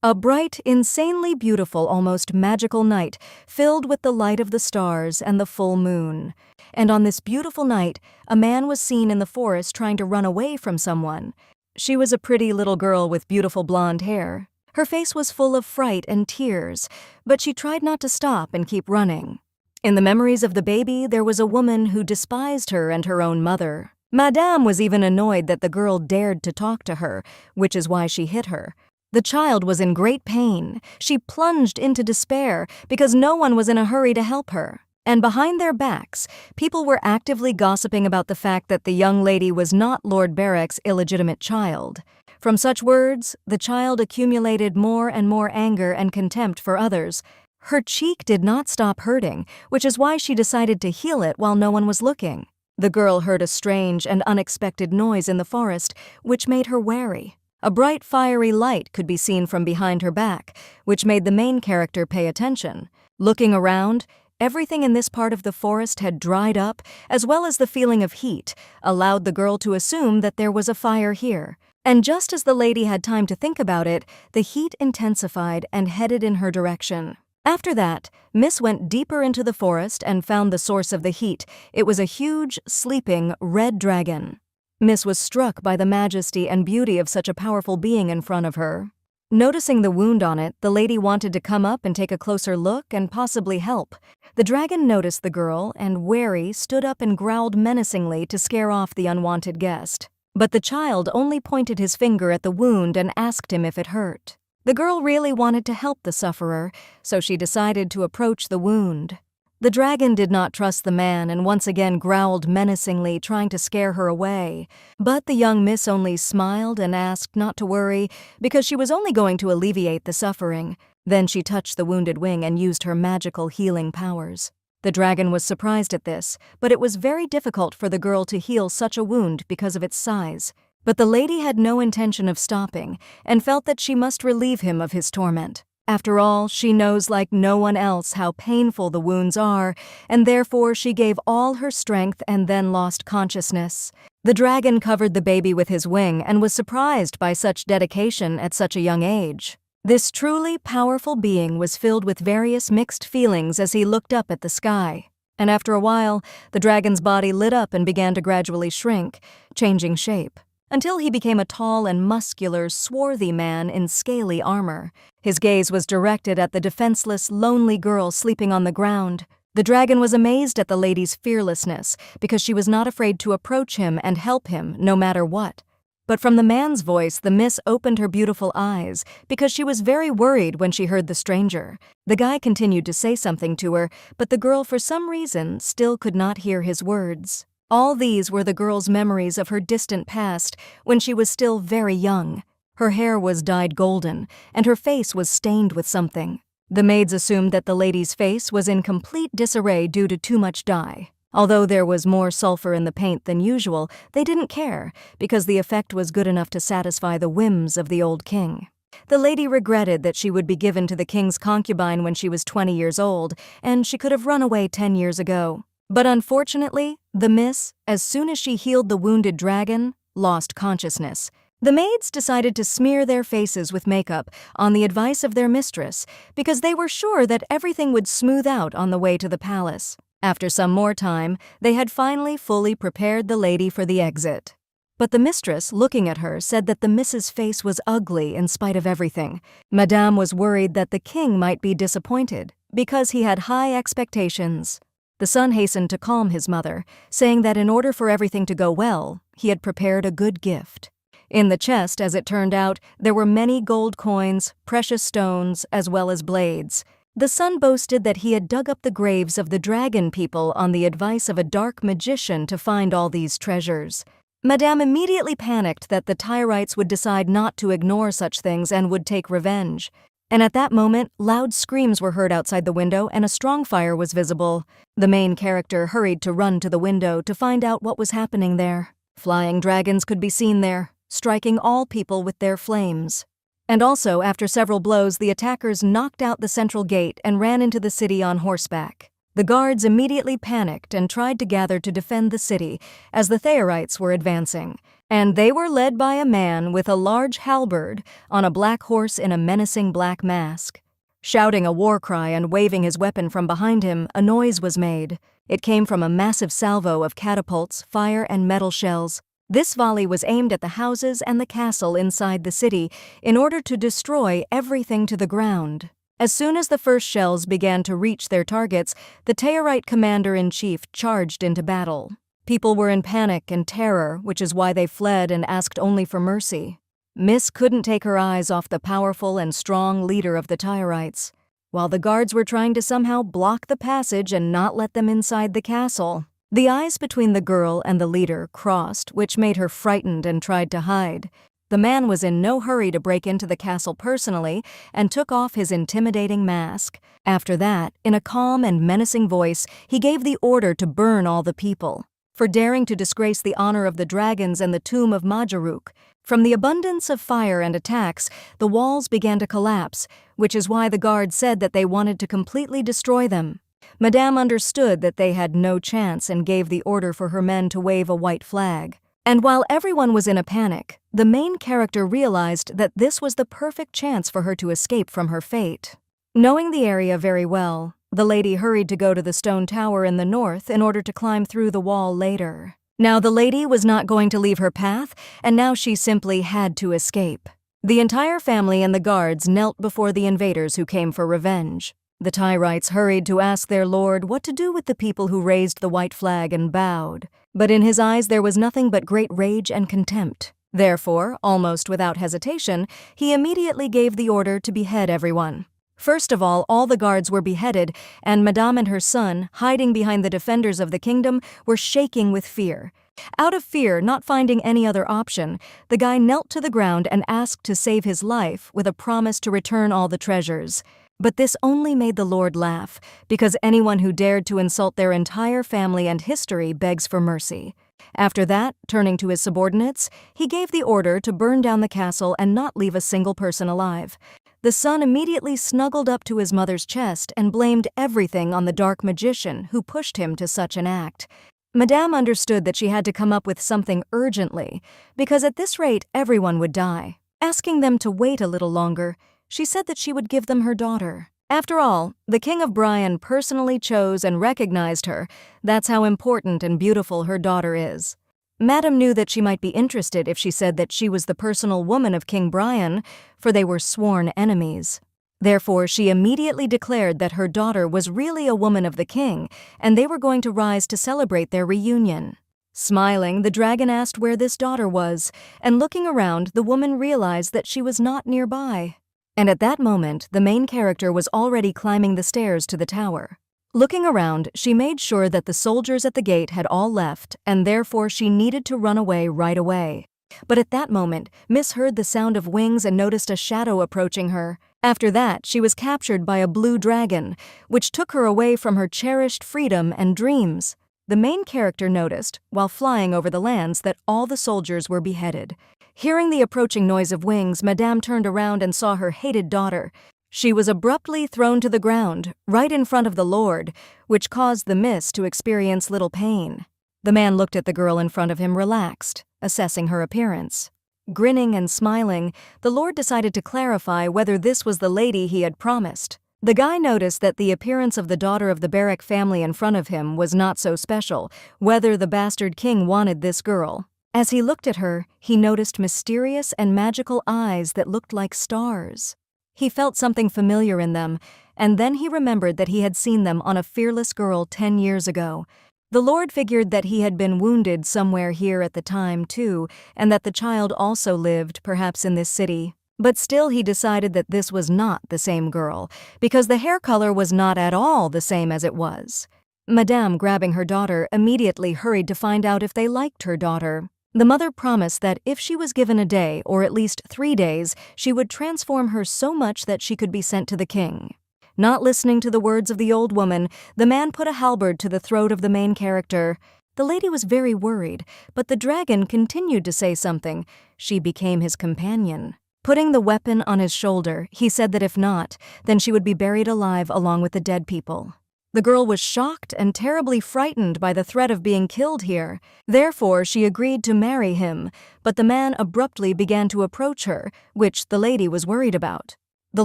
A bright, insanely beautiful, almost magical night, filled with the light of the stars and the full moon. And on this beautiful night, a man was seen in the forest trying to run away from someone. She was a pretty little girl with beautiful blonde hair. Her face was full of fright and tears, but she tried not to stop and keep running. In the memories of the baby, there was a woman who despised her and her own mother. Madame was even annoyed that the girl dared to talk to her, which is why she hit her. The child was in great pain. She plunged into despair because no one was in a hurry to help her. And behind their backs, people were actively gossiping about the fact that the young lady was not Lord Barrack's illegitimate child. From such words, the child accumulated more and more anger and contempt for others. Her cheek did not stop hurting, which is why she decided to heal it while no one was looking. The girl heard a strange and unexpected noise in the forest, which made her wary. A bright fiery light could be seen from behind her back, which made the main character pay attention. Looking around, everything in this part of the forest had dried up, as well as the feeling of heat, allowed the girl to assume that there was a fire here. And just as the lady had time to think about it, the heat intensified and headed in her direction. After that, Miss went deeper into the forest and found the source of the heat. It was a huge, sleeping, red dragon. Miss was struck by the majesty and beauty of such a powerful being in front of her. Noticing the wound on it, the lady wanted to come up and take a closer look and possibly help. The dragon noticed the girl and, wary, stood up and growled menacingly to scare off the unwanted guest. But the child only pointed his finger at the wound and asked him if it hurt. The girl really wanted to help the sufferer, so she decided to approach the wound. The dragon did not trust the man and once again growled menacingly, trying to scare her away. But the young miss only smiled and asked not to worry because she was only going to alleviate the suffering. Then she touched the wounded wing and used her magical healing powers. The dragon was surprised at this, but it was very difficult for the girl to heal such a wound because of its size. But the lady had no intention of stopping and felt that she must relieve him of his torment. After all, she knows like no one else how painful the wounds are, and therefore she gave all her strength and then lost consciousness. The dragon covered the baby with his wing and was surprised by such dedication at such a young age. This truly powerful being was filled with various mixed feelings as he looked up at the sky. And after a while, the dragon's body lit up and began to gradually shrink, changing shape, until he became a tall and muscular, swarthy man in scaly armor. His gaze was directed at the defenseless, lonely girl sleeping on the ground. The dragon was amazed at the lady's fearlessness because she was not afraid to approach him and help him no matter what. But from the man's voice, the miss opened her beautiful eyes because she was very worried when she heard the stranger. The guy continued to say something to her, but the girl for some reason still could not hear his words. All these were the girl's memories of her distant past when she was still very young. Her hair was dyed golden, and her face was stained with something. The maids assumed that the lady's face was in complete disarray due to too much dye. Although there was more sulfur in the paint than usual, they didn't care, because the effect was good enough to satisfy the whims of the old king. The lady regretted that she would be given to the king's concubine when she was 20 years old, and she could have run away 10 years ago. But unfortunately, the miss, as soon as she healed the wounded dragon, lost consciousness. The maids decided to smear their faces with makeup on the advice of their mistress because they were sure that everything would smooth out on the way to the palace. After some more time, they had finally fully prepared the lady for the exit. But the mistress, looking at her, said that the miss's face was ugly in spite of everything. Madame was worried that the king might be disappointed because he had high expectations. The son hastened to calm his mother, saying that in order for everything to go well, he had prepared a good gift. In the chest, as it turned out, there were many gold coins, precious stones, as well as blades. The son boasted that he had dug up the graves of the dragon people on the advice of a dark magician to find all these treasures. Madame immediately panicked that the Tyrites would decide not to ignore such things and would take revenge. And at that moment, loud screams were heard outside the window and a strong fire was visible. The main character hurried to run to the window to find out what was happening there. Flying dragons could be seen there, striking all people with their flames. And also, after several blows, the attackers knocked out the central gate and ran into the city on horseback. The guards immediately panicked and tried to gather to defend the city as the Thairites were advancing, and they were led by a man with a large halberd on a black horse in a menacing black mask. Shouting a war cry and waving his weapon from behind him, a noise was made. It came from a massive salvo of catapults, fire, and metal shells. This volley was aimed at the houses and the castle inside the city in order to destroy everything to the ground. As soon as the first shells began to reach their targets, the Thairite commander-in-chief charged into battle. People were in panic and terror, which is why they fled and asked only for mercy. Miss couldn't take her eyes off the powerful and strong leader of the Thairites, while the guards were trying to somehow block the passage and not let them inside the castle. The eyes between the girl and the leader crossed, which made her frightened and tried to hide. The man was in no hurry to break into the castle personally and took off his intimidating mask. After that, in a calm and menacing voice, he gave the order to burn all the people for daring to disgrace the honor of the dragons and the tomb of Majaruk. From the abundance of fire and attacks, the walls began to collapse, which is why the guards said that they wanted to completely destroy them. Madame understood that they had no chance and gave the order for her men to wave a white flag. And while everyone was in a panic, the main character realized that this was the perfect chance for her to escape from her fate. Knowing the area very well, the lady hurried to go to the stone tower in the north in order to climb through the wall later. Now the lady was not going to leave her path, and now she simply had to escape. The entire family and the guards knelt before the invaders who came for revenge. The Thairites hurried to ask their lord what to do with the people who raised the white flag and bowed. But in his eyes there was nothing but great rage and contempt. Therefore, almost without hesitation, he immediately gave the order to behead everyone. First of all the guards were beheaded, and Madame and her son, hiding behind the defenders of the kingdom, were shaking with fear. Out of fear, not finding any other option, the guy knelt to the ground and asked to save his life with a promise to return all the treasures. But this only made the Lord laugh, because anyone who dared to insult their entire family and history begs for mercy. After that, turning to his subordinates, he gave the order to burn down the castle and not leave a single person alive. The son immediately snuggled up to his mother's chest and blamed everything on the dark magician who pushed him to such an act. Madame understood that she had to come up with something urgently, because at this rate everyone would die. Asking them to wait a little longer, she said that she would give them her daughter. After all, the King of Bryan personally chose and recognized her. That's how important and beautiful her daughter is. Madame knew that she might be interested if she said that she was the personal woman of King Bryan, for they were sworn enemies. Therefore, she immediately declared that her daughter was really a woman of the king, and they were going to rise to celebrate their reunion. Smiling, the dragon asked where this daughter was, and looking around, the woman realized that she was not nearby. And at that moment, the main character was already climbing the stairs to the tower. Looking around, she made sure that the soldiers at the gate had all left, and therefore she needed to run away right away. But at that moment, Miss heard the sound of wings and noticed a shadow approaching her. After that, she was captured by a blue dragon, which took her away from her cherished freedom and dreams. The main character noticed, while flying over the lands, that all the soldiers were beheaded. Hearing the approaching noise of wings, Madame turned around and saw her hated daughter. She was abruptly thrown to the ground, right in front of the Lord, which caused the Miss to experience little pain. The man looked at the girl in front of him relaxed, assessing her appearance. Grinning and smiling, the Lord decided to clarify whether this was the lady he had promised. The guy noticed that the appearance of the daughter of the Barrack family in front of him was not so special, whether the bastard king wanted this girl. As he looked at her, he noticed mysterious and magical eyes that looked like stars. He felt something familiar in them, and then he remembered that he had seen them on a fearless girl 10 years ago. The Lord figured that he had been wounded somewhere here at the time, too, and that the child also lived, perhaps in this city. But still he decided that this was not the same girl, because the hair color was not at all the same as it was. Madame, grabbing her daughter, immediately hurried to find out if they liked her daughter. The mother promised that if she was given a day, or at least 3 days, she would transform her so much that she could be sent to the king. Not listening to the words of the old woman, the man put a halberd to the throat of the main character. The lady was very worried, but the dragon continued to say something. She became his companion. Putting the weapon on his shoulder, he said that if not, then she would be buried alive along with the dead people. The girl was shocked and terribly frightened by the threat of being killed here. Therefore, she agreed to marry him, but the man abruptly began to approach her, which the lady was worried about. The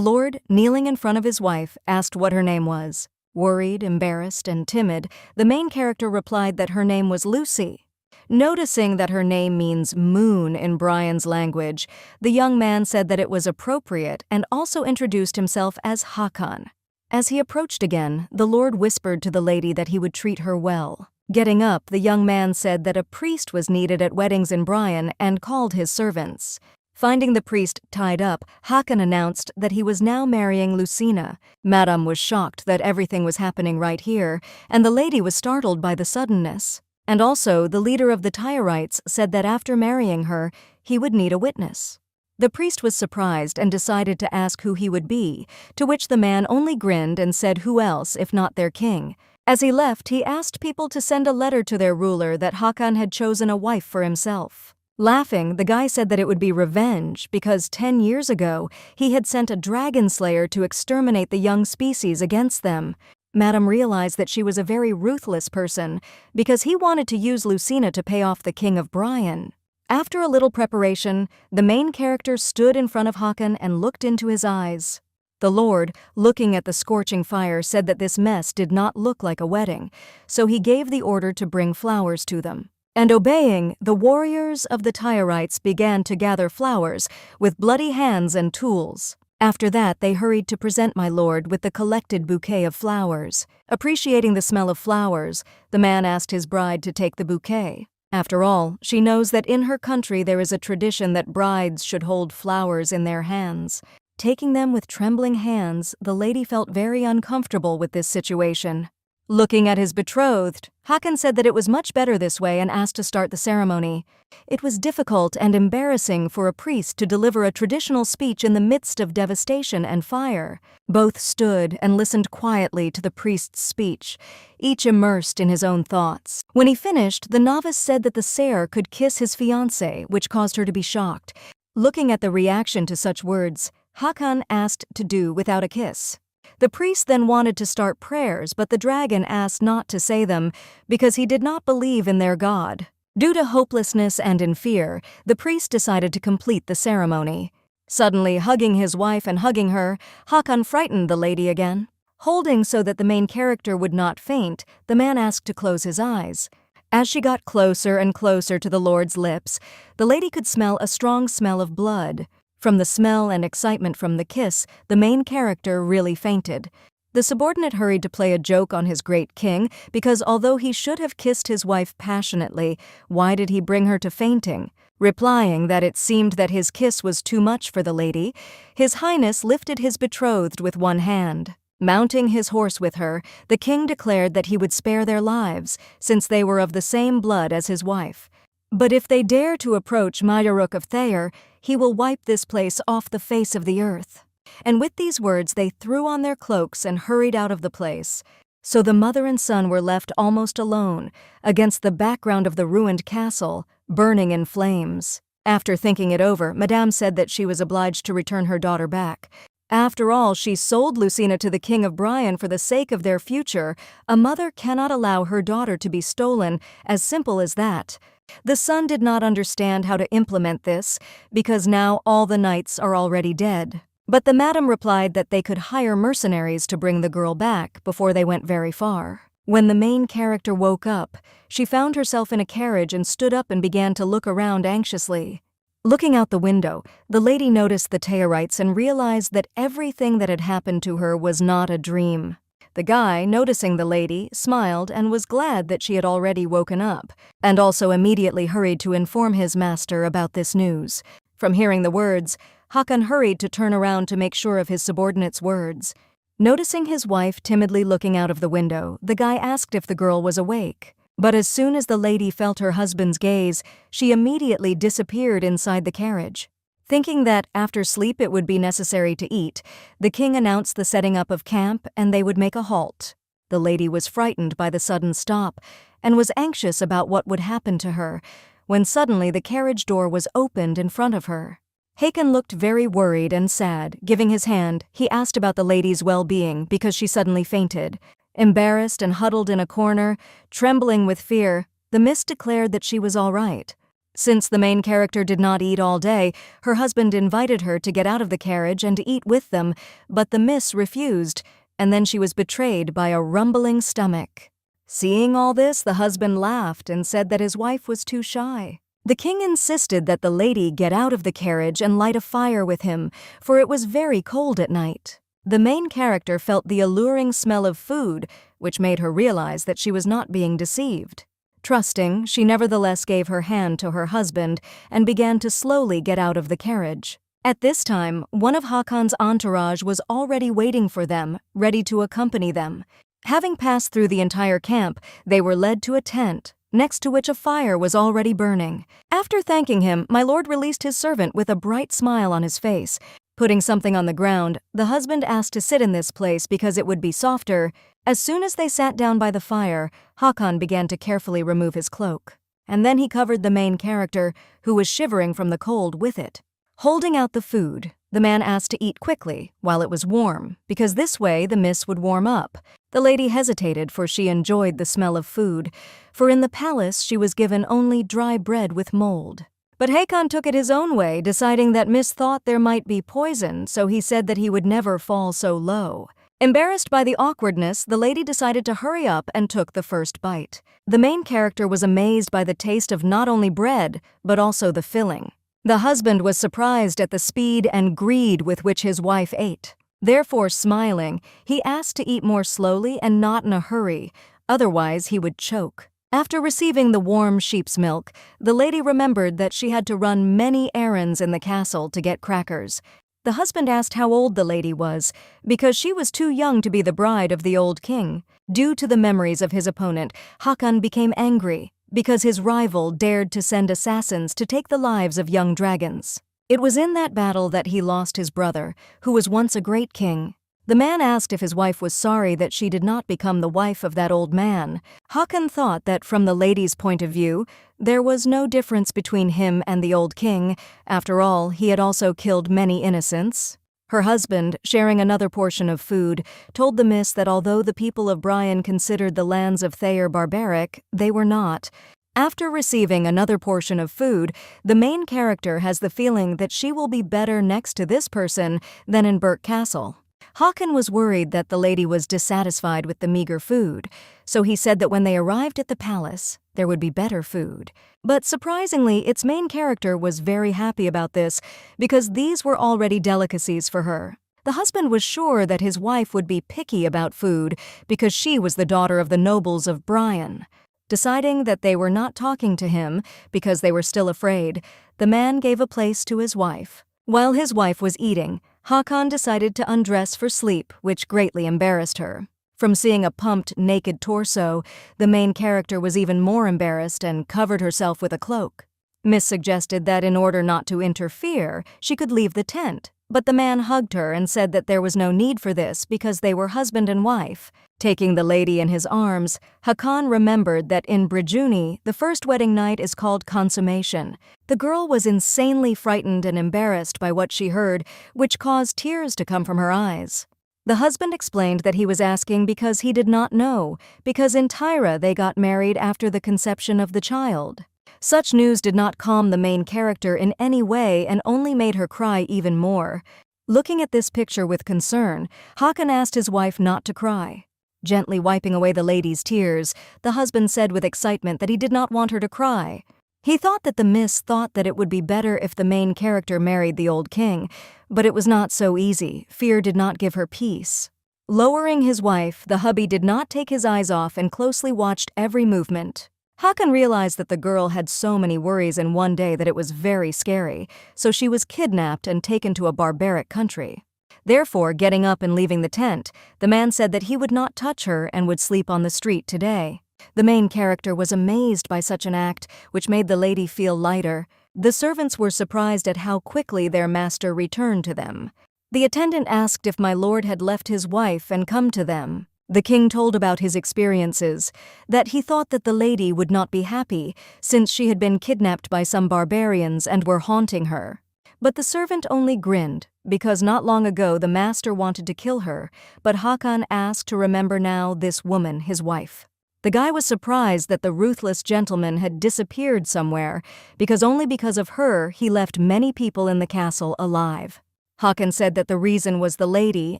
lord, kneeling in front of his wife, asked what her name was. Worried, embarrassed, and timid, the main character replied that her name was Lucy. Noticing that her name means moon in Brian's language, the young man said that it was appropriate and also introduced himself as Hakan. As he approached again, the lord whispered to the lady that he would treat her well. Getting up, the young man said that a priest was needed at weddings in Brian and called his servants. Finding the priest tied up, Hakan announced that he was now marrying Lucina. Madame was shocked that everything was happening right here, and the lady was startled by the suddenness. And also, the leader of the Tyrites said that after marrying her, he would need a witness. The priest was surprised and decided to ask who he would be, to which the man only grinned and said who else if not their king. As he left, he asked people to send a letter to their ruler that Hakan had chosen a wife for himself. Laughing, the guy said that it would be revenge because 10 years ago, he had sent a dragon slayer to exterminate the young species against them. Madame realized that she was a very ruthless person because he wanted to use Lucina to pay off the king of Brian. After a little preparation, the main character stood in front of Hakan and looked into his eyes. The lord, looking at the scorching fire, said that this mess did not look like a wedding, so he gave the order to bring flowers to them. And obeying, the warriors of the Tyrites began to gather flowers with bloody hands and tools. After that, they hurried to present my lord with the collected bouquet of flowers. Appreciating the smell of flowers, the man asked his bride to take the bouquet. After all, she knows that in her country there is a tradition that brides should hold flowers in their hands. Taking them with trembling hands, the lady felt very uncomfortable with this situation. Looking at his betrothed, Hakan said that it was much better this way and asked to start the ceremony. It was difficult and embarrassing for a priest to deliver a traditional speech in the midst of devastation and fire. Both stood and listened quietly to the priest's speech, each immersed in his own thoughts. When he finished, the novice said that the seer could kiss his fiancée, which caused her to be shocked. Looking at the reaction to such words, Hakan asked to do without a kiss. The priest then wanted to start prayers, but the dragon asked not to say them because he did not believe in their god. Due to hopelessness and in fear, the priest decided to complete the ceremony. Suddenly hugging his wife and hugging her, Hakan frightened the lady again. Holding so that the main character would not faint, the man asked to close his eyes. As she got closer and closer to the lord's lips, the lady could smell a strong smell of blood. From the smell and excitement from the kiss, the main character really fainted. The subordinate hurried to play a joke on his great king because although he should have kissed his wife passionately, why did he bring her to fainting? Replying that it seemed that his kiss was too much for the lady, His Highness lifted his betrothed with one hand. Mounting his horse with her, the king declared that he would spare their lives, since they were of the same blood as his wife. But if they dare to approach Mayaruk of Thayer, he will wipe this place off the face of the earth. And with these words they threw on their cloaks and hurried out of the place. So the mother and son were left almost alone, against the background of the ruined castle, burning in flames. After thinking it over, Madame said that she was obliged to return her daughter back. After all, she sold Lucina to the king of Brian for the sake of their future. A mother cannot allow her daughter to be stolen, as simple as that. The son did not understand how to implement this, because now all the knights are already dead. But the madam replied that they could hire mercenaries to bring the girl back before they went very far. When the main character woke up, she found herself in a carriage and stood up and began to look around anxiously. Looking out the window, the lady noticed the Tayarites and realized that everything that had happened to her was not a dream. The guy, noticing the lady, smiled and was glad that she had already woken up, and also immediately hurried to inform his master about this news. From hearing the words, Hakan hurried to turn around to make sure of his subordinate's words. Noticing his wife timidly looking out of the window, the guy asked if the girl was awake. But as soon as the lady felt her husband's gaze, she immediately disappeared inside the carriage. Thinking that after sleep it would be necessary to eat, the king announced the setting up of camp and they would make a halt. The lady was frightened by the sudden stop and was anxious about what would happen to her, when suddenly the carriage door was opened in front of her. Hakan looked very worried and sad. Giving his hand, he asked about the lady's well-being because she suddenly fainted. Embarrassed and huddled in a corner, trembling with fear, the Miss declared that she was all right. Since the main character did not eat all day, her husband invited her to get out of the carriage and to eat with them, but the Miss refused, and then she was betrayed by a rumbling stomach. Seeing all this, the husband laughed and said that his wife was too shy. The king insisted that the lady get out of the carriage and light a fire with him, for it was very cold at night. The main character felt the alluring smell of food, which made her realize that she was not being deceived. Trusting, she nevertheless gave her hand to her husband and began to slowly get out of the carriage. At this time, one of Hakon's entourage was already waiting for them, ready to accompany them. Having passed through the entire camp, they were led to a tent, next to which a fire was already burning. After thanking him, my lord released his servant with a bright smile on his face. Putting something on the ground, the husband asked to sit in this place because it would be softer. As soon as they sat down by the fire, Hakon began to carefully remove his cloak. And then he covered the main character, who was shivering from the cold, with it. Holding out the food, the man asked to eat quickly, while it was warm, because this way the Miss would warm up. The lady hesitated, for she enjoyed the smell of food, for in the palace she was given only dry bread with mold. But Hakon took it his own way, deciding that Miss thought there might be poison, so he said that he would never fall so low. Embarrassed by the awkwardness, the lady decided to hurry up and took the first bite. The main character was amazed by the taste of not only bread, but also the filling. The husband was surprised at the speed and greed with which his wife ate. Therefore, smiling, he asked to eat more slowly and not in a hurry, otherwise he would choke. After receiving the warm sheep's milk, the lady remembered that she had to run many errands in the castle to get crackers. The husband asked how old the lady was, because she was too young to be the bride of the old king. Due to the memories of his opponent, Hakon became angry, because his rival dared to send assassins to take the lives of young dragons. It was in that battle that he lost his brother, who was once a great king. The man asked if his wife was sorry that she did not become the wife of that old man. Hakon thought that from the lady's point of view, there was no difference between him and the old king. After all, he had also killed many innocents. Her husband, sharing another portion of food, told the Miss that although the people of Brian considered the lands of Thayer barbaric, they were not. After receiving another portion of food, the main character has the feeling that she will be better next to this person than in Burke Castle. Hakon was worried that the lady was dissatisfied with the meager food, so he said that when they arrived at the palace, there would be better food. But surprisingly, its main character was very happy about this, because these were already delicacies for her. The husband was sure that his wife would be picky about food, because she was the daughter of the nobles of Brian. Deciding that they were not talking to him, because they were still afraid, the man gave a place to his wife. While his wife was eating, Hakon decided to undress for sleep, which greatly embarrassed her. From seeing a pumped, naked torso, the main character was even more embarrassed and covered herself with a cloak. Miss suggested that in order not to interfere, she could leave the tent, but the man hugged her and said that there was no need for this because they were husband and wife. Taking the lady in his arms, Hakon remembered that in Brijuni, the first wedding night is called consummation. The girl was insanely frightened and embarrassed by what she heard, which caused tears to come from her eyes. The husband explained that he was asking because he did not know, because in Tyra they got married after the conception of the child. Such news did not calm the main character in any way and only made her cry even more. Looking at this picture with concern, Hakon asked his wife not to cry. Gently wiping away the lady's tears, the husband said with excitement that he did not want her to cry. He thought that the Miss thought that it would be better if the main character married the old king, but it was not so easy. Fear did not give her peace. Lowering his wife, the hubby did not take his eyes off and closely watched every movement. Hakon realized that the girl had so many worries in one day that it was very scary, so she was kidnapped and taken to a barbaric country. Therefore, getting up and leaving the tent, the man said that he would not touch her and would sleep on the street today. The main character was amazed by such an act, which made the lady feel lighter. The servants were surprised at how quickly their master returned to them. The attendant asked if my lord had left his wife and come to them. The king told about his experiences, that he thought that the lady would not be happy, since she had been kidnapped by some barbarians and were haunting her. But the servant only grinned, because not long ago the master wanted to kill her, but Hakan asked to remember now this woman, his wife. The guy was surprised that the ruthless gentleman had disappeared somewhere, because only because of her he left many people in the castle alive. Hakan said that the reason was the lady,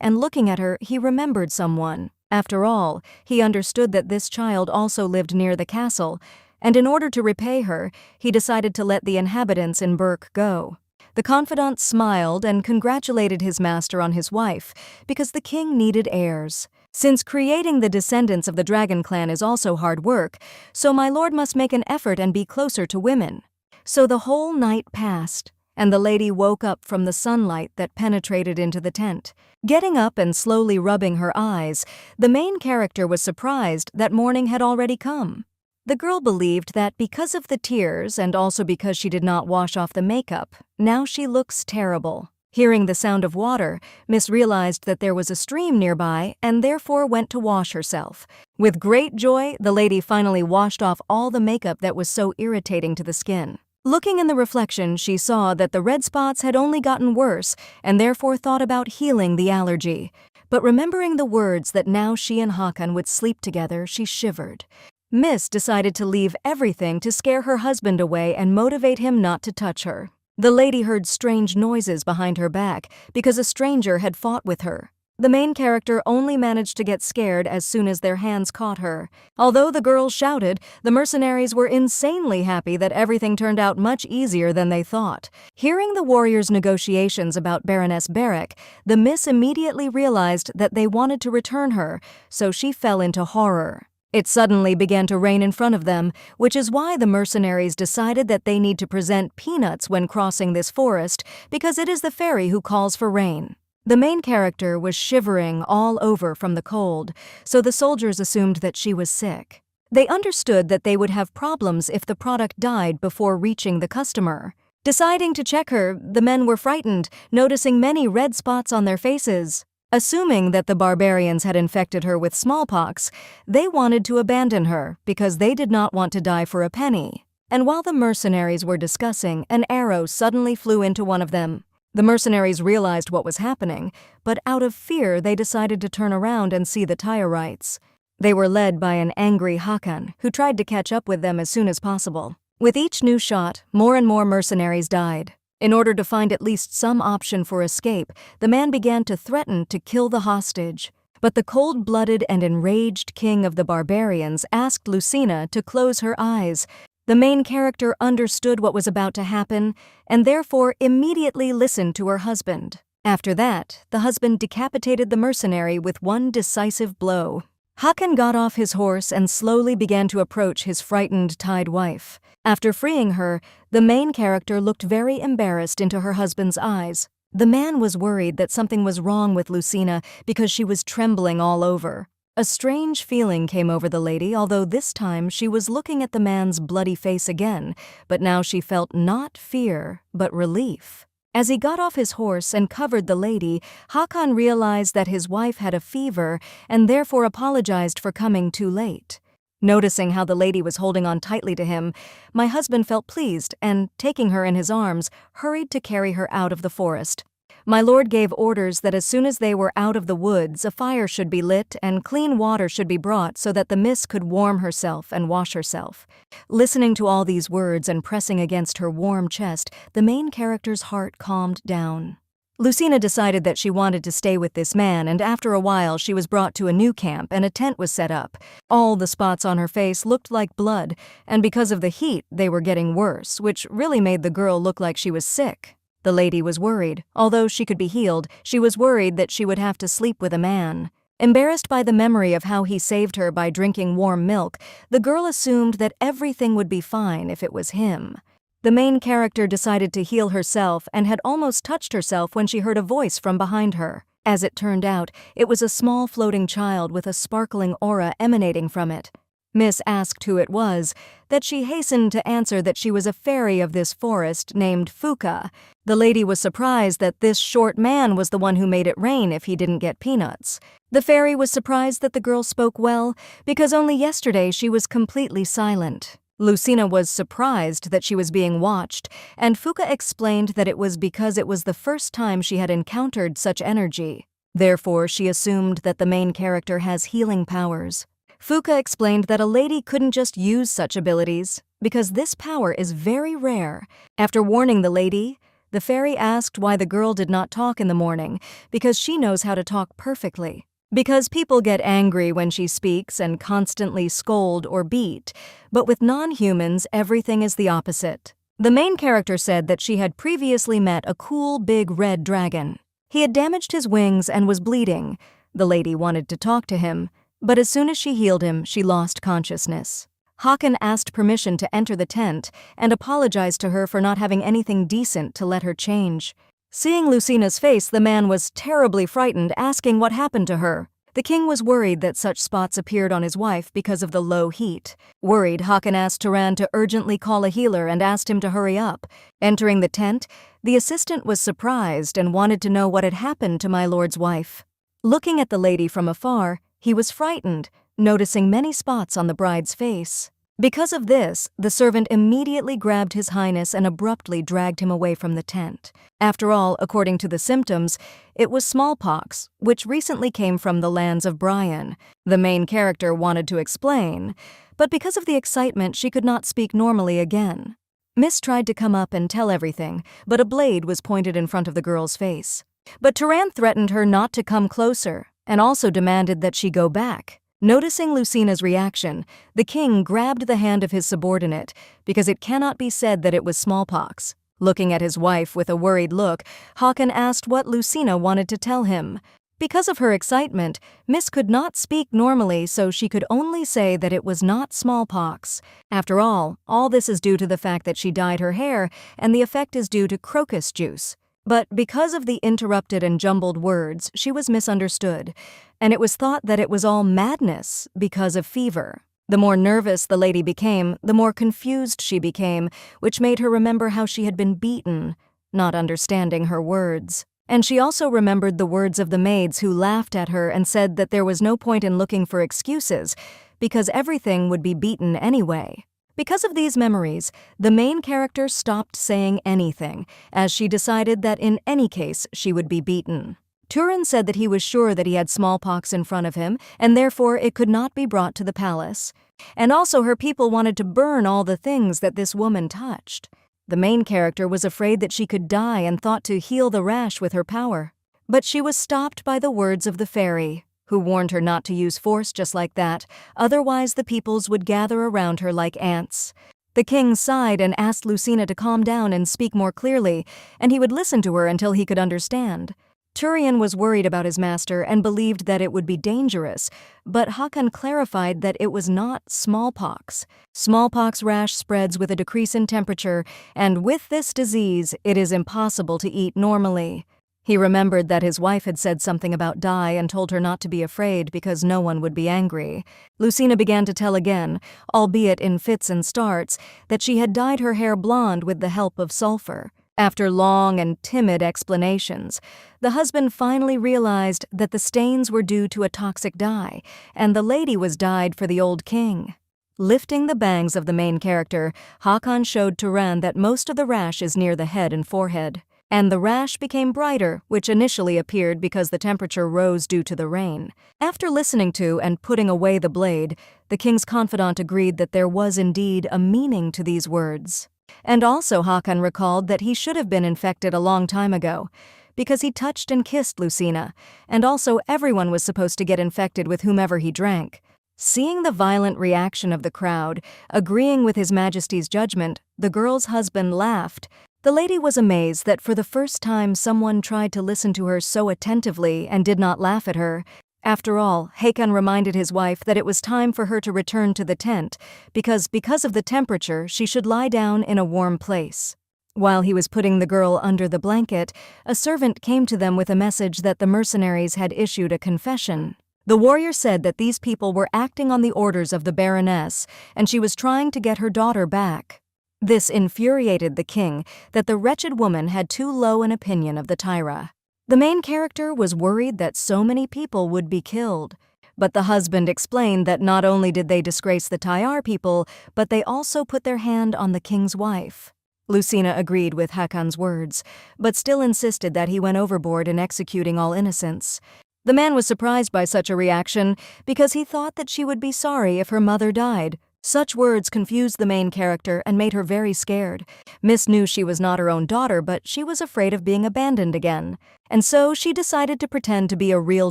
and looking at her, he remembered someone. After all, he understood that this child also lived near the castle, and in order to repay her, he decided to let the inhabitants in Berk go. The confidant smiled and congratulated his master on his wife, because the king needed heirs. Since creating the descendants of the dragon clan is also hard work, so my lord must make an effort and be closer to women. So the whole night passed, and the lady woke up from the sunlight that penetrated into the tent. Getting up and slowly rubbing her eyes, the main character was surprised that morning had already come. The girl believed that because of the tears and also because she did not wash off the makeup, now she looks terrible. Hearing the sound of water, Miss realized that there was a stream nearby and therefore went to wash herself. With great joy, the lady finally washed off all the makeup that was so irritating to the skin. Looking in the reflection, she saw that the red spots had only gotten worse and therefore thought about healing the allergy. But remembering the words that now she and Hakan would sleep together, she shivered. Miss decided to leave everything to scare her husband away and motivate him not to touch her. The lady heard strange noises behind her back because a stranger had fought with her. The main character only managed to get scared as soon as their hands caught her. Although the girls shouted, the mercenaries were insanely happy that everything turned out much easier than they thought. Hearing the warriors' negotiations about Baroness Barrack, the miss immediately realized that they wanted to return her, so she fell into horror. It suddenly began to rain in front of them, which is why the mercenaries decided that they need to present peanuts when crossing this forest, because it is the fairy who calls for rain. The main character was shivering all over from the cold, so the soldiers assumed that she was sick. They understood that they would have problems if the product died before reaching the customer. Deciding to check her, the men were frightened, noticing many red spots on their faces. Assuming that the barbarians had infected her with smallpox, they wanted to abandon her because they did not want to die for a penny. And while the mercenaries were discussing, an arrow suddenly flew into one of them. The mercenaries realized what was happening, but out of fear they decided to turn around and see the Tyrites. They were led by an angry Hakan, who tried to catch up with them as soon as possible. With each new shot, more and more mercenaries died. In order to find at least some option for escape, the man began to threaten to kill the hostage. But the cold-blooded and enraged king of the barbarians asked Lucina to close her eyes. The main character understood what was about to happen and therefore immediately listened to her husband. After that, the husband decapitated the mercenary with one decisive blow. Hakan got off his horse and slowly began to approach his frightened tied wife. After freeing her, the main character looked very embarrassed into her husband's eyes. The man was worried that something was wrong with Lucina because she was trembling all over. A strange feeling came over the lady, although this time she was looking at the man's bloody face again, but now she felt not fear, but relief. As he got off his horse and covered the lady, Hakan realized that his wife had a fever and therefore apologized for coming too late. Noticing how the lady was holding on tightly to him, my husband felt pleased and, taking her in his arms, hurried to carry her out of the forest. My lord gave orders that as soon as they were out of the woods, a fire should be lit and clean water should be brought so that the miss could warm herself and wash herself. Listening to all these words and pressing against her warm chest, the main character's heart calmed down. Lucina decided that she wanted to stay with this man, and after a while she was brought to a new camp and a tent was set up. All the spots on her face looked like blood, and because of the heat they were getting worse, which really made the girl look like she was sick. The lady was worried. Although she could be healed, she was worried that she would have to sleep with a man. Embarrassed by the memory of how he saved her by drinking warm milk, the girl assumed that everything would be fine if it was him. The main character decided to heal herself and had almost touched herself when she heard a voice from behind her. As it turned out, it was a small floating child with a sparkling aura emanating from it. Miss asked who it was, that she hastened to answer that she was a fairy of this forest named Fuka. The lady was surprised that this short man was the one who made it rain if he didn't get peanuts. The fairy was surprised that the girl spoke well, because only yesterday she was completely silent. Lucina was surprised that she was being watched, and Fuka explained that it was because it was the first time she had encountered such energy. Therefore, she assumed that the main character has healing powers. Fuka explained that a lady couldn't just use such abilities, because this power is very rare. After warning the lady, the fairy asked why the girl did not talk in the morning, because she knows how to talk perfectly. Because people get angry when she speaks and constantly scold or beat, but with non-humans everything is the opposite. The main character said that she had previously met a cool big red dragon. He had damaged his wings and was bleeding. The lady wanted to talk to him, but as soon as she healed him, she lost consciousness. Hakan asked permission to enter the tent and apologized to her for not having anything decent to let her change. Seeing Lucina's face, the man was terribly frightened, asking what happened to her. The king was worried that such spots appeared on his wife because of the low heat. Worried, Hakan asked Turan to urgently call a healer and asked him to hurry up. Entering the tent, the assistant was surprised and wanted to know what had happened to my lord's wife. Looking at the lady from afar, he was frightened, noticing many spots on the bride's face. Because of this, the servant immediately grabbed His Highness and abruptly dragged him away from the tent. After all, according to the symptoms, it was smallpox, which recently came from the lands of Brian. The main character wanted to explain, but because of the excitement, she could not speak normally again. Miss tried to come up and tell everything, but a blade was pointed in front of the girl's face. But Turan threatened her not to come closer, and also demanded that she go back. Noticing Lucina's reaction, the king grabbed the hand of his subordinate, because it cannot be said that it was smallpox. Looking at his wife with a worried look, Hakan asked what Lucina wanted to tell him. Because of her excitement, Miss could not speak normally, so she could only say that it was not smallpox. After all this is due to the fact that she dyed her hair, and the effect is due to crocus juice. But because of the interrupted and jumbled words, she was misunderstood, and it was thought that it was all madness because of fever. The more nervous the lady became, the more confused she became, which made her remember how she had been beaten, not understanding her words. And she also remembered the words of the maids who laughed at her and said that there was no point in looking for excuses, because everything would be beaten anyway. Because of these memories, the main character stopped saying anything, as she decided that in any case she would be beaten. Turan said that he was sure that he had smallpox in front of him, and therefore it could not be brought to the palace. And also her people wanted to burn all the things that this woman touched. The main character was afraid that she could die and thought to heal the rash with her power. But she was stopped by the words of the fairy, who warned her not to use force just like that, otherwise the peoples would gather around her like ants. The king sighed and asked Lucina to calm down and speak more clearly, and he would listen to her until he could understand. Turian was worried about his master and believed that it would be dangerous, but Hakan clarified that it was not smallpox. Smallpox rash spreads with a decrease in temperature, and with this disease, it is impossible to eat normally. He remembered that his wife had said something about dye and told her not to be afraid because no one would be angry. Lucina began to tell again, albeit in fits and starts, that she had dyed her hair blonde with the help of sulfur. After long and timid explanations, the husband finally realized that the stains were due to a toxic dye, and the lady was dyed for the old king. Lifting the bangs of the main character, Hakan showed Turan that most of the rash is near the head and forehead. And the rash became brighter, which initially appeared because the temperature rose due to the rain. After listening to and putting away the blade, the king's confidant agreed that there was indeed a meaning to these words. And also Hakan recalled that he should have been infected a long time ago, because he touched and kissed Lucina, and also everyone was supposed to get infected with whomever he drank. Seeing the violent reaction of the crowd, agreeing with His Majesty's judgment, the girl's husband laughed. The lady was amazed that for the first time someone tried to listen to her so attentively and did not laugh at her. After all, Hakan reminded his wife that it was time for her to return to the tent, because of the temperature, she should lie down in a warm place. While he was putting the girl under the blanket, a servant came to them with a message that the mercenaries had issued a confession. The warrior said that these people were acting on the orders of the Baroness, and she was trying to get her daughter back. This infuriated the king that the wretched woman had too low an opinion of the Tyra. The main character was worried that so many people would be killed. But the husband explained that not only did they disgrace the Tyar people, but they also put their hand on the king's wife. Lucina agreed with Hakon's words, but still insisted that he went overboard in executing all innocents. The man was surprised by such a reaction because he thought that she would be sorry if her mother died. Such words confused the main character and made her very scared. Miss knew she was not her own daughter, but she was afraid of being abandoned again. And so she decided to pretend to be a real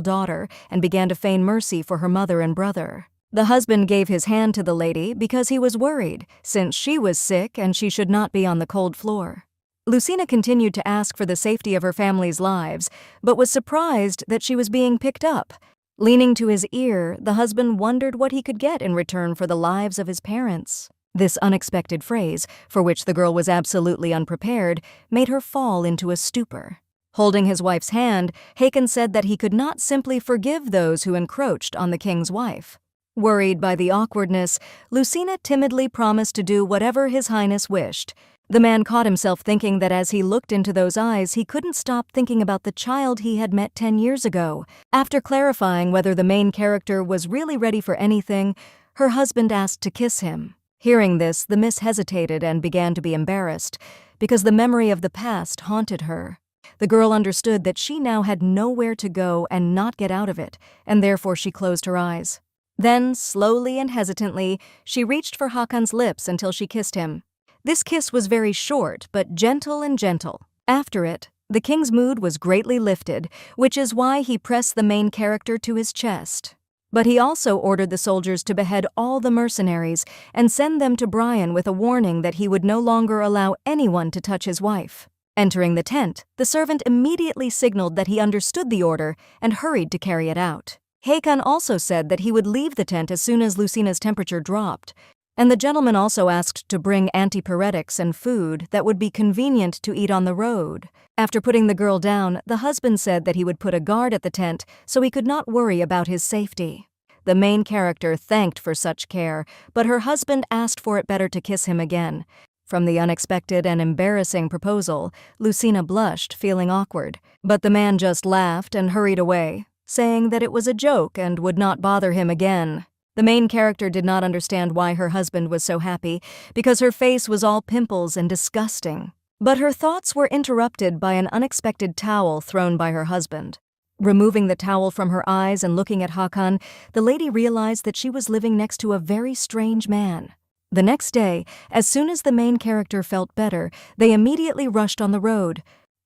daughter and began to feign mercy for her mother and brother. The husband gave his hand to the lady because he was worried, since she was sick and she should not be on the cold floor. Lucina continued to ask for the safety of her family's lives, but was surprised that she was being picked up. Leaning to his ear, the husband wondered what he could get in return for the lives of his parents. This unexpected phrase, for which the girl was absolutely unprepared, made her fall into a stupor. Holding his wife's hand, Hakon said that he could not simply forgive those who encroached on the king's wife. Worried by the awkwardness, Lucina timidly promised to do whatever His Highness wished. The man caught himself thinking that as he looked into those eyes, he couldn't stop thinking about the child he had met 10 years ago. After clarifying whether the main character was really ready for anything, her husband asked to kiss him. Hearing this, the miss hesitated and began to be embarrassed, because the memory of the past haunted her. The girl understood that she now had nowhere to go and not get out of it, and therefore she closed her eyes. Then, slowly and hesitantly, she reached for Hakon's lips until she kissed him. This kiss was very short, but gentle and gentle. After it, the king's mood was greatly lifted, which is why he pressed the main character to his chest. But he also ordered the soldiers to behead all the mercenaries and send them to Brian with a warning that he would no longer allow anyone to touch his wife. Entering the tent, the servant immediately signaled that he understood the order and hurried to carry it out. Hakon also said that he would leave the tent as soon as Lucina's temperature dropped, and the gentleman also asked to bring antipyretics and food that would be convenient to eat on the road. After putting the girl down, the husband said that he would put a guard at the tent so he could not worry about his safety. The main character thanked for such care, but her husband asked for it better to kiss him again. From the unexpected and embarrassing proposal, Lucina blushed, feeling awkward, but the man just laughed and hurried away, saying that it was a joke and would not bother him again. The main character did not understand why her husband was so happy, because her face was all pimples and disgusting. But her thoughts were interrupted by an unexpected towel thrown by her husband. Removing the towel from her eyes and looking at Hakon, the lady realized that she was living next to a very strange man. The next day, as soon as the main character felt better, they immediately rushed on the road.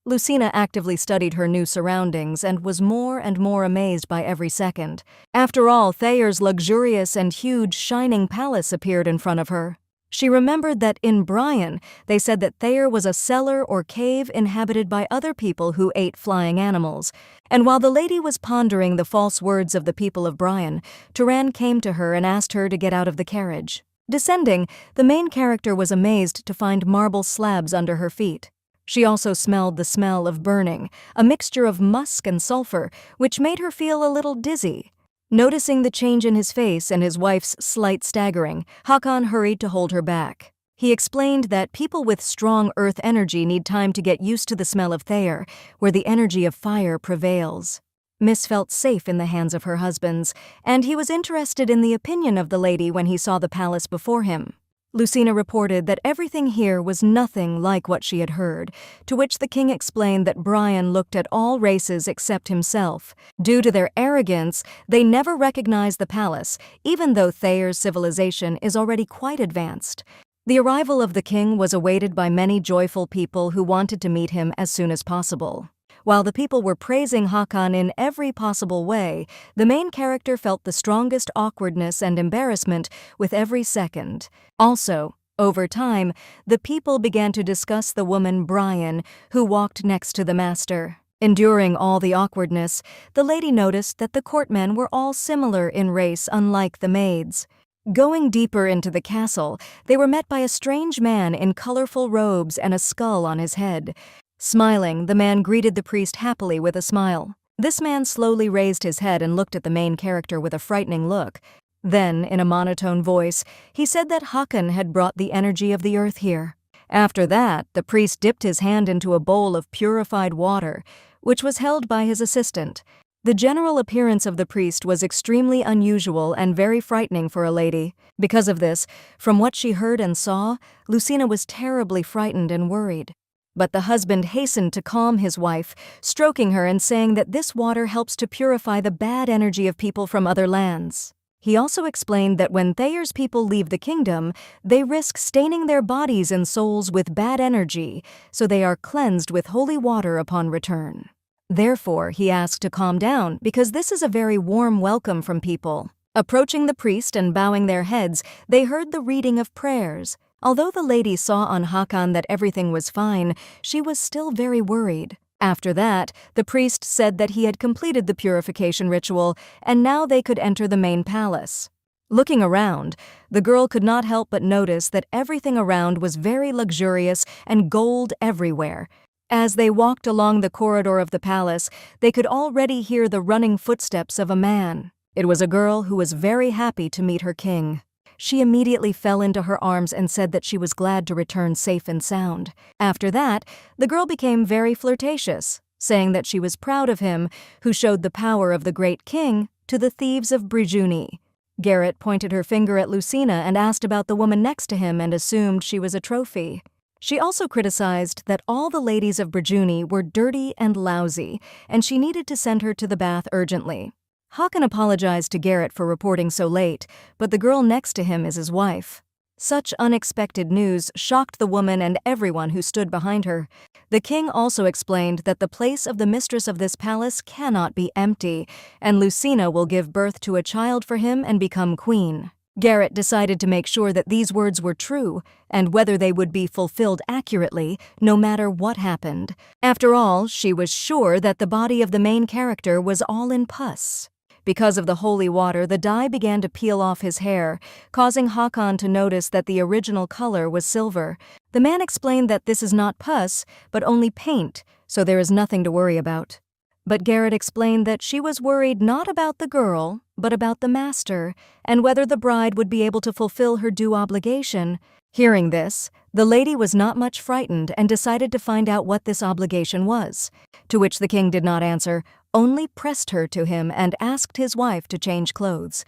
Lucina actively studied her new surroundings and was more and more amazed by every second. After all, Thayer's luxurious and huge shining palace appeared in front of her. She remembered that in Brian, they said that Thayer was a cellar or cave inhabited by other people who ate flying animals. And while the lady was pondering the false words of the people of Brian, Turan came to her and asked her to get out of the carriage. Descending, the main character was amazed to find marble slabs under her feet. She also smelled the smell of burning, a mixture of musk and sulfur, which made her feel a little dizzy. Noticing the change in his face and his wife's slight staggering, Hakon hurried to hold her back. He explained that people with strong earth energy need time to get used to the smell of Thayer, where the energy of fire prevails. Miss felt safe in the hands of her husbands, and he was interested in the opinion of the lady when he saw the palace before him. Lucina reported that everything here was nothing like what she had heard, to which the king explained that Brian looked at all races except himself. Due to their arrogance, they never recognized the palace, even though Thayer's civilization is already quite advanced. The arrival of the king was awaited by many joyful people who wanted to meet him as soon as possible. While the people were praising Hakon in every possible way, the main character felt the strongest awkwardness and embarrassment with every second. Also, over time, the people began to discuss the woman Brian, who walked next to the master. Enduring all the awkwardness, the lady noticed that the courtmen were all similar in race, unlike the maids. Going deeper into the castle, they were met by a strange man in colorful robes and a skull on his head. Smiling, the man greeted the priest happily with a smile. This man slowly raised his head and looked at the main character with a frightening look. Then, in a monotone voice, he said that Hakon had brought the energy of the earth here. After that, the priest dipped his hand into a bowl of purified water, which was held by his assistant. The general appearance of the priest was extremely unusual and very frightening for a lady. Because of this, from what she heard and saw, Lucina was terribly frightened and worried. But the husband hastened to calm his wife, stroking her and saying that this water helps to purify the bad energy of people from other lands. He also explained that when Thayer's people leave the kingdom, they risk staining their bodies and souls with bad energy, so they are cleansed with holy water upon return. Therefore, he asked to calm down because this is a very warm welcome from people. Approaching the priest and bowing their heads, they heard the reading of prayers. Although the lady saw on Hakan that everything was fine, she was still very worried. After that, the priest said that he had completed the purification ritual and now they could enter the main palace. Looking around, the girl could not help but notice that everything around was very luxurious and gold everywhere. As they walked along the corridor of the palace, they could already hear the running footsteps of a man. It was a girl who was very happy to meet her king. She immediately fell into her arms and said that she was glad to return safe and sound. After that, the girl became very flirtatious, saying that she was proud of him, who showed the power of the great king to the thieves of Brijuni. Garrett pointed her finger at Lucina and asked about the woman next to him and assumed she was a trophy. She also criticized that all the ladies of Brijuni were dirty and lousy, and she needed to send her to the bath urgently. Hakan apologized to Garrett for reporting so late, but the girl next to him is his wife. Such unexpected news shocked the woman and everyone who stood behind her. The king also explained that the place of the mistress of this palace cannot be empty, and Lucina will give birth to a child for him and become queen. Garrett decided to make sure that these words were true, and whether they would be fulfilled accurately, no matter what happened. After all, she was sure that the body of the main character was all in pus. Because of the holy water, the dye began to peel off his hair, causing Hakan to notice that the original color was silver. The man explained that this is not pus, but only paint, so there is nothing to worry about. But Garrett explained that she was worried not about the girl, but about the master, and whether the bride would be able to fulfill her due obligation. Hearing this, the lady was not much frightened and decided to find out what this obligation was, to which the king did not answer, only pressed her to him and asked his wife to change clothes.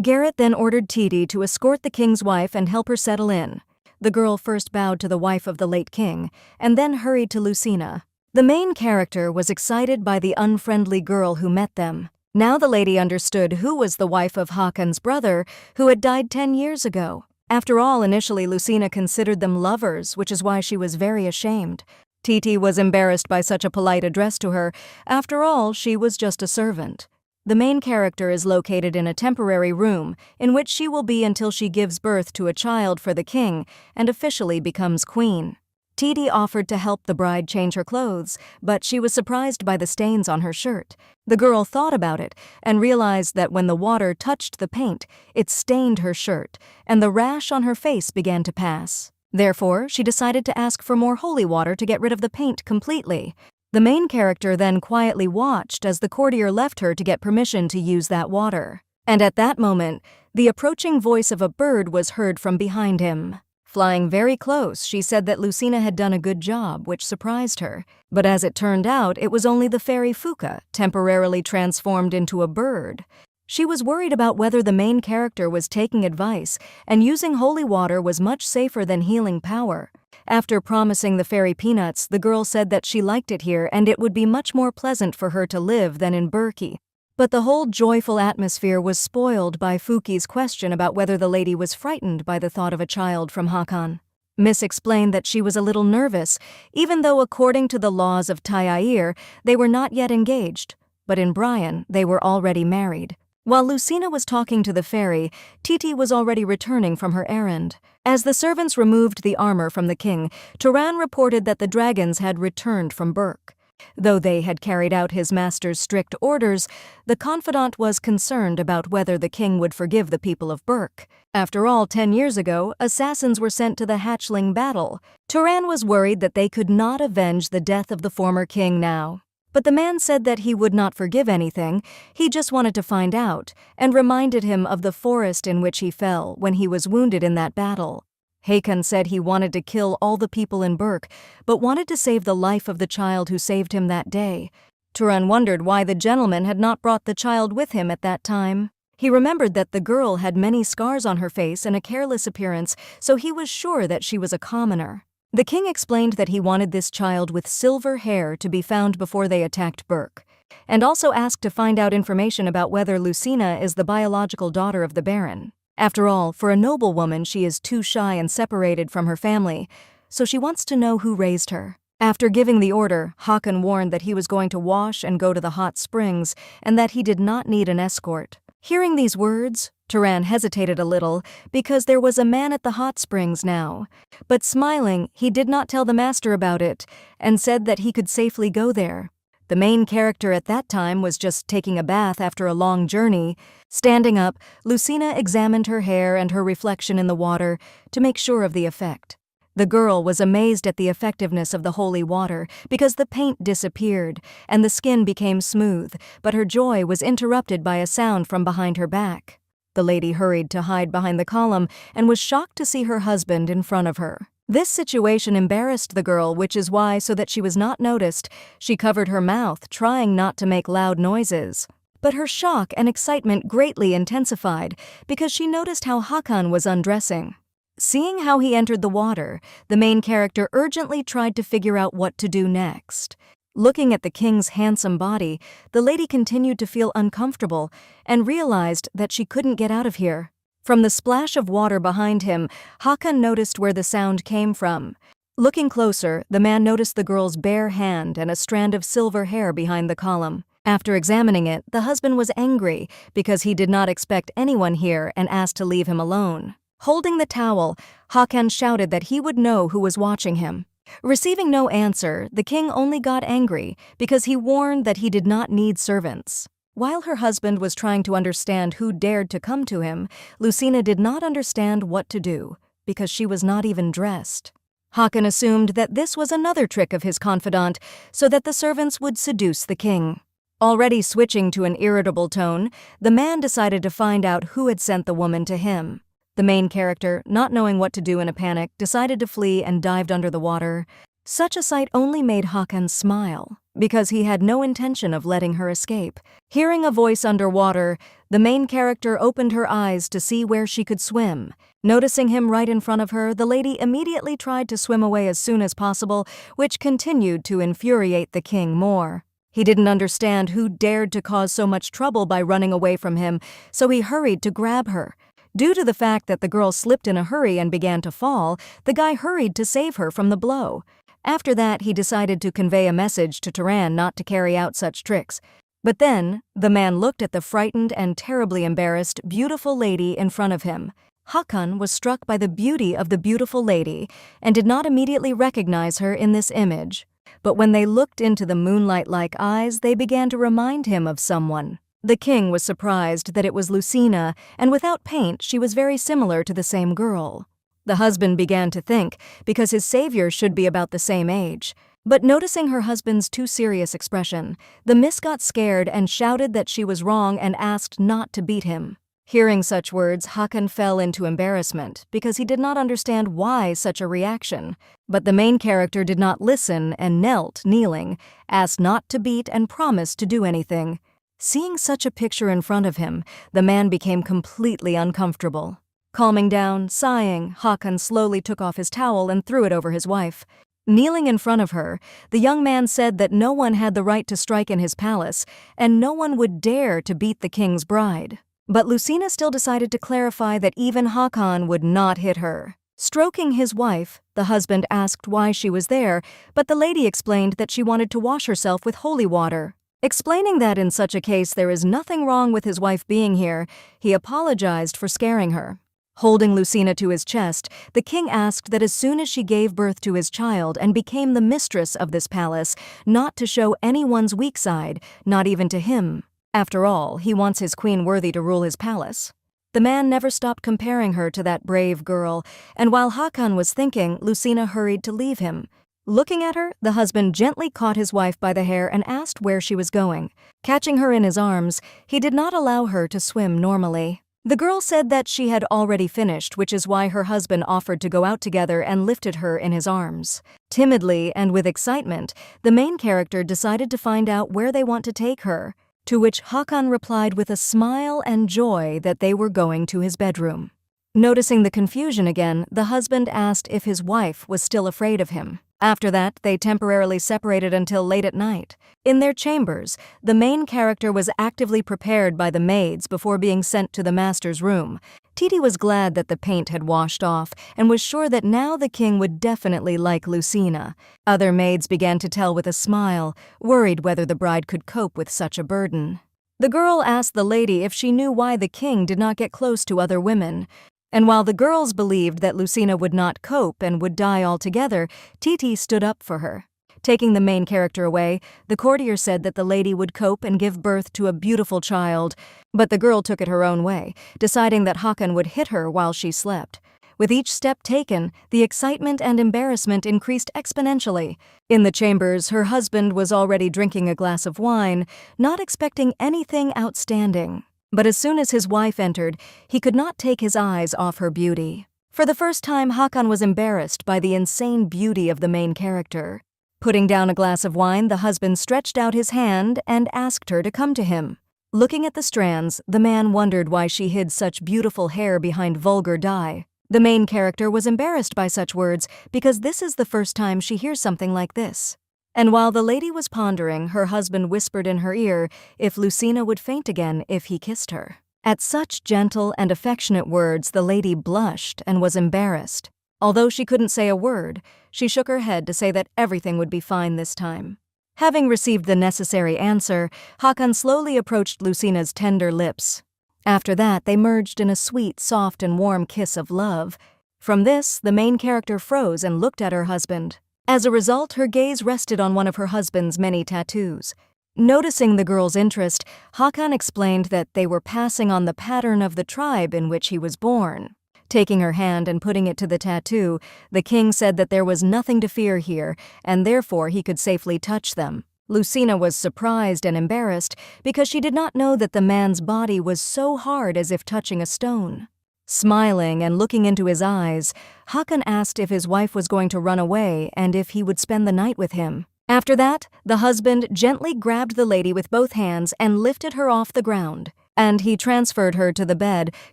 Garrett then ordered Titi to escort the king's wife and help her settle in. The girl first bowed to the wife of the late king, and then hurried to Lucina. The main character was excited by the unfriendly girl who met them. Now the lady understood who was the wife of Hakan's brother, who had died 10 years ago. After all, initially Lucina considered them lovers, which is why she was very ashamed. Titi was embarrassed by such a polite address to her. After all, she was just a servant. The main character is located in a temporary room, in which she will be until she gives birth to a child for the king and officially becomes queen. Titi offered to help the bride change her clothes, but she was surprised by the stains on her shirt. The girl thought about it and realized that when the water touched the paint, it stained her shirt, and the rash on her face began to pass. Therefore, she decided to ask for more holy water to get rid of the paint completely. The main character then quietly watched as the courtier left her to get permission to use that water. And at that moment, the approaching voice of a bird was heard from behind him. Flying very close, she said that Lucina had done a good job, which surprised her. But as it turned out, it was only the fairy Fuka, temporarily transformed into a bird. She was worried about whether the main character was taking advice, and using holy water was much safer than healing power. After promising the fairy peanuts, the girl said that she liked it here and it would be much more pleasant for her to live than in Burki. But the whole joyful atmosphere was spoiled by Fuki's question about whether the lady was frightened by the thought of a child from Hakan. Miss explained that she was a little nervous, even though according to the laws of Tayair, they were not yet engaged, but in Brian, they were already married. While Lucina was talking to the fairy, Titi was already returning from her errand. As the servants removed the armor from the king, Turan reported that the dragons had returned from Burke. Though they had carried out his master's strict orders, the confidant was concerned about whether the king would forgive the people of Burke. After all, 10 years ago, assassins were sent to the hatchling battle. Turan was worried that they could not avenge the death of the former king now. But the man said that he would not forgive anything, he just wanted to find out, and reminded him of the forest in which he fell when he was wounded in that battle. Hakan said he wanted to kill all the people in Burke, but wanted to save the life of the child who saved him that day. Turan wondered why the gentleman had not brought the child with him at that time. He remembered that the girl had many scars on her face and a careless appearance, so he was sure that she was a commoner. The king explained that he wanted this child with silver hair to be found before they attacked Burke, and also asked to find out information about whether Lucina is the biological daughter of the Baron. After all, for a noblewoman she is too shy and separated from her family, so she wants to know who raised her. After giving the order, Hakan warned that he was going to wash and go to the hot springs, and that he did not need an escort. Hearing these words, Turan hesitated a little because there was a man at the hot springs now. But smiling, he did not tell the master about it and said that he could safely go there. The main character at that time was just taking a bath after a long journey. Standing up, Lucina examined her hair and her reflection in the water to make sure of the effect. The girl was amazed at the effectiveness of the holy water because the paint disappeared and the skin became smooth, but her joy was interrupted by a sound from behind her back. The lady hurried to hide behind the column and was shocked to see her husband in front of her. This situation embarrassed the girl, which is why, so that she was not noticed, she covered her mouth, trying not to make loud noises. But her shock and excitement greatly intensified because she noticed how Hakan was undressing. Seeing how he entered the water, the main character urgently tried to figure out what to do next. Looking at the king's handsome body, the lady continued to feel uncomfortable and realized that she couldn't get out of here. From the splash of water behind him, Hakan noticed where the sound came from. Looking closer, the man noticed the girl's bare hand and a strand of silver hair behind the column. After examining it, the husband was angry because he did not expect anyone here and asked to leave him alone. Holding the towel, Hakan shouted that he would know who was watching him. Receiving no answer, the king only got angry because he warned that he did not need servants. While her husband was trying to understand who dared to come to him, Lucina did not understand what to do because she was not even dressed. Hakan assumed that this was another trick of his confidant so that the servants would seduce the king. Already switching to an irritable tone, the man decided to find out who had sent the woman to him. The main character, not knowing what to do in a panic, decided to flee and dived under the water. Such a sight only made Hakan smile, because he had no intention of letting her escape. Hearing a voice underwater, the main character opened her eyes to see where she could swim. Noticing him right in front of her, the lady immediately tried to swim away as soon as possible, which continued to infuriate the king more. He didn't understand who dared to cause so much trouble by running away from him, so he hurried to grab her. Due to the fact that the girl slipped in a hurry and began to fall, the guy hurried to save her from the blow. After that, he decided to convey a message to Turan not to carry out such tricks. But then, the man looked at the frightened and terribly embarrassed, beautiful lady in front of him. Hakan was struck by the beauty of the beautiful lady and did not immediately recognize her in this image. But when they looked into the moonlight-like eyes, they began to remind him of someone. The king was surprised that it was Lucina, and without paint, she was very similar to the same girl. The husband began to think, because his savior should be about the same age. But noticing her husband's too serious expression, the miss got scared and shouted that she was wrong and asked not to beat him. Hearing such words, Hakan fell into embarrassment because he did not understand why such a reaction. But the main character did not listen and knelt, kneeling, asked not to beat and promised to do anything. Seeing such a picture in front of him, the man became completely uncomfortable. Calming down, sighing, Hakan slowly took off his towel and threw it over his wife. Kneeling in front of her, the young man said that no one had the right to strike in his palace, and no one would dare to beat the king's bride. But Lucina still decided to clarify that even Hakan would not hit her. Stroking his wife, the husband asked why she was there, but the lady explained that she wanted to wash herself with holy water. Explaining that in such a case there is nothing wrong with his wife being here, he apologized for scaring her. Holding Lucina to his chest, the king asked that as soon as she gave birth to his child and became the mistress of this palace, not to show anyone's weak side, not even to him. After all, he wants his queen worthy to rule his palace. The man never stopped comparing her to that brave girl, and while Hakan was thinking, Lucina hurried to leave him. Looking at her, the husband gently caught his wife by the hair and asked where she was going. Catching her in his arms, he did not allow her to swim normally. The girl said that she had already finished, which is why her husband offered to go out together and lifted her in his arms. Timidly and with excitement, the main character decided to find out where they want to take her, to which Hakan replied with a smile and joy that they were going to his bedroom. Noticing the confusion again, the husband asked if his wife was still afraid of him. After that, they temporarily separated until late at night. In their chambers, the main character was actively prepared by the maids before being sent to the master's room. Titi was glad that the paint had washed off and was sure that now the king would definitely like Lucina. Other maids began to tell with a smile, worried whether the bride could cope with such a burden. The girl asked the lady if she knew why the king did not get close to other women. And while the girls believed that Lucina would not cope and would die altogether, Titi stood up for her. Taking the main character away, the courtier said that the lady would cope and give birth to a beautiful child, but the girl took it her own way, deciding that Hakan would hit her while she slept. With each step taken, the excitement and embarrassment increased exponentially. In the chambers, her husband was already drinking a glass of wine, not expecting anything outstanding. But as soon as his wife entered, he could not take his eyes off her beauty. For the first time, Hakan was embarrassed by the insane beauty of the main character. Putting down a glass of wine, the husband stretched out his hand and asked her to come to him. Looking at the strands, the man wondered why she hid such beautiful hair behind vulgar dye. The main character was embarrassed by such words because this is the first time she hears something like this. And while the lady was pondering, her husband whispered in her ear if Lucina would faint again if he kissed her. At such gentle and affectionate words, the lady blushed and was embarrassed. Although she couldn't say a word, she shook her head to say that everything would be fine this time. Having received the necessary answer, Hakan slowly approached Lucina's tender lips. After that, they merged in a sweet, soft, and warm kiss of love. From this, the main character froze and looked at her husband. As a result, her gaze rested on one of her husband's many tattoos. Noticing the girl's interest, Hakan explained that they were passing on the pattern of the tribe in which he was born. Taking her hand and putting it to the tattoo, the king said that there was nothing to fear here, and therefore he could safely touch them. Lucina was surprised and embarrassed because she did not know that the man's body was so hard as if touching a stone. Smiling and looking into his eyes, Hakan asked if his wife was going to run away and if he would spend the night with him. After that, the husband gently grabbed the lady with both hands and lifted her off the ground, and he transferred her to the bed,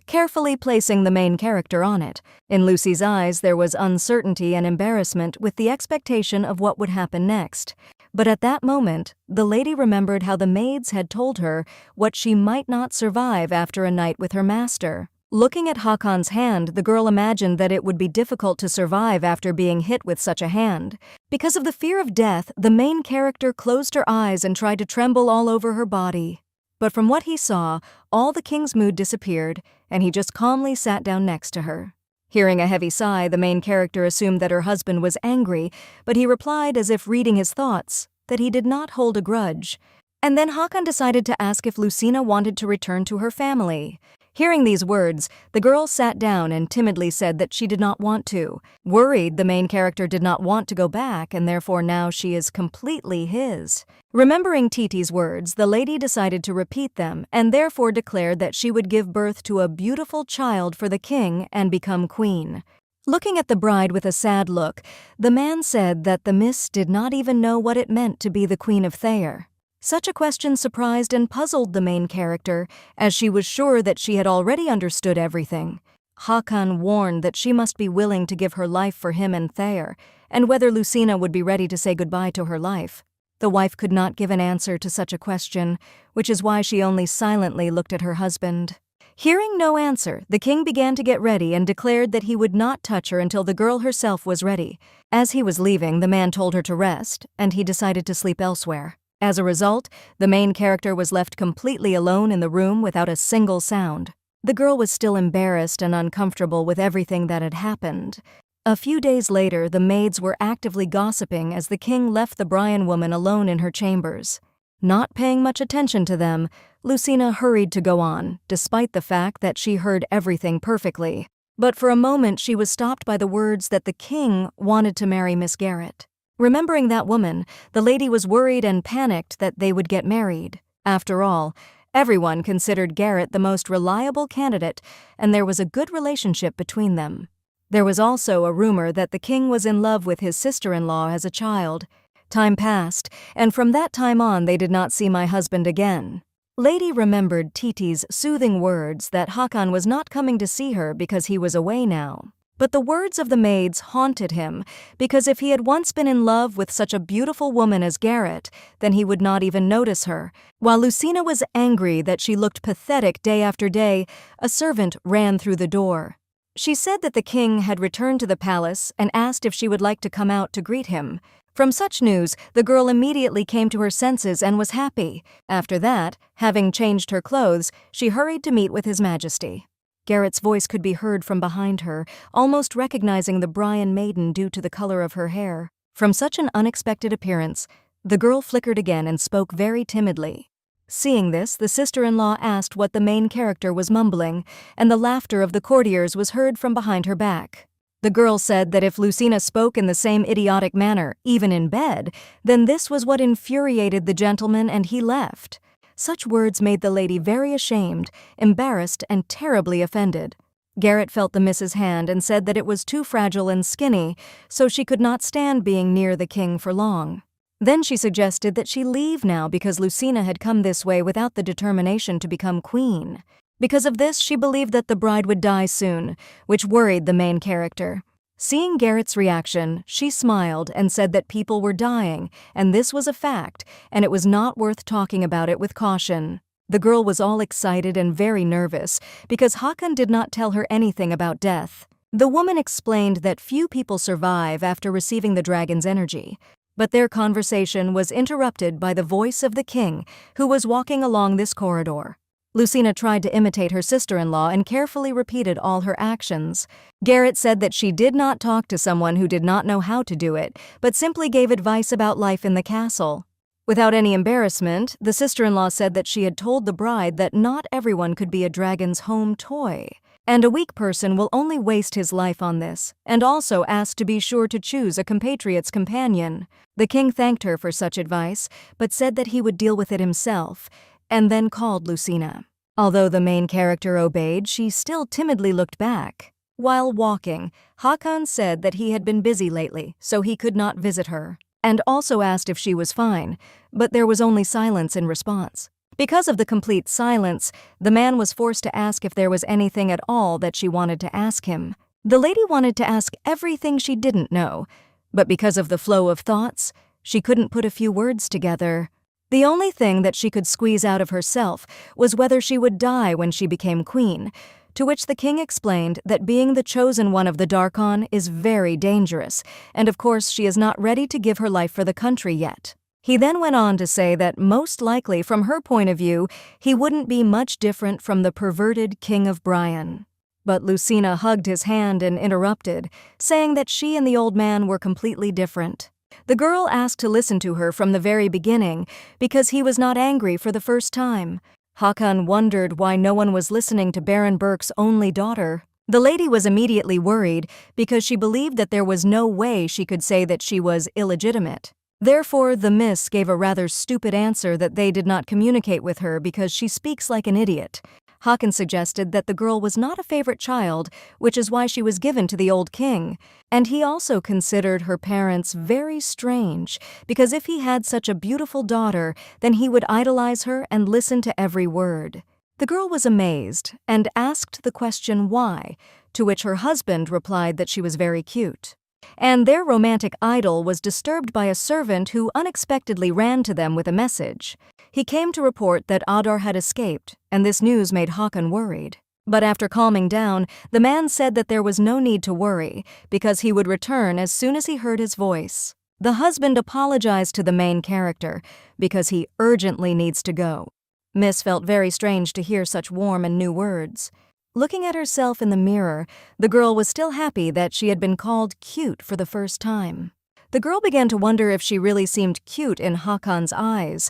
carefully placing the main character on it. In Lucy's eyes, there was uncertainty and embarrassment with the expectation of what would happen next. But at that moment, the lady remembered how the maids had told her what she might not survive after a night with her master. Looking at Hakan's hand, the girl imagined that it would be difficult to survive after being hit with such a hand. Because of the fear of death, the main character closed her eyes and tried to tremble all over her body. But from what he saw, all the king's mood disappeared, and he just calmly sat down next to her. Hearing a heavy sigh, the main character assumed that her husband was angry, but he replied as if reading his thoughts, that he did not hold a grudge. And then Hakan decided to ask if Lucina wanted to return to her family. Hearing these words, the girl sat down and timidly said that she did not want to. Worried, the main character did not want to go back, and therefore now she is completely his. Remembering Titi's words, the lady decided to repeat them and therefore declared that she would give birth to a beautiful child for the king and become queen. Looking at the bride with a sad look, the man said that the miss did not even know what it meant to be the Queen of Thayer. Such a question surprised and puzzled the main character, as she was sure that she had already understood everything. Hakan warned that she must be willing to give her life for him and Thayer, and whether Lucina would be ready to say goodbye to her life. The wife could not give an answer to such a question, which is why she only silently looked at her husband. Hearing no answer, the king began to get ready and declared that he would not touch her until the girl herself was ready. As he was leaving, the man told her to rest, and he decided to sleep elsewhere. As a result, the main character was left completely alone in the room without a single sound. The girl was still embarrassed and uncomfortable with everything that had happened. A few days later, the maids were actively gossiping as the king left the Bryan woman alone in her chambers. Not paying much attention to them, Lucina hurried to go on, despite the fact that she heard everything perfectly. But for a moment she was stopped by the words that the king wanted to marry Miss Garrett. Remembering that woman, the lady was worried and panicked that they would get married. After all, Everyone considered Garrett the most reliable candidate, and there was a good relationship between them. There was also a rumor that the king was in love with his sister-in-law as a child. Time passed, and from that time on they did not see my husband again. Lady remembered Titi's soothing words that Hakan was not coming to see her because he was away now. But the words of the maids haunted him, because if he had once been in love with such a beautiful woman as Garrett, then he would not even notice her. While Lucina was angry that she looked pathetic day after day, a servant ran through the door. She said that the king had returned to the palace and asked if she would like to come out to greet him. From such news, the girl immediately came to her senses and was happy. After that, having changed her clothes, she hurried to meet with His Majesty. Garrett's voice could be heard from behind her, almost recognizing the Bryan maiden due to the color of her hair. From such an unexpected appearance, the girl flickered again and spoke very timidly. Seeing this, the sister-in-law asked what the main character was mumbling, and the laughter of the courtiers was heard from behind her back. The girl said that if Lucina spoke in the same idiotic manner, even in bed, then this was what infuriated the gentleman and he left. Such words made the lady very ashamed, embarrassed, and terribly offended. Garrett felt the miss's hand and said that it was too fragile and skinny, so she could not stand being near the king for long. Then she suggested that she leave now because Lucina had come this way without the determination to become queen. Because of this, she believed that the bride would die soon, which worried the main character. Seeing Garrett's reaction, she smiled and said that people were dying, and this was a fact, and it was not worth talking about it with caution. The girl was all excited and very nervous, because Hakan did not tell her anything about death. The woman explained that few people survive after receiving the dragon's energy, but their conversation was interrupted by the voice of the king, who was walking along this corridor. Lucina tried to imitate her sister-in-law and carefully repeated all her actions. Garrett said that she did not talk to someone who did not know how to do it, but simply gave advice about life in the castle. Without any embarrassment, the sister-in-law said that she had told the bride that not everyone could be a dragon's home toy, and a weak person will only waste his life on this, and also asked to be sure to choose a compatriot's companion. The king thanked her for such advice, but said that he would deal with it himself, and then called Lucina. Although the main character obeyed, she still timidly looked back. While walking, Hakan said that he had been busy lately, so he could not visit her, and also asked if she was fine, but there was only silence in response. Because of the complete silence, the man was forced to ask if there was anything at all that she wanted to ask him. The lady wanted to ask everything she didn't know, but because of the flow of thoughts, she couldn't put a few words together. The only thing that she could squeeze out of herself was whether she would die when she became queen, to which the king explained that being the chosen one of the Darkon is very dangerous, and of course she is not ready to give her life for the country yet. He then went on to say that most likely from her point of view, he wouldn't be much different from the perverted King of Bryan. But Lucina hugged his hand and interrupted, saying that she and the old man were completely different. The girl asked to listen to her from the very beginning because he was not angry for the first time. Hakan wondered why no one was listening to Baron Burke's only daughter. The lady was immediately worried because she believed that there was no way she could say that she was illegitimate. Therefore, the miss gave a rather stupid answer that they did not communicate with her because she speaks like an idiot. Hakan suggested that the girl was not a favorite child, which is why she was given to the old king, and he also considered her parents very strange, because if he had such a beautiful daughter, then he would idolize her and listen to every word. The girl was amazed and asked the question why, to which her husband replied that she was very cute. And their romantic idyll was disturbed by a servant who unexpectedly ran to them with a message. He came to report that Adar had escaped, and this news made Hakan worried. But after calming down, the man said that there was no need to worry, because he would return as soon as he heard his voice. The husband apologized to the main character, because he urgently needs to go. Miss felt very strange to hear such warm and new words. Looking at herself in the mirror, the girl was still happy that she had been called cute for the first time. The girl began to wonder if she really seemed cute in Hakan's eyes.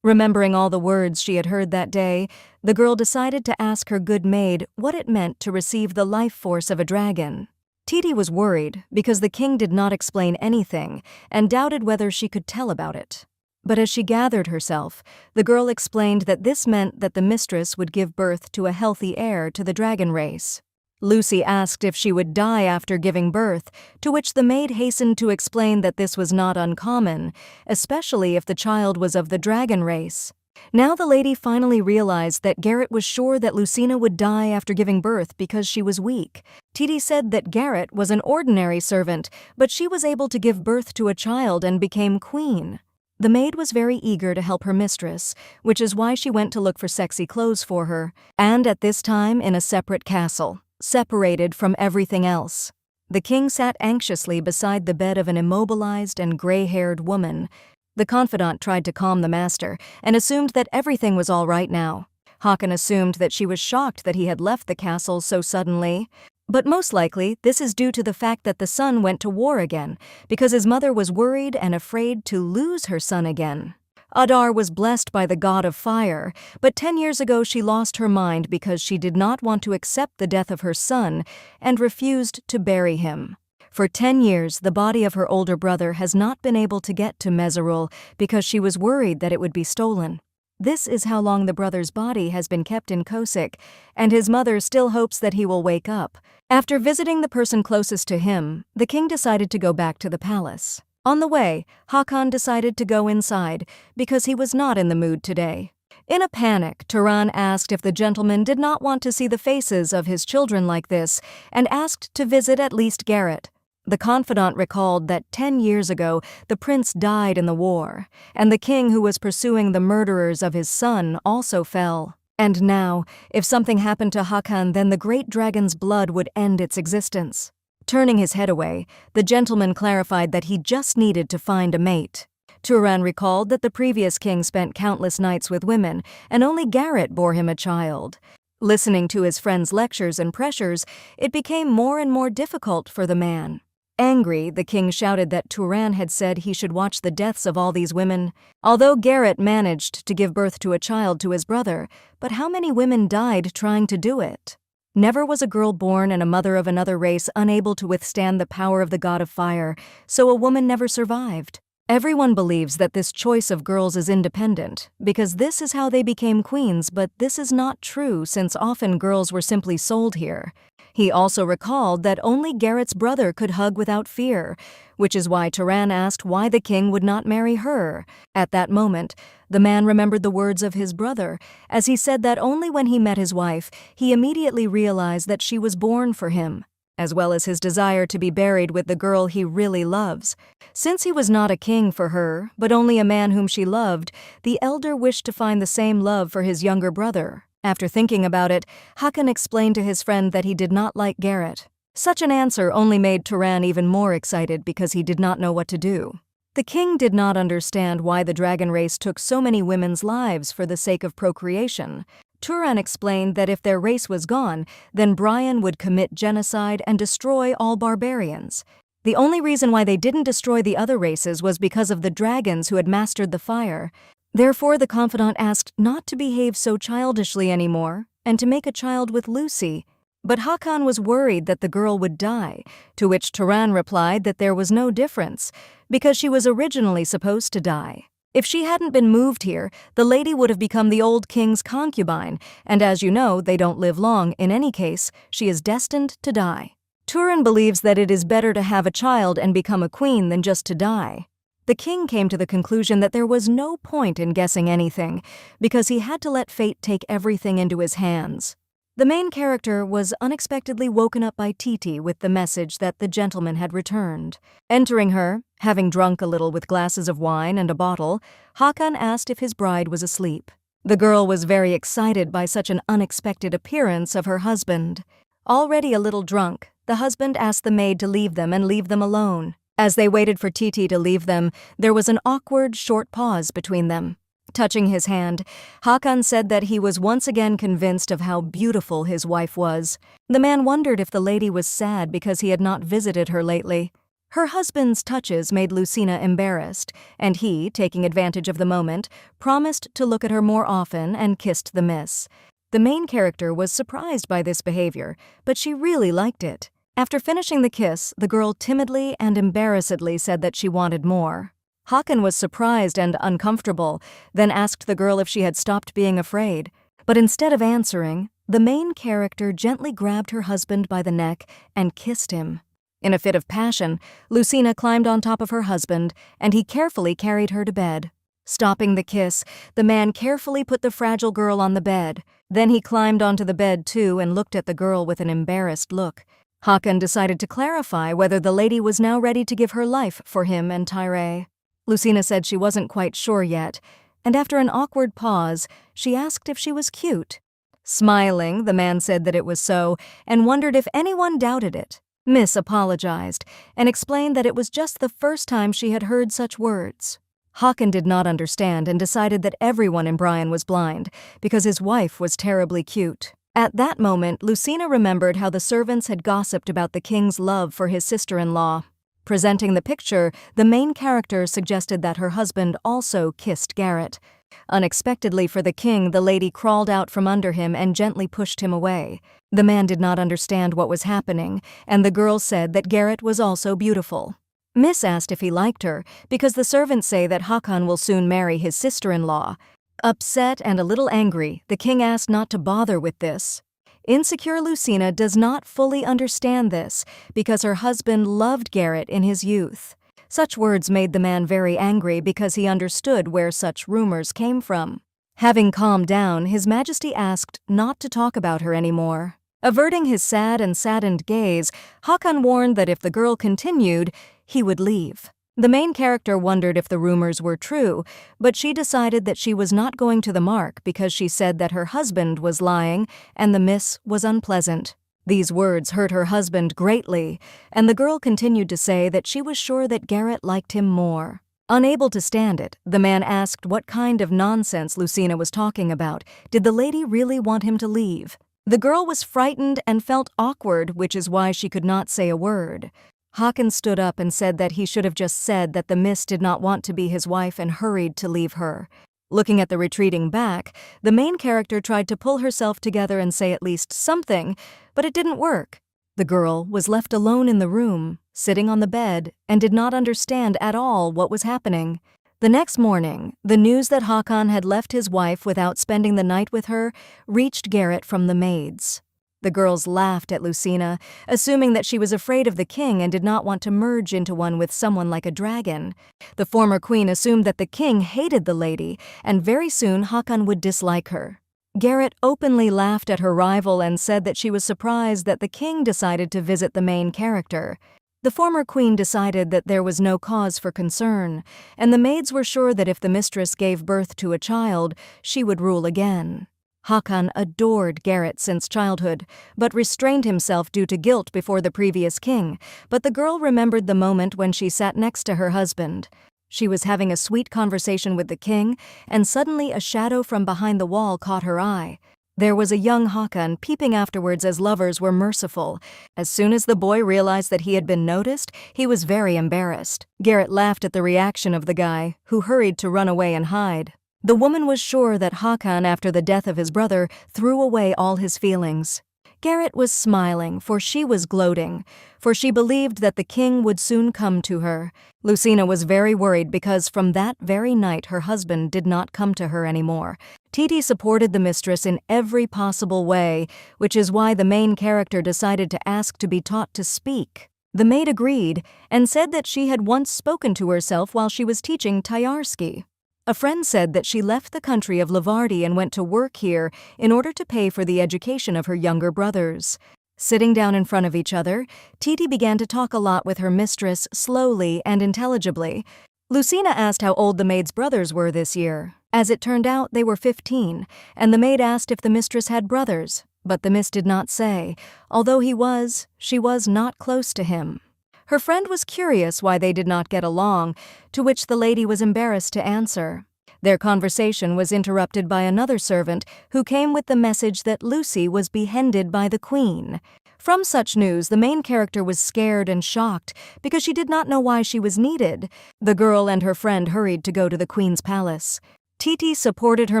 Remembering all the words she had heard that day, the girl decided to ask her good maid what it meant to receive the life force of a dragon. Titi was worried because the king did not explain anything and doubted whether she could tell about it. But as she gathered herself, the girl explained that this meant that the mistress would give birth to a healthy heir to the dragon race. Lucy asked if she would die after giving birth, to which the maid hastened to explain that this was not uncommon, especially if the child was of the dragon race. Now the lady finally realized that Garrett was sure that Lucina would die after giving birth because she was weak. Titi said that Garrett was an ordinary servant, but she was able to give birth to a child and became queen. The maid was very eager to help her mistress, which is why she went to look for sexy clothes for her, and at this time in a separate castle, separated from everything else. The king sat anxiously beside the bed of an immobilized and gray-haired woman. The confidant tried to calm the master and assumed that everything was all right now. Håkon assumed that she was shocked that he had left the castle so suddenly. But most likely, this is due to the fact that the son went to war again, because his mother was worried and afraid to lose her son again. Adar was blessed by the god of fire, but 10 years ago she lost her mind because she did not want to accept the death of her son and refused to bury him. For 10 years, the body of her older brother has not been able to get to Mezerul because she was worried that it would be stolen. This is how long the brother's body has been kept in Kosik, and his mother still hopes that he will wake up. After visiting the person closest to him, the king decided to go back to the palace. On the way, Håkon decided to go inside because he was not in the mood today. In a panic, Turan asked if the gentleman did not want to see the faces of his children like this and asked to visit at least Garrett. The confidant recalled that 10 years ago the prince died in the war, and the king who was pursuing the murderers of his son also fell. And now, if something happened to Håkon, then the great dragon's blood would end its existence. Turning his head away, the gentleman clarified that he just needed to find a mate. Turan recalled that the previous king spent countless nights with women, and only Garrett bore him a child. Listening to his friend's lectures and pressures, it became more and more difficult for the man. Angry, the king shouted that Turan had said he should watch the deaths of all these women. Although Garrett managed to give birth to a child to his brother, but how many women died trying to do it? Never was a girl born and a mother of another race unable to withstand the power of the god of fire, so a woman never survived. Everyone believes that this choice of girls is independent, because this is how they became queens, but this is not true since often girls were simply sold here. He also recalled that only Garrett's brother could hug without fear, which is why Turan asked why the king would not marry her. At that moment, the man remembered the words of his brother, as he said that only when he met his wife, he immediately realized that she was born for him, as well as his desire to be buried with the girl he really loves. Since he was not a king for her, but only a man whom she loved, the elder wished to find the same love for his younger brother. After thinking about it, Håkon explained to his friend that he did not like Garrett. Such an answer only made Turan even more excited because he did not know what to do. The king did not understand why the dragon race took so many women's lives for the sake of procreation. Turan explained that if their race was gone, then Brian would commit genocide and destroy all barbarians. The only reason why they didn't destroy the other races was because of the dragons who had mastered the fire. Therefore, the confidant asked not to behave so childishly anymore and to make a child with Lucy. But Håkon was worried that the girl would die, to which Turan replied that there was no difference, because she was originally supposed to die. If she hadn't been moved here, the lady would have become the old king's concubine, and as you know, they don't live long. In any case, she is destined to die. Turan believes that it is better to have a child and become a queen than just to die. The king came to the conclusion that there was no point in guessing anything, because he had to let fate take everything into his hands. The main character was unexpectedly woken up by Titi with the message that the gentleman had returned. Entering her, having drunk a little with glasses of wine and a bottle, Håkon asked if his bride was asleep. The girl was very excited by such an unexpected appearance of her husband. Already a little drunk, the husband asked the maid to leave them and leave them alone. As they waited for Titi to leave them, there was an awkward, short pause between them. Touching his hand, Håkon said that he was once again convinced of how beautiful his wife was. The man wondered if the lady was sad because he had not visited her lately. Her husband's touches made Lucina embarrassed, and he, taking advantage of the moment, promised to look at her more often and kissed the miss. The main character was surprised by this behavior, but she really liked it. After finishing the kiss, the girl timidly and embarrassedly said that she wanted more. Hakan was surprised and uncomfortable, then asked the girl if she had stopped being afraid. But instead of answering, the main character gently grabbed her husband by the neck and kissed him. In a fit of passion, Lucina climbed on top of her husband, and he carefully carried her to bed. Stopping the kiss, the man carefully put the fragile girl on the bed. Then he climbed onto the bed too and looked at the girl with an embarrassed look. Hakan decided to clarify whether the lady was now ready to give her life for him and Tyre. Lucina said she wasn't quite sure yet, and after an awkward pause, she asked if she was cute. Smiling, the man said that it was so, and wondered if anyone doubted it. Miss apologized, and explained that it was just the first time she had heard such words. Hakan did not understand and decided that everyone in Brian was blind, because his wife was terribly cute. At that moment, Lucina remembered how the servants had gossiped about the king's love for his sister-in-law. Presenting the picture, the main character suggested that her husband also kissed Garrett. Unexpectedly for the king, the lady crawled out from under him and gently pushed him away. The man did not understand what was happening, and the girl said that Garrett was also beautiful. Miss asked if he liked her, because the servants say that Hakan will soon marry his sister-in-law. Upset and a little angry, the king asked not to bother with this. Insecure Lucina does not fully understand this, because her husband loved Garrett in his youth. Such words made the man very angry because he understood where such rumors came from. Having calmed down, His Majesty asked not to talk about her anymore. Averting his sad and saddened gaze, Hakan warned that if the girl continued, he would leave. The main character wondered if the rumors were true, but she decided that she was not going to the mark because she said that her husband was lying and the miss was unpleasant. These words hurt her husband greatly, and the girl continued to say that she was sure that Garrett liked him more. Unable to stand it, the man asked what kind of nonsense Lucina was talking about. Did the lady really want him to leave? The girl was frightened and felt awkward, which is why she could not say a word. Hakan stood up and said that he should have just said that the miss did not want to be his wife and hurried to leave her. Looking at the retreating back, the main character tried to pull herself together and say at least something, but it didn't work. The girl was left alone in the room, sitting on the bed, and did not understand at all what was happening. The next morning, the news that Hakan had left his wife without spending the night with her reached Garrett from the maids. The girls laughed at Lucina, assuming that she was afraid of the king and did not want to merge into one with someone like a dragon. The former queen assumed that the king hated the lady, and very soon Hakan would dislike her. Garrett openly laughed at her rival and said that she was surprised that the king decided to visit the main character. The former queen decided that there was no cause for concern, and the maids were sure that if the mistress gave birth to a child, she would rule again. Hakan adored Garrett since childhood, but restrained himself due to guilt before the previous king, but the girl remembered the moment when she sat next to her husband. She was having a sweet conversation with the king, and suddenly a shadow from behind the wall caught her eye. There was a young Hakan peeping afterwards as lovers were merciful. As soon as the boy realized that he had been noticed, he was very embarrassed. Garrett laughed at the reaction of the guy, who hurried to run away and hide. The woman was sure that Hakan, after the death of his brother, threw away all his feelings. Garrett was smiling, for she was gloating, for she believed that the king would soon come to her. Lucina was very worried because from that very night her husband did not come to her anymore. Titi supported the mistress in every possible way, which is why the main character decided to ask to be taught to speak. The maid agreed and said that she had once spoken to herself while she was teaching Tyarsky. A friend said that she left the country of Lavardi and went to work here in order to pay for the education of her younger brothers. Sitting down in front of each other, Titi began to talk a lot with her mistress slowly and intelligibly. Lucina asked how old the maid's brothers were this year. As it turned out, they were 15, and the maid asked if the mistress had brothers, but the miss did not say. Although she was not close to him. Her friend was curious why they did not get along, to which the lady was embarrassed to answer. Their conversation was interrupted by another servant who came with the message that Lucy was beheaded by the queen. From such news, the main character was scared and shocked because she did not know why she was needed. The girl and her friend hurried to go to the queen's palace. Titi supported her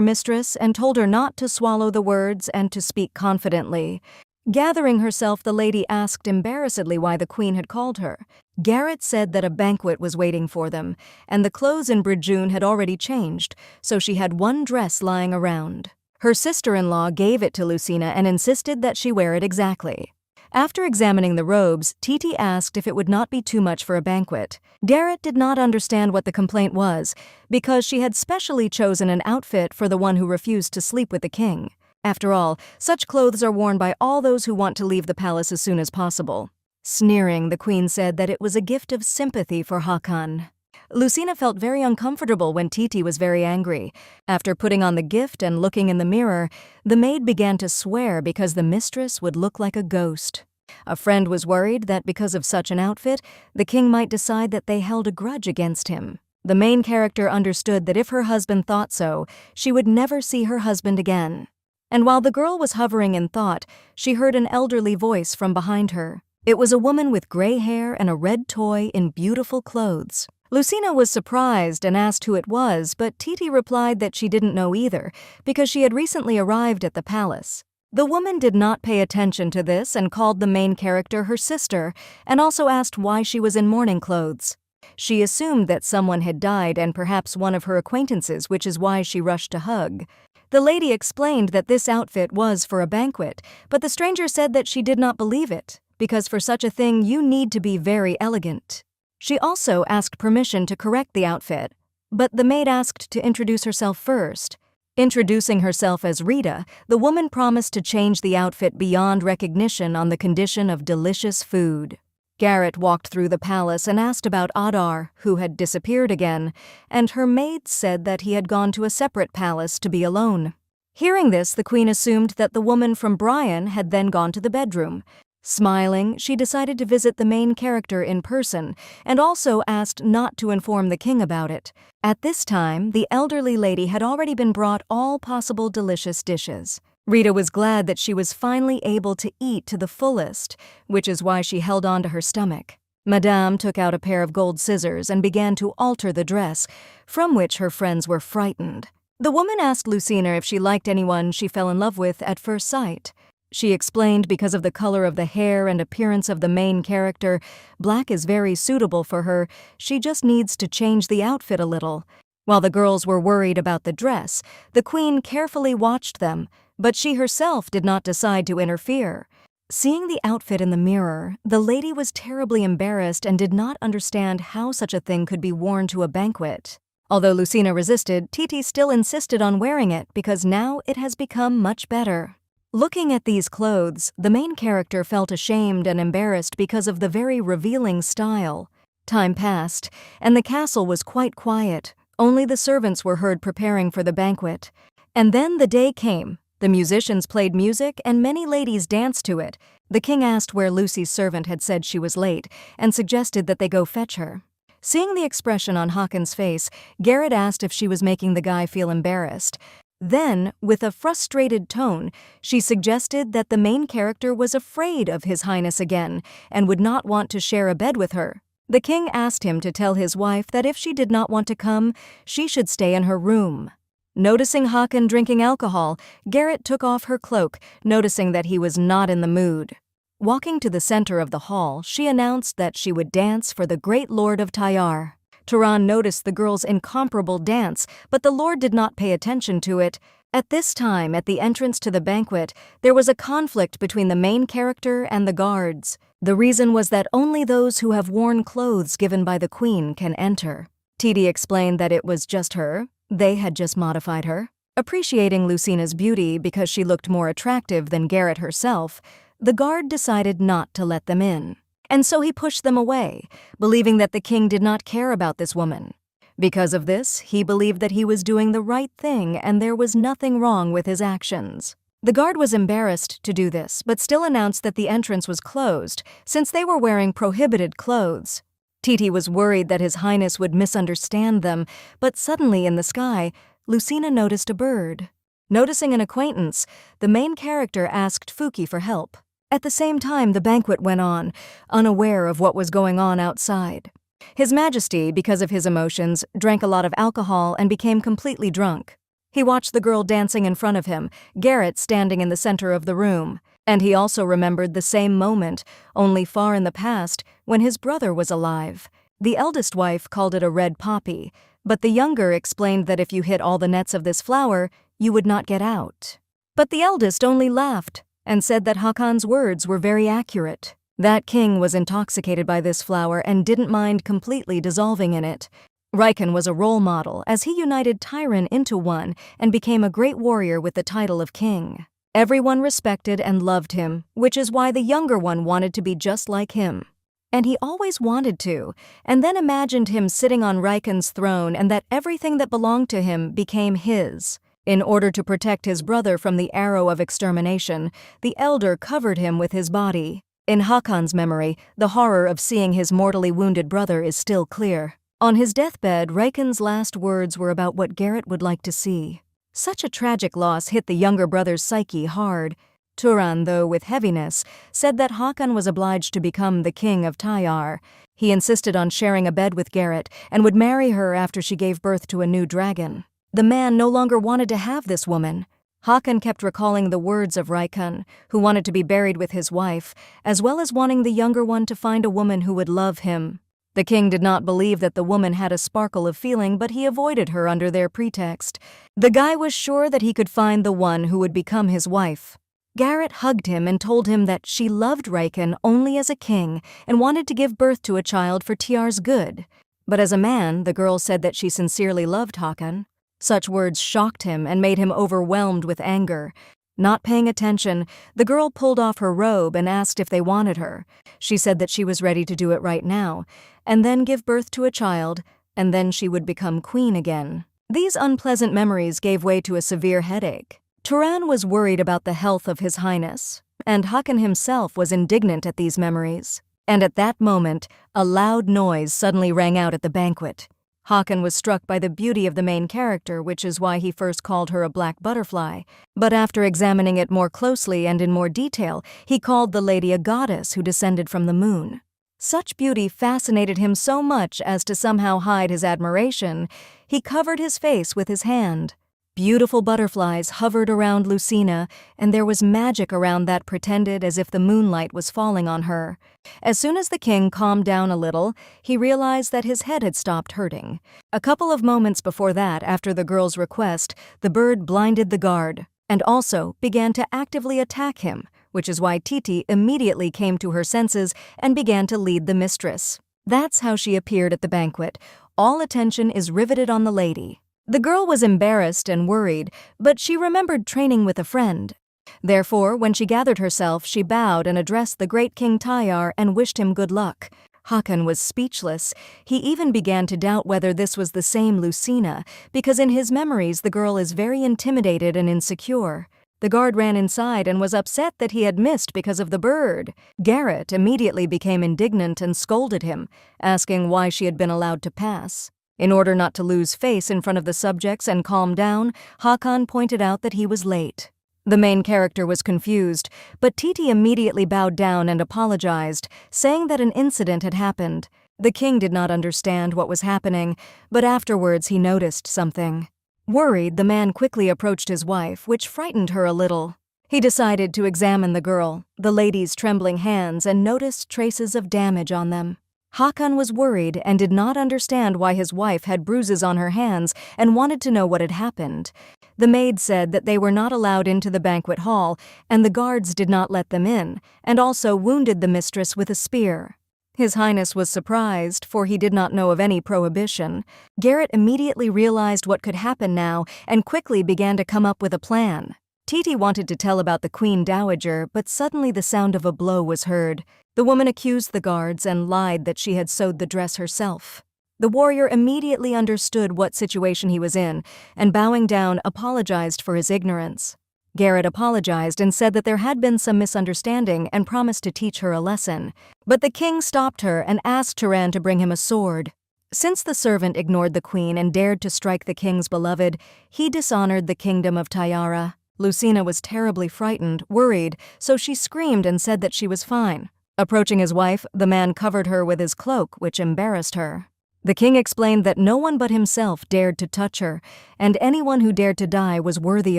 mistress and told her not to swallow the words and to speak confidently. Gathering herself, the lady asked embarrassedly why the queen had called her. Garrett said that a banquet was waiting for them, and the clothes in Brejun had already changed, so she had one dress lying around. Her sister-in-law gave it to Lucina and insisted that she wear it exactly. After examining the robes, Titi asked if it would not be too much for a banquet. Garrett did not understand what the complaint was, because she had specially chosen an outfit for the one who refused to sleep with the king. After all, such clothes are worn by all those who want to leave the palace as soon as possible. Sneering, the queen said that it was a gift of sympathy for Hakan. Lucina felt very uncomfortable when Titi was very angry. After putting on the gift and looking in the mirror, the maid began to swear because the mistress would look like a ghost. A friend was worried that because of such an outfit, the king might decide that they held a grudge against him. The main character understood that if her husband thought so, she would never see her husband again. And while the girl was hovering in thought, she heard an elderly voice from behind her. It was a woman with gray hair and a red toy in beautiful clothes. Lucina was surprised and asked who it was, but Titi replied that she didn't know either, because she had recently arrived at the palace. The woman did not pay attention to this and called the main character her sister, and also asked why she was in mourning clothes. She assumed that someone had died and perhaps one of her acquaintances, which is why she rushed to hug. The lady explained that this outfit was for a banquet, but the stranger said that she did not believe it, because for such a thing you need to be very elegant. She also asked permission to correct the outfit, but the maid asked to introduce herself first. Introducing herself as Rita, the woman promised to change the outfit beyond recognition on the condition of delicious food. Garrett walked through the palace and asked about Adar, who had disappeared again, and her maid said that he had gone to a separate palace to be alone. Hearing this, the queen assumed that the woman from Brian had then gone to the bedroom. Smiling, she decided to visit the main character in person and also asked not to inform the king about it. At this time, the elderly lady had already been brought all possible delicious dishes. Rita was glad that she was finally able to eat to the fullest, which is why she held on to her stomach. Madame took out a pair of gold scissors and began to alter the dress, from which her friends were frightened. The woman asked Lucina if she liked anyone she fell in love with at first sight. She explained because of the color of the hair and appearance of the main character, black is very suitable for her, she just needs to change the outfit a little. While the girls were worried about the dress, the queen carefully watched them, but she herself did not decide to interfere. Seeing the outfit in the mirror, the lady was terribly embarrassed and did not understand how such a thing could be worn to a banquet. Although Lucina resisted, Titi still insisted on wearing it because now it has become much better. Looking at these clothes, the main character felt ashamed and embarrassed because of the very revealing style. Time passed, and the castle was quite quiet. Only the servants were heard preparing for the banquet. And then the day came. The musicians played music, and many ladies danced to it. The king asked where Lucy's servant had said she was late, and suggested that they go fetch her. Seeing the expression on Hakan's face, Garrett asked if she was making the guy feel embarrassed. Then, with a frustrated tone, she suggested that the main character was afraid of His Highness again and would not want to share a bed with her. The king asked him to tell his wife that if she did not want to come, she should stay in her room. Noticing Hakan drinking alcohol, Garrett took off her cloak, noticing that he was not in the mood. Walking to the center of the hall, she announced that she would dance for the great lord of Tayar. Turan noticed the girl's incomparable dance, but the lord did not pay attention to it. At this time, at the entrance to the banquet, there was a conflict between the main character and the guards. The reason was that only those who have worn clothes given by the queen can enter. Titi explained that it was just her. They had just modified her. Appreciating Lucina's beauty because she looked more attractive than Garrett herself, the guard decided not to let them in. And so he pushed them away, believing that the king did not care about this woman. Because of this, he believed that he was doing the right thing and there was nothing wrong with his actions. The guard was embarrassed to do this, but still announced that the entrance was closed, since they were wearing prohibited clothes. Titi was worried that His Highness would misunderstand them, but suddenly in the sky, Lucina noticed a bird. Noticing an acquaintance, the main character asked Fuki for help. At the same time, the banquet went on, unaware of what was going on outside. His Majesty, because of his emotions, drank a lot of alcohol and became completely drunk. He watched the girl dancing in front of him, Garrett standing in the center of the room. And he also remembered the same moment, only far in the past, when his brother was alive. The eldest wife called it a red poppy, but the younger explained that if you hit all the nets of this flower, you would not get out. But the eldest only laughed and said that Hakon's words were very accurate. That king was intoxicated by this flower and didn't mind completely dissolving in it. Raikon was a role model as he united Tyron into one and became a great warrior with the title of king. Everyone respected and loved him, which is why the younger one wanted to be just like him. And he always wanted to, and then imagined him sitting on Raikon's throne and that everything that belonged to him became his. In order to protect his brother from the arrow of extermination, the elder covered him with his body. In Hakon's memory, the horror of seeing his mortally wounded brother is still clear. On his deathbed, Raikon's last words were about what Garrett would like to see. Such a tragic loss hit the younger brother's psyche hard. Turan, though with heaviness, said that Hakon was obliged to become the king of Tyar. He insisted on sharing a bed with Garrett and would marry her after she gave birth to a new dragon. The man no longer wanted to have this woman. Hakon kept recalling the words of Raikon, who wanted to be buried with his wife, as well as wanting the younger one to find a woman who would love him. The king did not believe that the woman had a sparkle of feeling, but he avoided her under their pretext. The guy was sure that he could find the one who would become his wife. Garrett hugged him and told him that she loved Raikon only as a king and wanted to give birth to a child for Tiar's good. But as a man, the girl said that she sincerely loved Hakon. Such words shocked him and made him overwhelmed with anger. Not paying attention, the girl pulled off her robe and asked if they wanted her. She said that she was ready to do it right now, and then give birth to a child, and then she would become queen again. These unpleasant memories gave way to a severe headache. Turan was worried about the health of His Highness, and Hakon himself was indignant at these memories. And at that moment, a loud noise suddenly rang out at the banquet. Hakon was struck by the beauty of the main character, which is why he first called her a black butterfly. But after examining it more closely and in more detail, he called the lady a goddess who descended from the moon. Such beauty fascinated him so much as to somehow hide his admiration. He covered his face with his hand. Beautiful butterflies hovered around Lucina, and there was magic around that pretended as if the moonlight was falling on her. As soon as the king calmed down a little, he realized that his head had stopped hurting. A couple of moments before that, after the girl's request, the bird blinded the guard, and also began to actively attack him, which is why Titi immediately came to her senses and began to lead the mistress. That's how she appeared at the banquet. All attention is riveted on the lady. The girl was embarrassed and worried, but she remembered training with a friend. Therefore, when she gathered herself, she bowed and addressed the great King Tyar and wished him good luck. Hakon was speechless. He even began to doubt whether this was the same Lucina, because in his memories the girl is very intimidated and insecure. The guard ran inside and was upset that he had missed because of the bird. Garrett immediately became indignant and scolded him, asking why she had been allowed to pass. In order not to lose face in front of the subjects and calm down, Hakon pointed out that he was late. The main character was confused, but Titi immediately bowed down and apologized, saying that an incident had happened. The king did not understand what was happening, but afterwards he noticed something. Worried, the man quickly approached his wife, which frightened her a little. He decided to examine the girl, the lady's trembling hands, and noticed traces of damage on them. Hakon was worried and did not understand why his wife had bruises on her hands and wanted to know what had happened. The maid said that they were not allowed into the banquet hall, and the guards did not let them in, and also wounded the mistress with a spear. His Highness was surprised, for he did not know of any prohibition. Garrett immediately realized what could happen now and quickly began to come up with a plan. Titi wanted to tell about the Queen Dowager, but suddenly the sound of a blow was heard. The woman accused the guards and lied that she had sewed the dress herself. The warrior immediately understood what situation he was in, and bowing down, apologized for his ignorance. Garrett apologized and said that there had been some misunderstanding and promised to teach her a lesson. But the king stopped her and asked Turan to bring him a sword. Since the servant ignored the queen and dared to strike the king's beloved, he dishonored the kingdom of Tyara. Lucina was terribly frightened, worried, so she screamed and said that she was fine. Approaching his wife, the man covered her with his cloak, which embarrassed her. The king explained that no one but himself dared to touch her, and anyone who dared to die was worthy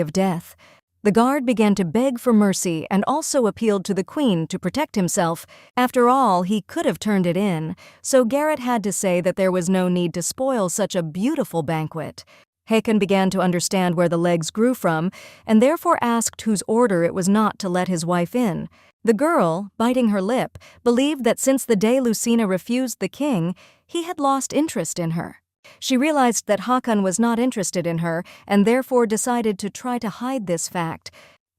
of death. The guard began to beg for mercy and also appealed to the queen to protect himself. After all, he could have turned it in, so Garrett had to say that there was no need to spoil such a beautiful banquet. Haakon began to understand where the legs grew from, and therefore asked whose order it was not to let his wife in. The girl, biting her lip, believed that since the day Lucina refused the king, he had lost interest in her. She realized that Haakon was not interested in her, and therefore decided to try to hide this fact.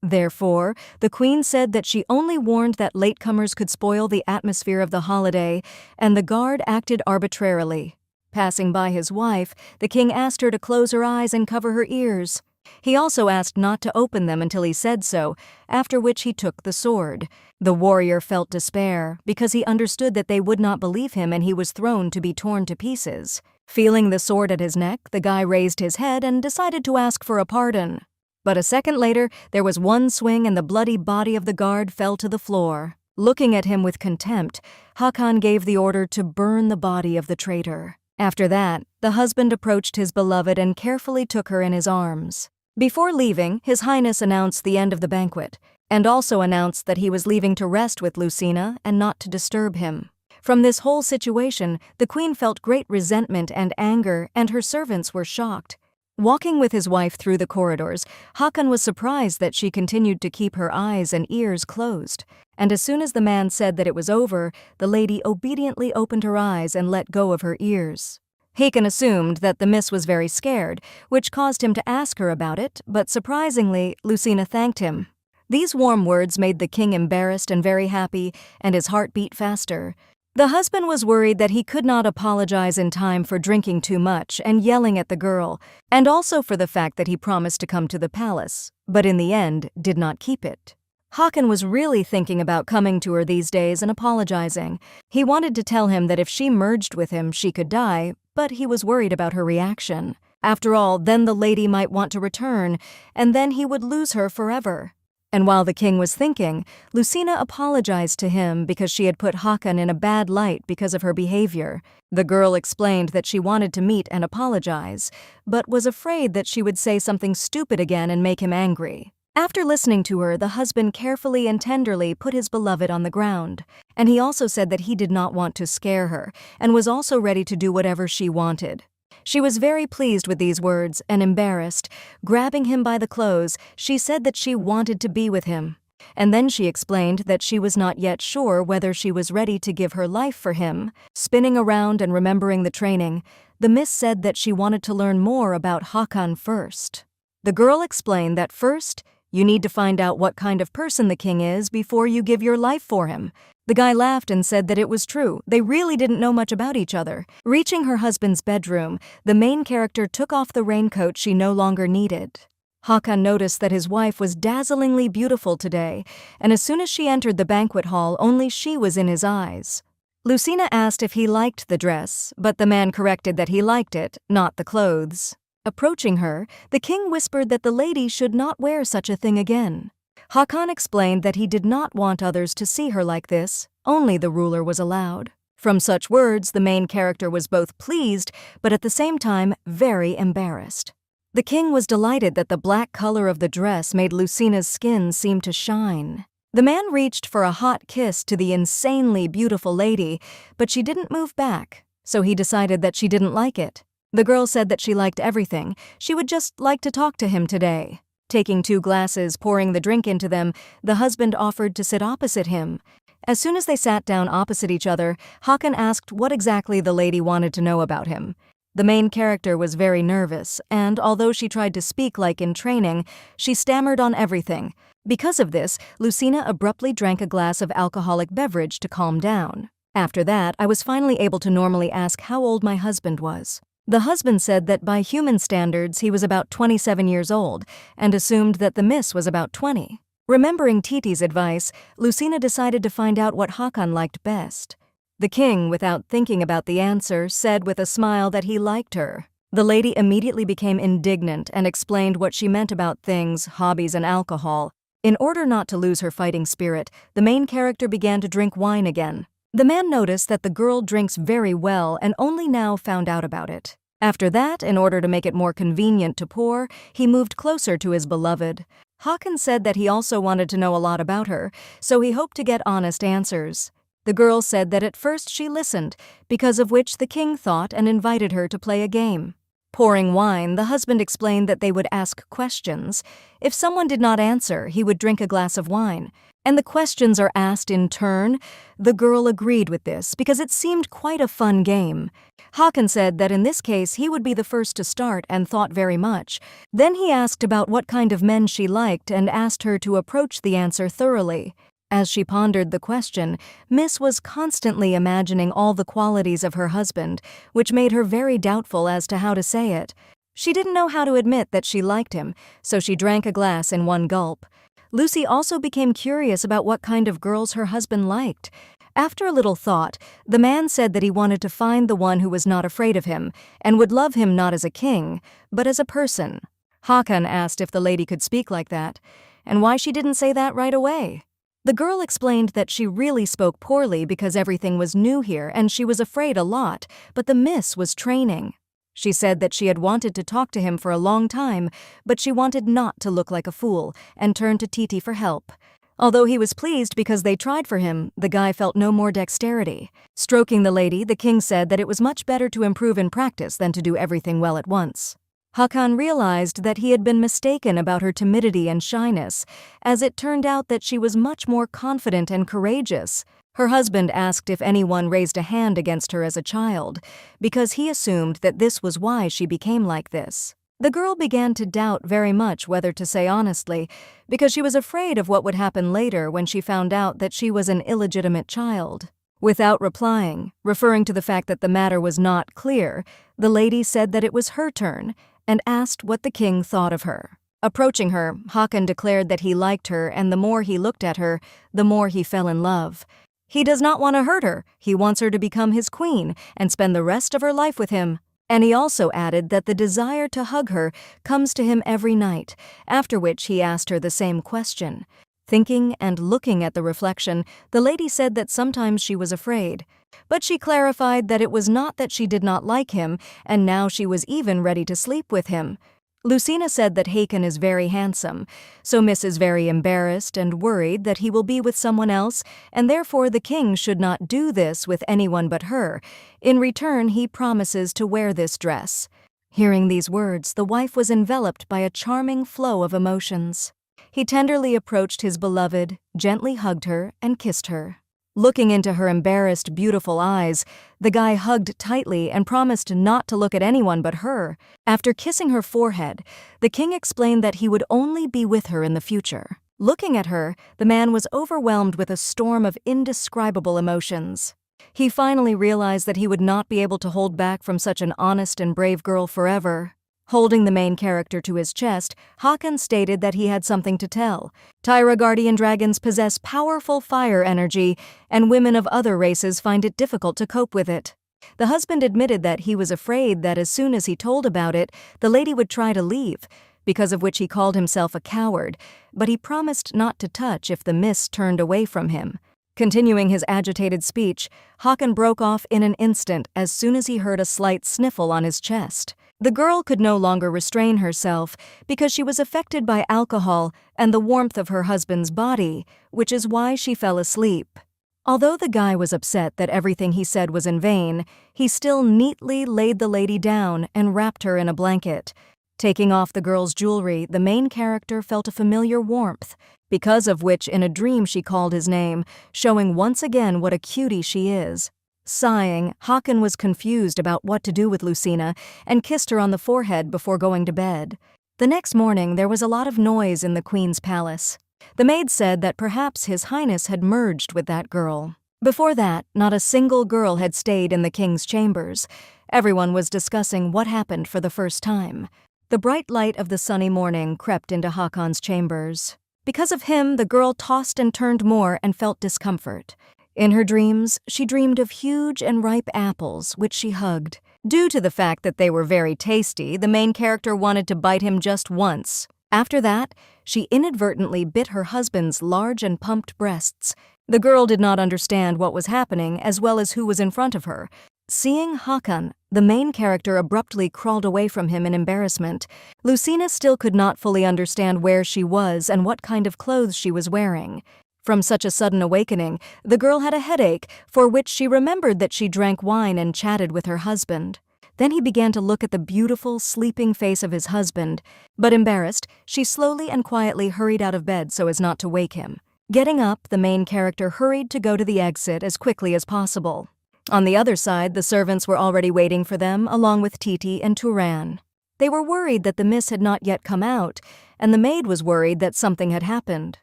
Therefore, the queen said that she only warned that latecomers could spoil the atmosphere of the holiday, and the guard acted arbitrarily. Passing by his wife, the king asked her to close her eyes and cover her ears. He also asked not to open them until he said so, after which he took the sword. The warrior felt despair, because he understood that they would not believe him and he was thrown to be torn to pieces. Feeling the sword at his neck, the guy raised his head and decided to ask for a pardon. But a second later, there was one swing and the bloody body of the guard fell to the floor. Looking at him with contempt, Haakon gave the order to burn the body of the traitor. After that, the husband approached his beloved and carefully took her in his arms. Before leaving, His Highness announced the end of the banquet, and also announced that he was leaving to rest with Lucina and not to disturb him. From this whole situation, the queen felt great resentment and anger, and her servants were shocked. Walking with his wife through the corridors, Haakon was surprised that she continued to keep her eyes and ears closed, and as soon as the man said that it was over, the lady obediently opened her eyes and let go of her ears. Haakon assumed that the miss was very scared, which caused him to ask her about it, but surprisingly, Lucina thanked him. These warm words made the king embarrassed and very happy, and his heart beat faster. The husband was worried that he could not apologize in time for drinking too much and yelling at the girl, and also for the fact that he promised to come to the palace, but in the end did not keep it. Haakon was really thinking about coming to her these days and apologizing. He wanted to tell him that if she merged with him, she could die, but he was worried about her reaction. After all, then the lady might want to return, and then he would lose her forever. And while the king was thinking, Lucina apologized to him because she had put Haakon in a bad light because of her behavior. The girl explained that she wanted to meet and apologize, but was afraid that she would say something stupid again and make him angry. After listening to her, the husband carefully and tenderly put his beloved on the ground, and he also said that he did not want to scare her, and was also ready to do whatever she wanted. She was very pleased with these words and embarrassed. Grabbing him by the clothes, she said that she wanted to be with him. And then she explained that she was not yet sure whether she was ready to give her life for him. Spinning around and remembering the training, the miss said that she wanted to learn more about Haakon first. The girl explained that first, you need to find out what kind of person the king is before you give your life for him. The guy laughed and said that it was true. They really didn't know much about each other. Reaching her husband's bedroom, the main character took off the raincoat she no longer needed. Haakon noticed that his wife was dazzlingly beautiful today, and as soon as she entered the banquet hall, only she was in his eyes. Lucina asked if he liked the dress, but the man corrected that he liked it, not the clothes. Approaching her, the king whispered that the lady should not wear such a thing again. Haakon explained that he did not want others to see her like this, only the ruler was allowed. From such words, the main character was both pleased, but at the same time very embarrassed. The king was delighted that the black color of the dress made Lucina's skin seem to shine. The man reached for a hot kiss to the insanely beautiful lady, but she didn't move back, so he decided that she didn't like it. The girl said that she liked everything. She would just like to talk to him today. Taking 2 glasses, pouring the drink into them, the husband offered to sit opposite him. As soon as they sat down opposite each other, Haakon asked what exactly the lady wanted to know about him. The main character was very nervous, and although she tried to speak like in training, she stammered on everything. Because of this, Lucina abruptly drank a glass of alcoholic beverage to calm down. After that, I was finally able to normally ask how old my husband was. The husband said that by human standards he was about 27 years old, and assumed that the miss was about 20. Remembering Titi's advice, Lucina decided to find out what Haakon liked best. The king, without thinking about the answer, said with a smile that he liked her. The lady immediately became indignant and explained what she meant about things, hobbies, and alcohol. In order not to lose her fighting spirit, the main character began to drink wine again. The man noticed that the girl drinks very well and only now found out about it. After that, in order to make it more convenient to pour, he moved closer to his beloved. Hakan said that he also wanted to know a lot about her, so he hoped to get honest answers. The girl said that at first she listened, because of which the king thought and invited her to play a game. Pouring wine, the husband explained that they would ask questions. If someone did not answer, he would drink a glass of wine. And the questions are asked in turn. The girl agreed with this because it seemed quite a fun game. Hakan said that in this case he would be the first to start and thought very much. Then he asked about what kind of men she liked and asked her to approach the answer thoroughly. As she pondered the question, Miss was constantly imagining all the qualities of her husband, which made her very doubtful as to how to say it. She didn't know how to admit that she liked him, so she drank a glass in one gulp. Lucy also became curious about what kind of girls her husband liked. After a little thought, the man said that he wanted to find the one who was not afraid of him and would love him not as a king, but as a person. Hakan asked if the lady could speak like that, and why she didn't say that right away. The girl explained that she really spoke poorly because everything was new here and she was afraid a lot, but the miss was training. She said that she had wanted to talk to him for a long time, but she wanted not to look like a fool and turned to Titi for help. Although he was pleased because they tried for him, the guy felt no more dexterity. Stroking the lady, the king said that it was much better to improve in practice than to do everything well at once. Hakan realized that he had been mistaken about her timidity and shyness, as it turned out that she was much more confident and courageous. Her husband asked if anyone raised a hand against her as a child, because he assumed that this was why she became like this. The girl began to doubt very much whether to say honestly, because she was afraid of what would happen later when she found out that she was an illegitimate child. Without replying, referring to the fact that the matter was not clear, the lady said that it was her turn and asked what the king thought of her. Approaching her, Hakan declared that he liked her, and the more he looked at her, the more he fell in love. He does not want to hurt her. He wants her to become his queen and spend the rest of her life with him. And he also added that the desire to hug her comes to him every night, after which he asked her the same question. Thinking and looking at the reflection, the lady said that sometimes she was afraid. But she clarified that it was not that she did not like him, and now she was even ready to sleep with him. Lucina said that Hakan is very handsome, so Miss is very embarrassed and worried that he will be with someone else, and therefore the king should not do this with anyone but her. In return, he promises to wear this dress. Hearing these words, the wife was enveloped by a charming flow of emotions. He tenderly approached his beloved, gently hugged her, and kissed her. Looking into her embarrassed, beautiful eyes, the guy hugged tightly and promised not to look at anyone but her. After kissing her forehead, the king explained that he would only be with her in the future. Looking at her, the man was overwhelmed with a storm of indescribable emotions. He finally realized that he would not be able to hold back from such an honest and brave girl forever. Holding the main character to his chest, Hakan stated that he had something to tell. Tyra guardian dragons possess powerful fire energy, and women of other races find it difficult to cope with it. The husband admitted that he was afraid that as soon as he told about it, the lady would try to leave, because of which he called himself a coward, but he promised not to touch if the miss turned away from him. Continuing his agitated speech, Hakan broke off in an instant as soon as he heard a slight sniffle on his chest. The girl could no longer restrain herself because she was affected by alcohol and the warmth of her husband's body, which is why she fell asleep. Although the guy was upset that everything he said was in vain, he still neatly laid the lady down and wrapped her in a blanket. Taking off the girl's jewelry, the main character felt a familiar warmth, because of which in a dream she called his name, showing once again what a cutie she is. Sighing, Hakan was confused about what to do with Lucina and kissed her on the forehead before going to bed. The next morning there was a lot of noise in the queen's palace. The maid said that perhaps His Highness had merged with that girl. Before that, not a single girl had stayed in the king's chambers. Everyone was discussing what happened for the first time. The bright light of the sunny morning crept into Hakan's chambers. Because of him, the girl tossed and turned more and felt discomfort. In her dreams, she dreamed of huge and ripe apples, which she hugged. Due to the fact that they were very tasty, the main character wanted to bite him just once. After that, she inadvertently bit her husband's large and pumped breasts. The girl did not understand what was happening as well as who was in front of her. Seeing Hakan, The main character abruptly crawled away from him in embarrassment. Lucina still could not fully understand where she was and what kind of clothes she was wearing. From such a sudden awakening, the girl had a headache, for which she remembered that she drank wine and chatted with her husband. Then he began to look at the beautiful, sleeping face of his husband, but embarrassed, she slowly and quietly hurried out of bed so as not to wake him. Getting up, the main character hurried to go to the exit as quickly as possible. On the other side, the servants were already waiting for them, along with Titi and Turan. They were worried that the mist had not yet come out, and the maid was worried that something had happened.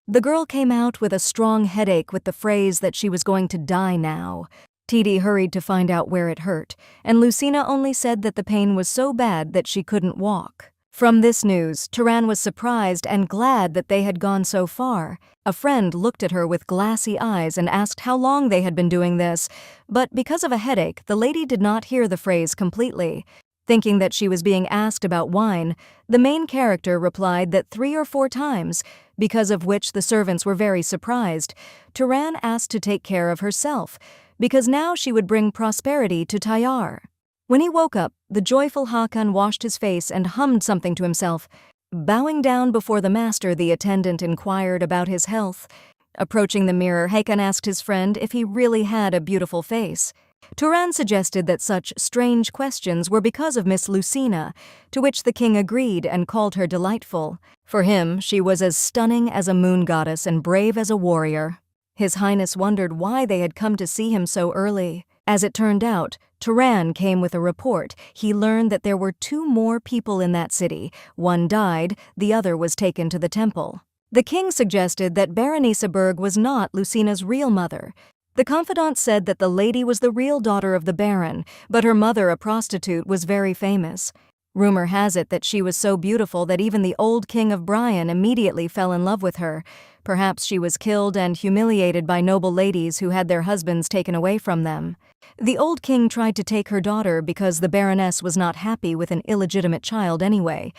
The girl came out with a strong headache with the phrase that she was going to die now. Titi hurried to find out where it hurt, and Lucina only said that the pain was so bad that she couldn't walk. From this news, Turan was surprised and glad that they had gone so far. A friend looked at her with glassy eyes and asked how long they had been doing this, but because of a headache, the lady did not hear the phrase completely. Thinking that she was being asked about wine, the main character replied that 3 or 4 times, because of which the servants were very surprised. Turan asked to take care of herself, because now she would bring prosperity to Tayar. When he woke up, the joyful Hakan washed his face and hummed something to himself. Bowing down before the master, the attendant inquired about his health. Approaching the mirror, Hakan asked his friend if he really had a beautiful face. Turan suggested that such strange questions were because of Miss Lucina, to which the king agreed and called her delightful. For him, she was as stunning as a moon goddess and brave as a warrior. His Highness wondered why they had come to see him so early. As it turned out, Turan came with a report. He learned that there were 2 more people in that city. One died, the other was taken to the temple. The king suggested that Berenice Berg was not Lucina's real mother. The confidant said that the lady was the real daughter of the baron, but her mother, a prostitute, was very famous. Rumor has it that she was so beautiful that even the old king of Bryan immediately fell in love with her. Perhaps she was killed and humiliated by noble ladies who had their husbands taken away from them. The old king tried to take her daughter because the baroness was not happy with an illegitimate child anyway.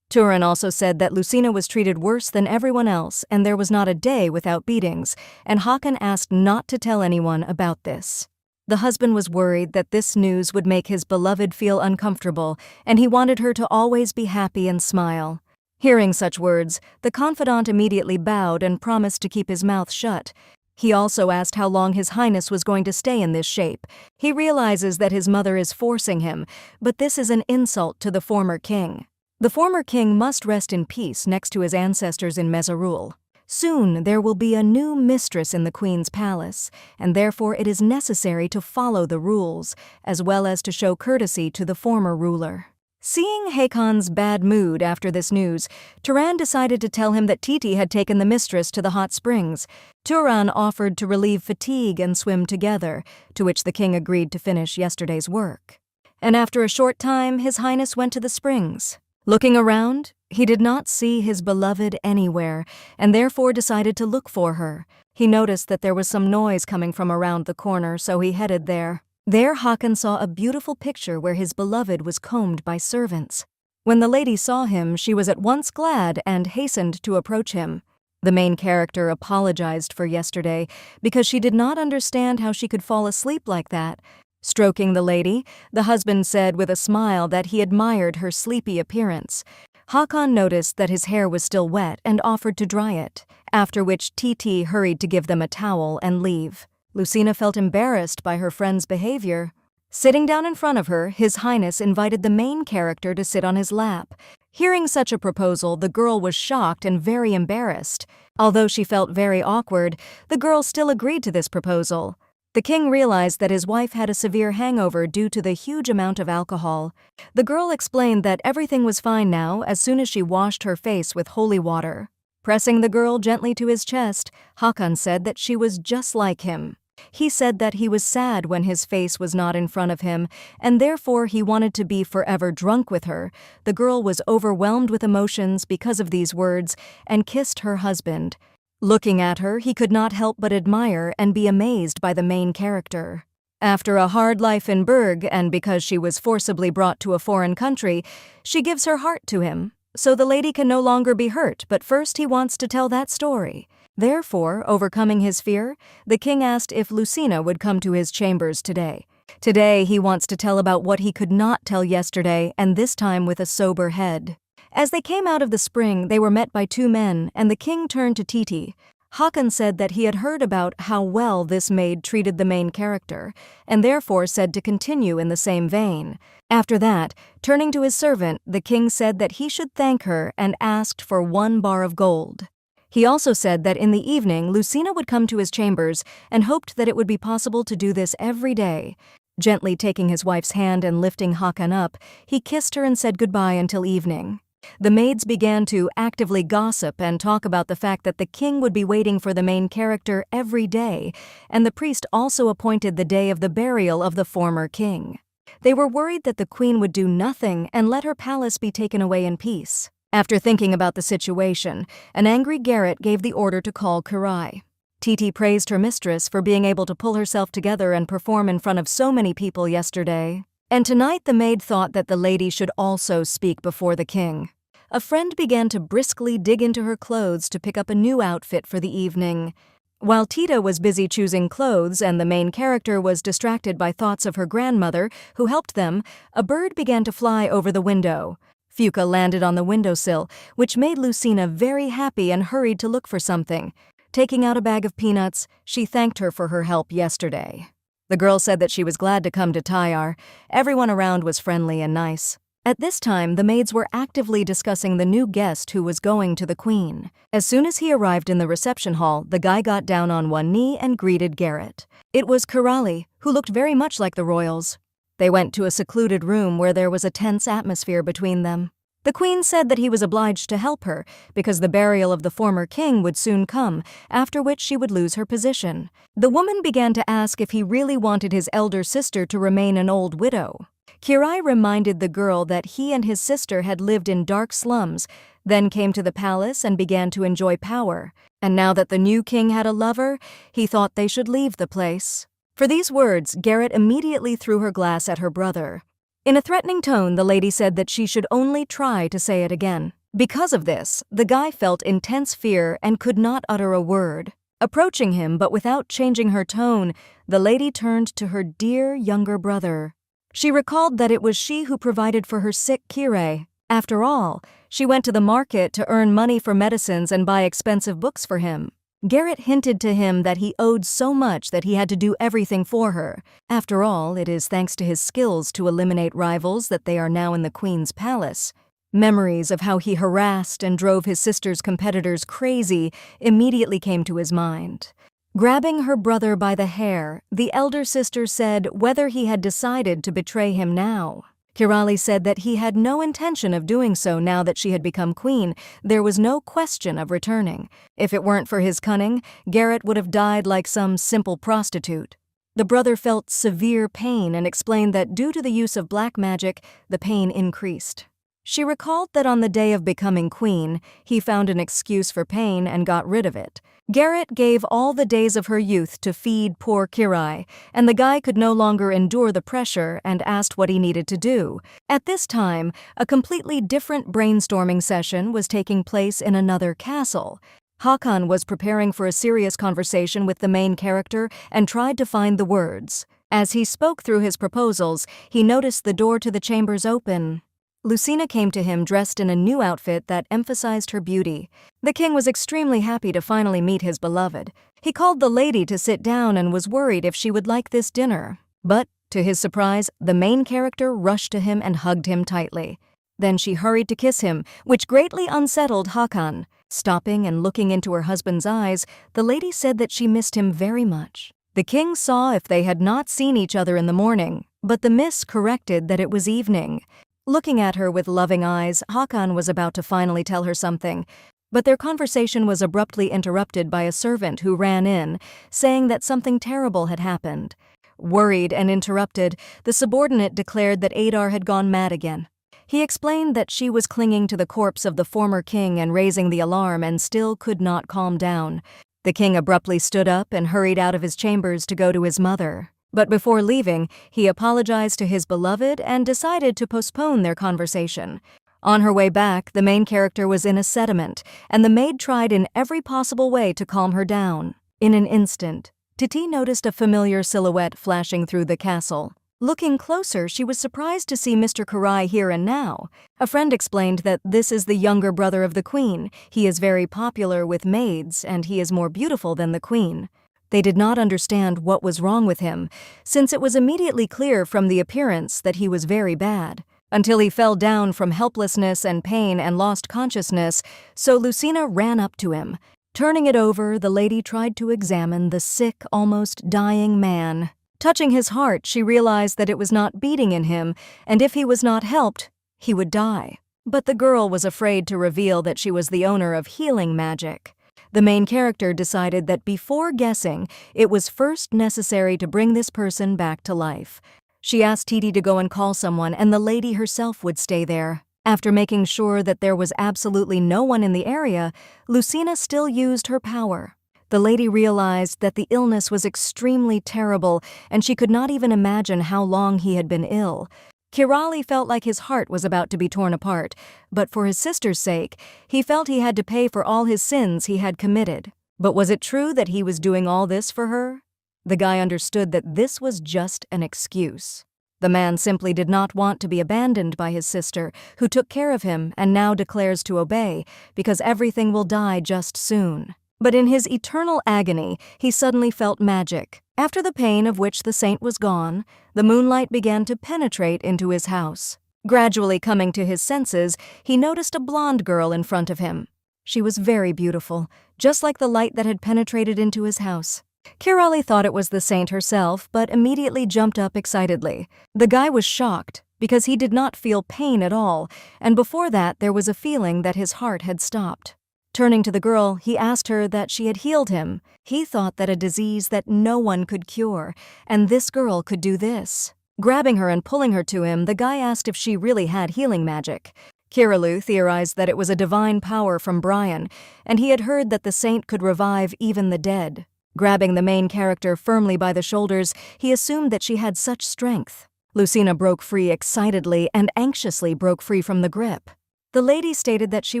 Turan also said that Lucina was treated worse than everyone else and there was not a day without beatings, and Hakan asked not to tell anyone about this. The husband was worried that this news would make his beloved feel uncomfortable, and he wanted her to always be happy and smile. Hearing such words, the confidant immediately bowed and promised to keep his mouth shut. He also asked how long His Highness was going to stay in this shape. He realizes that his mother is forcing him, but this is an insult to the former king. The former king must rest in peace next to his ancestors in Mezarul. Soon there will be a new mistress in the queen's palace, and therefore it is necessary to follow the rules, as well as to show courtesy to the former ruler. Seeing Hakon's bad mood after this news, Turan decided to tell him that Titi had taken the mistress to the hot springs. Turan offered to relieve fatigue and swim together, to which the king agreed to finish yesterday's work. And after a short time, His Highness went to the springs. Looking around, he did not see his beloved anywhere, and therefore decided to look for her. He noticed that there was some noise coming from around the corner, so he headed there. There Hakan saw a beautiful picture where his beloved was combed by servants. When the lady saw him, she was at once glad and hastened to approach him. The main character apologized for yesterday because she did not understand how she could fall asleep like that. Stroking the lady, the husband said with a smile that he admired her sleepy appearance. Hakan noticed that his hair was still wet and offered to dry it, after which Titi hurried to give them a towel and leave. Lucina felt embarrassed by her friend's behavior. Sitting down in front of her, His Highness invited the main character to sit on his lap. Hearing such a proposal, the girl was shocked and very embarrassed. Although she felt very awkward, the girl still agreed to this proposal. The king realized that his wife had a severe hangover due to the huge amount of alcohol. The girl explained that everything was fine now as soon as she washed her face with holy water. Pressing the girl gently to his chest, Hakan said that she was just like him. He said that he was sad when his face was not in front of him, and therefore he wanted to be forever drunk with her. The girl was overwhelmed with emotions because of these words and kissed her husband. Looking at her, he could not help but admire and be amazed by the main character. After a hard life in Berg, and because she was forcibly brought to a foreign country, she gives her heart to him. So the lady can no longer be hurt, but first he wants to tell that story. Therefore, overcoming his fear, the king asked if Lucina would come to his chambers today. Today, he wants to tell about what he could not tell yesterday, and this time with a sober head. As they came out of the spring, they were met by two men, and the king turned to Titi. Hakan said that he had heard about how well this maid treated the main character, and therefore said to continue in the same vein. After that, turning to his servant, the king said that he should thank her and asked for 1 bar of gold. He also said that in the evening, Lucina would come to his chambers and hoped that it would be possible to do this every day. Gently taking his wife's hand and lifting Hakan up, he kissed her and said goodbye until evening. The maids began to actively gossip and talk about the fact that the king would be waiting for the main character every day, and the priest also appointed the day of the burial of the former king. They were worried that the queen would do nothing and let her palace be taken away in peace. After thinking about the situation, an angry Garrett gave the order to call Kirai. Titi praised her mistress for being able to pull herself together and perform in front of so many people yesterday. And tonight the maid thought that the lady should also speak before the king. A friend began to briskly dig into her clothes to pick up a new outfit for the evening. While Tita was busy choosing clothes and the main character was distracted by thoughts of her grandmother, who helped them, a bird began to fly over the window. Fuka landed on the windowsill, which made Lucina very happy and hurried to look for something. Taking out a bag of peanuts, she thanked her for her help yesterday. The girl said that she was glad to come to Tyar. Everyone around was friendly and nice. At this time, the maids were actively discussing the new guest who was going to the queen. As soon as he arrived in the reception hall, the guy got down on one knee and greeted Garrett. It was Kirali, who looked very much like the royals. They went to a secluded room where there was a tense atmosphere between them. The queen said that he was obliged to help her because the burial of the former king would soon come, after which she would lose her position. The woman began to ask if he really wanted his elder sister to remain an old widow. Kirai reminded the girl that he and his sister had lived in dark slums, then came to the palace and began to enjoy power. And now that the new king had a lover, he thought they should leave the place. For these words, Garrett immediately threw her glass at her brother. In a threatening tone, the lady said that she should only try to say it again. Because of this, the guy felt intense fear and could not utter a word. Approaching him, but without changing her tone, the lady turned to her dear younger brother. She recalled that it was she who provided for her sick Kirei. After all, she went to the market to earn money for medicines and buy expensive books for him. Garrett hinted to him that he owed so much that he had to do everything for her. After all, it is thanks to his skills to eliminate rivals that they are now in the queen's palace. Memories of how he harassed and drove his sister's competitors crazy immediately came to his mind. Grabbing her brother by the hair, the elder sister said whether he had decided to betray him now. Kirali said that he had no intention of doing so now that she had become queen. There was no question of returning. If it weren't for his cunning, Garrett would have died like some simple prostitute. The brother felt severe pain and explained that due to the use of black magic, the pain increased. She recalled that on the day of becoming queen, he found an excuse for pain and got rid of it. Garrett gave all the days of her youth to feed poor Kirai, and the guy could no longer endure the pressure and asked what he needed to do. At this time, a completely different brainstorming session was taking place in another castle. Hakan was preparing for a serious conversation with the main character and tried to find the words. As he spoke through his proposals, he noticed the door to the chambers open. Lucina came to him dressed in a new outfit that emphasized her beauty. The king was extremely happy to finally meet his beloved. He called the lady to sit down and was worried if she would like this dinner. But, to his surprise, the main character rushed to him and hugged him tightly. Then she hurried to kiss him, which greatly unsettled Hakan. Stopping and looking into her husband's eyes, the lady said that she missed him very much. The king saw if they had not seen each other in the morning, but the miss corrected that it was evening. Looking at her with loving eyes, Hakan was about to finally tell her something, but their conversation was abruptly interrupted by a servant who ran in, saying that something terrible had happened. Worried and interrupted, the subordinate declared that Adar had gone mad again. He explained that she was clinging to the corpse of the former king and raising the alarm and still could not calm down. The king abruptly stood up and hurried out of his chambers to go to his mother. But before leaving, he apologized to his beloved and decided to postpone their conversation. On her way back, the main character was in a sediment, and the maid tried in every possible way to calm her down. In an instant, Titi noticed a familiar silhouette flashing through the castle. Looking closer, she was surprised to see Mr. Karai here and now. A friend explained that this is the younger brother of the queen. He is very popular with maids, and he is more beautiful than the queen. They did not understand what was wrong with him, since it was immediately clear from the appearance that he was very bad, until he fell down from helplessness and pain and lost consciousness, so Lucina ran up to him. Turning it over, the lady tried to examine the sick, almost dying man. Touching his heart, she realized that it was not beating in him, and if he was not helped, he would die. But the girl was afraid to reveal that she was the owner of healing magic. The main character decided that before guessing, it was first necessary to bring this person back to life. She asked Titi to go and call someone, and the lady herself would stay there. After making sure that there was absolutely no one in the area, Lucina still used her power. The lady realized that the illness was extremely terrible, and she could not even imagine how long he had been ill. Kirali felt like his heart was about to be torn apart, but for his sister's sake, he felt he had to pay for all his sins he had committed. But was it true that he was doing all this for her? The guy understood that this was just an excuse. The man simply did not want to be abandoned by his sister, who took care of him and now declares to obey, because everything will die just soon. But in his eternal agony, he suddenly felt magic. After the pain of which the saint was gone, the moonlight began to penetrate into his house. Gradually coming to his senses, he noticed a blonde girl in front of him. She was very beautiful, just like the light that had penetrated into his house. Kirali thought it was the saint herself, but immediately jumped up excitedly. The guy was shocked, because he did not feel pain at all, and before that there was a feeling that his heart had stopped. Turning to the girl, he asked her that she had healed him. He thought that a disease that no one could cure, and this girl could do this. Grabbing her and pulling her to him, the guy asked if she really had healing magic. Kirilu theorized that it was a divine power from Brian, and he had heard that the saint could revive even the dead. Grabbing the main character firmly by the shoulders, he assumed that she had such strength. Lucina broke free excitedly and anxiously broke free from the grip. The lady stated that she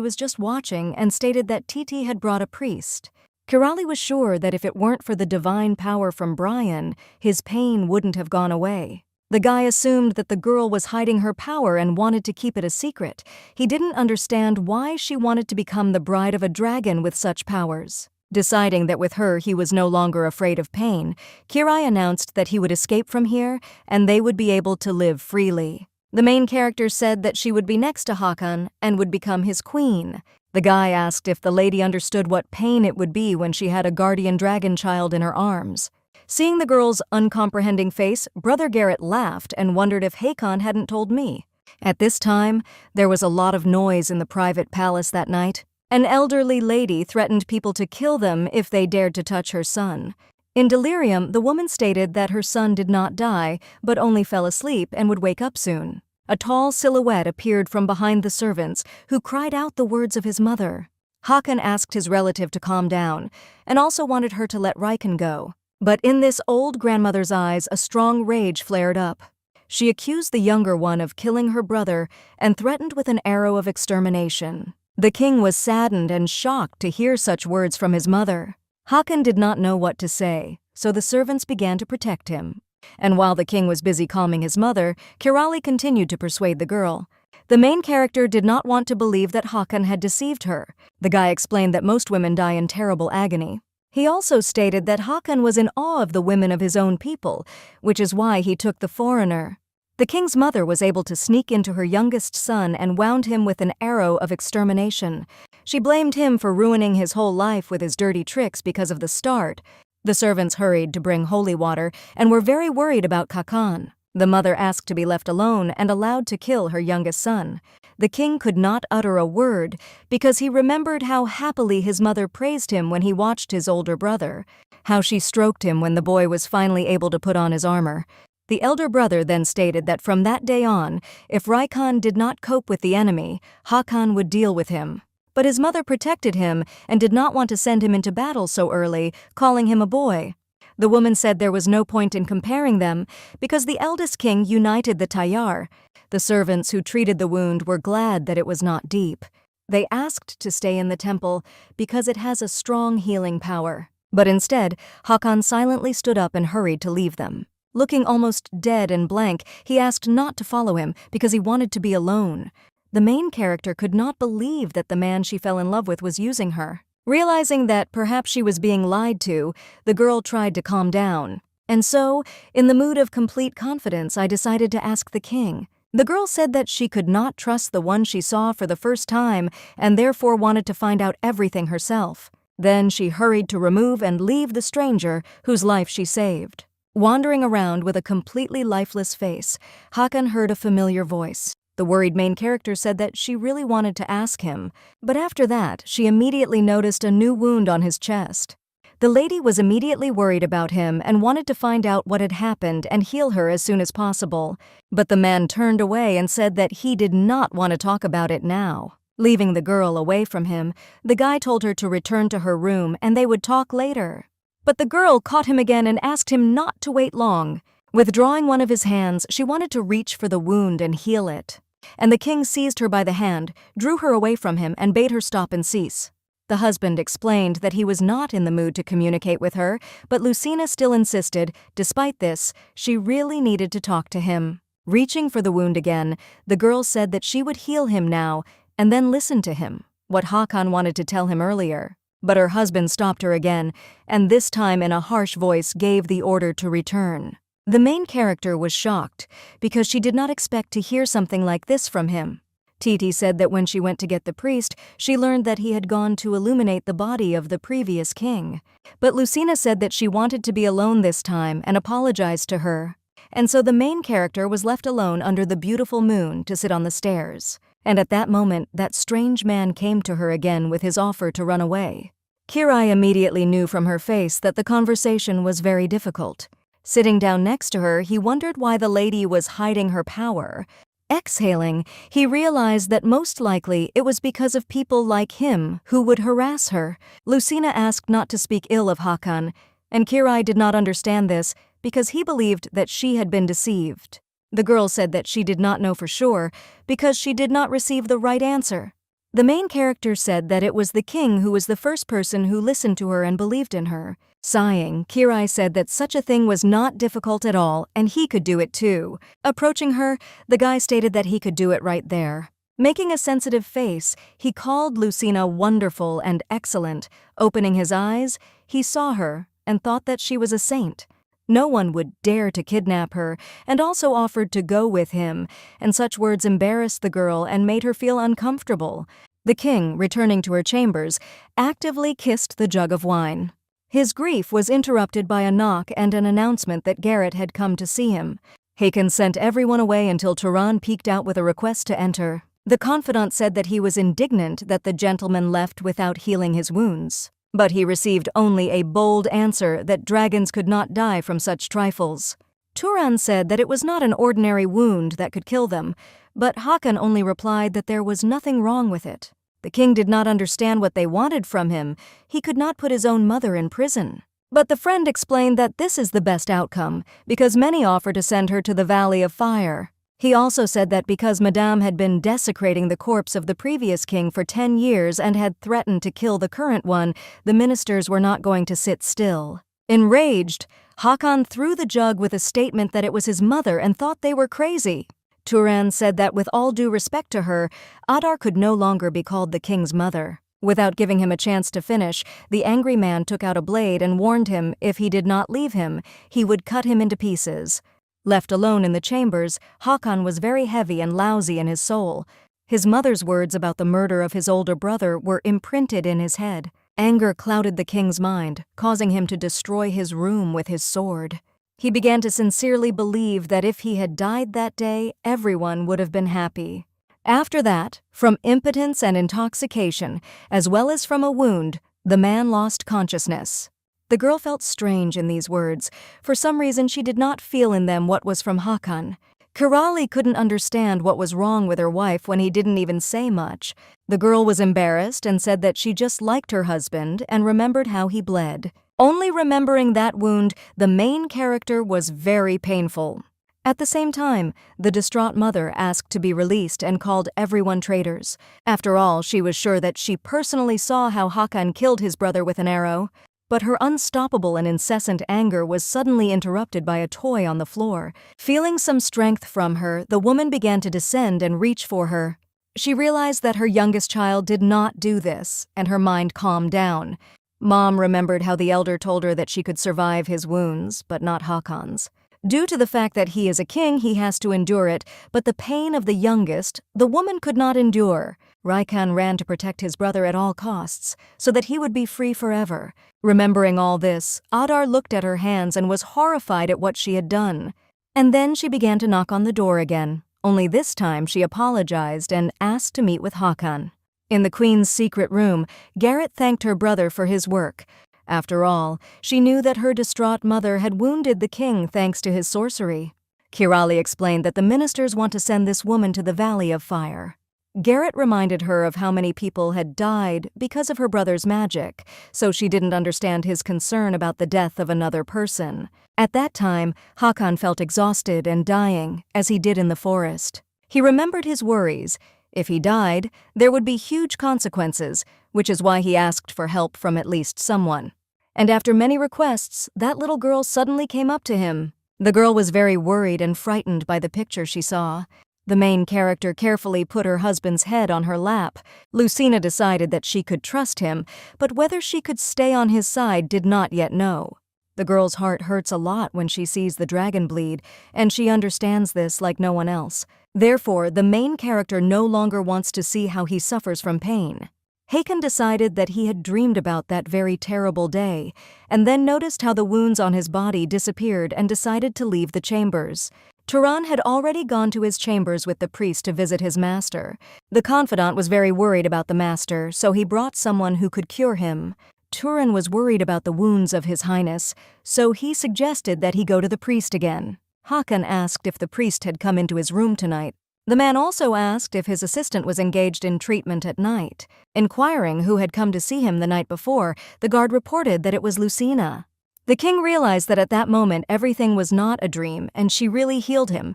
was just watching and stated that Titi had brought a priest. Kirali was sure that if it weren't for the divine power from Brian, his pain wouldn't have gone away. The guy assumed that the girl was hiding her power and wanted to keep it a secret. He didn't understand why she wanted to become the bride of a dragon with such powers. Deciding that with her he was no longer afraid of pain, Kirai announced that he would escape from here and they would be able to live freely. The main character said that she would be next to Hakan and would become his queen. The guy asked if the lady understood what pain it would be when she had a guardian dragon child in her arms. Seeing the girl's uncomprehending face, Brother Garrett laughed and wondered if Hakan hadn't told me. At this time, there was a lot of noise in the private palace that night. An elderly lady threatened people to kill them if they dared to touch her son. In delirium, the woman stated that her son did not die, but only fell asleep and would wake up soon. A tall silhouette appeared from behind the servants, who cried out the words of his mother. Hakan asked his relative to calm down, and also wanted her to let Riken go. But in this old grandmother's eyes, a strong rage flared up. She accused the younger one of killing her brother and threatened with an arrow of extermination. The king was saddened and shocked to hear such words from his mother. Hakan did not know what to say, so the servants began to protect him. And while the king was busy calming his mother, Kirali continued to persuade the girl. The main character did not want to believe that Hakan had deceived her. The guy explained that most women die in terrible agony. He also stated that Hakan was in awe of the women of his own people, which is why he took the foreigner. The king's mother was able to sneak into her youngest son and wound him with an arrow of extermination. She blamed him for ruining his whole life with his dirty tricks because of the start. The servants hurried to bring holy water and were very worried about Kakan. The mother asked to be left alone and allowed to kill her youngest son. The king could not utter a word because he remembered how happily his mother praised him when he watched his older brother, how she stroked him when the boy was finally able to put on his armor. The elder brother then stated that from that day on, if Riken did not cope with the enemy, Hakan would deal with him. But his mother protected him and did not want to send him into battle so early, calling him a boy. The woman said there was no point in comparing them because the eldest king united the Tayyar. The servants who treated the wound were glad that it was not deep. They asked to stay in the temple because it has a strong healing power. But instead, Hakan silently stood up and hurried to leave them. Looking almost dead and blank, he asked not to follow him because he wanted to be alone. The main character could not believe that the man she fell in love with was using her. Realizing that perhaps she was being lied to, the girl tried to calm down. And so, in the mood of complete confidence, I decided to ask the king. The girl said that she could not trust the one she saw for the first time and therefore wanted to find out everything herself. Then she hurried to remove and leave the stranger whose life she saved. Wandering around with a completely lifeless face, Hakan heard a familiar voice. The worried main character said that she really wanted to ask him, but after that, she immediately noticed a new wound on his chest. The lady was immediately worried about him and wanted to find out what had happened and heal her as soon as possible. But the man turned away and said that he did not want to talk about it now. Leaving the girl away from him, the guy told her to return to her room and they would talk later. But the girl caught him again and asked him not to wait long. Withdrawing one of his hands, she wanted to reach for the wound and heal it. And the king seized her by the hand, drew her away from him, and bade her stop and cease. The husband explained that he was not in the mood to communicate with her, but Lucina still insisted. Despite this, she really needed to talk to him. Reaching for the wound again, the girl said that she would heal him now and then listen to him, what Hakan wanted to tell him earlier. But her husband stopped her again, and this time in a harsh voice gave the order to return. The main character was shocked because she did not expect to hear something like this from him. Titi said that when she went to get the priest, she learned that he had gone to illuminate the body of the previous king. But Lucina said that she wanted to be alone this time and apologized to her. And so the main character was left alone under the beautiful moon to sit on the stairs. And at that moment, that strange man came to her again with his offer to run away. Kirai immediately knew from her face that the conversation was very difficult. Sitting down next to her, he wondered why the lady was hiding her power. Exhaling, he realized that most likely it was because of people like him who would harass her. Lucina asked not to speak ill of Hakan, and Kirai did not understand this because he believed that she had been deceived. The girl said that she did not know for sure because she did not receive the right answer. The main character said that it was the king who was the first person who listened to her and believed in her. Sighing, Kirai said that such a thing was not difficult at all and he could do it too. Approaching her, the guy stated that he could do it right there. Making a sensitive face, he called Lucina wonderful and excellent. Opening his eyes, he saw her and thought that she was a saint. No one would dare to kidnap her, and also offered to go with him, and such words embarrassed the girl and made her feel uncomfortable. The king, returning to her chambers, actively kissed the jug of wine. His grief was interrupted by a knock and an announcement that Garrett had come to see him. Hakan sent everyone away until Turan peeked out with a request to enter. The confidant said that he was indignant that the gentleman left without healing his wounds. But he received only a bold answer that dragons could not die from such trifles. Turan said that it was not an ordinary wound that could kill them, but Hakan only replied that there was nothing wrong with it. The king did not understand what they wanted from him. He could not put his own mother in prison. But the friend explained that this is the best outcome, because many offer to send her to the Valley of Fire. He also said that because Madame had been desecrating the corpse of the previous king for 10 years and had threatened to kill the current one, the ministers were not going to sit still. Enraged, Hakan threw the jug with a statement that it was his mother and thought they were crazy. Turan said that with all due respect to her, Adar could no longer be called the king's mother. Without giving him a chance to finish, the angry man took out a blade and warned him if he did not leave him, he would cut him into pieces. Left alone in the chambers, Hakan was very heavy and lousy in his soul. His mother's words about the murder of his older brother were imprinted in his head. Anger clouded the king's mind, causing him to destroy his room with his sword. He began to sincerely believe that if he had died that day, everyone would have been happy. After that, from impotence and intoxication, as well as from a wound, the man lost consciousness. The girl felt strange in these words. For some reason, she did not feel in them what was from Hakan. Kirali couldn't understand what was wrong with her wife when he didn't even say much. The girl was embarrassed and said that she just liked her husband and remembered how he bled. Only remembering that wound, the main character was very painful. At the same time, the distraught mother asked to be released and called everyone traitors. After all, she was sure that she personally saw how Hakan killed his brother with an arrow. but her unstoppable and incessant anger was suddenly interrupted by a toy on the floor. Feeling some strength from her, the woman began to descend and reach for her. She realized that her youngest child did not do this, and her mind calmed down. Mom remembered how the elder told her that she could survive his wounds, but not Hakan's. Due to the fact that he is a king, he has to endure it, but the pain of the youngest, the woman could not endure. Raikan ran to protect his brother at all costs, so that he would be free forever. Remembering all this, Adar looked at her hands and was horrified at what she had done. And then she began to knock on the door again, only this time she apologized and asked to meet with Hakan. In the queen's secret room, Garrett thanked her brother for his work. After all, she knew that her distraught mother had wounded the king thanks to his sorcery. Kirali explained that the ministers want to send this woman to the Valley of Fire. Garrett reminded her of how many people had died because of her brother's magic, so she didn't understand his concern about the death of another person. At that time, Hakan felt exhausted and dying, as he did in the forest. He remembered his worries. If he died, there would be huge consequences, which is why he asked for help from at least someone. And after many requests, that little girl suddenly came up to him. The girl was very worried and frightened by the picture she saw. The main character carefully put her husband's head on her lap. Lucina decided that she could trust him, but whether she could stay on his side did not yet know. The girl's heart hurts a lot when she sees the dragon bleed, and she understands this like no one else. Therefore, the main character no longer wants to see how he suffers from pain. Hakan decided that he had dreamed about that very terrible day, and then noticed how the wounds on his body disappeared and decided to leave the chambers. Turan had already gone to his chambers with the priest to visit his master. The confidant was very worried about the master, so he brought someone who could cure him. Turan was worried about the wounds of his highness, so he suggested that he go to the priest again. Hakan asked if the priest had come into his room tonight. The man also asked if his assistant was engaged in treatment at night. Inquiring who had come to see him the night before, the guard reported that it was Lucina. The king realized that at that moment everything was not a dream, and she really healed him.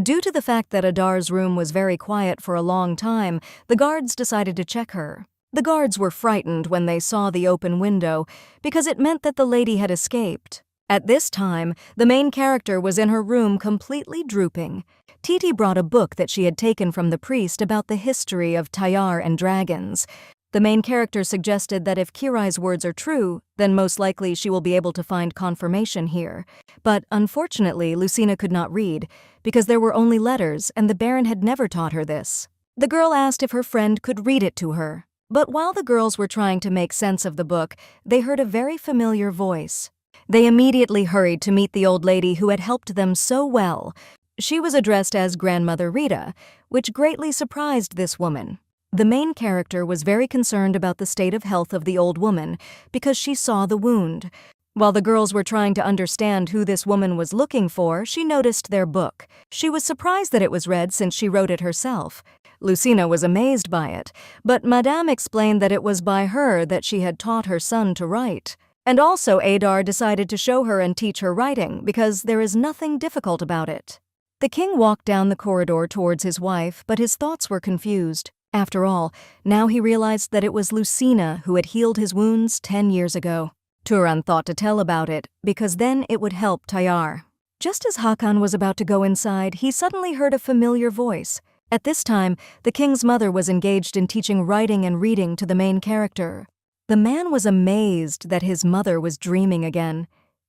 Due to the fact that Adar's room was very quiet for a long time, the guards decided to check her. The guards were frightened when they saw the open window, because it meant that the lady had escaped. At this time, the main character was in her room completely drooping. Titi brought a book that she had taken from the priest about the history of Tayar and dragons. The main character suggested that if Kirai's words are true, then most likely she will be able to find confirmation here. But unfortunately, Lucina could not read, because there were only letters and the Baron had never taught her this. The girl asked if her friend could read it to her. But while the girls were trying to make sense of the book, they heard a very familiar voice. They immediately hurried to meet the old lady who had helped them so well. She was addressed as Grandmother Rita, which greatly surprised this woman. The main character was very concerned about the state of health of the old woman because she saw the wound. While the girls were trying to understand who this woman was looking for, she noticed their book. She was surprised that it was read since she wrote it herself. Lucina was amazed by it, but Madame explained that it was by her that she had taught her son to write. And also Adar decided to show her and teach her writing because there is nothing difficult about it. The king walked down the corridor towards his wife, but his thoughts were confused. After all, now he realized that it was Lucina who had healed his wounds 10 years ago. Turan thought to tell about it, because then it would help Tayar. Just as Hakan was about to go inside, he suddenly heard a familiar voice. At this time, the king's mother was engaged in teaching writing and reading to the main character. The man was amazed that his mother was dreaming again.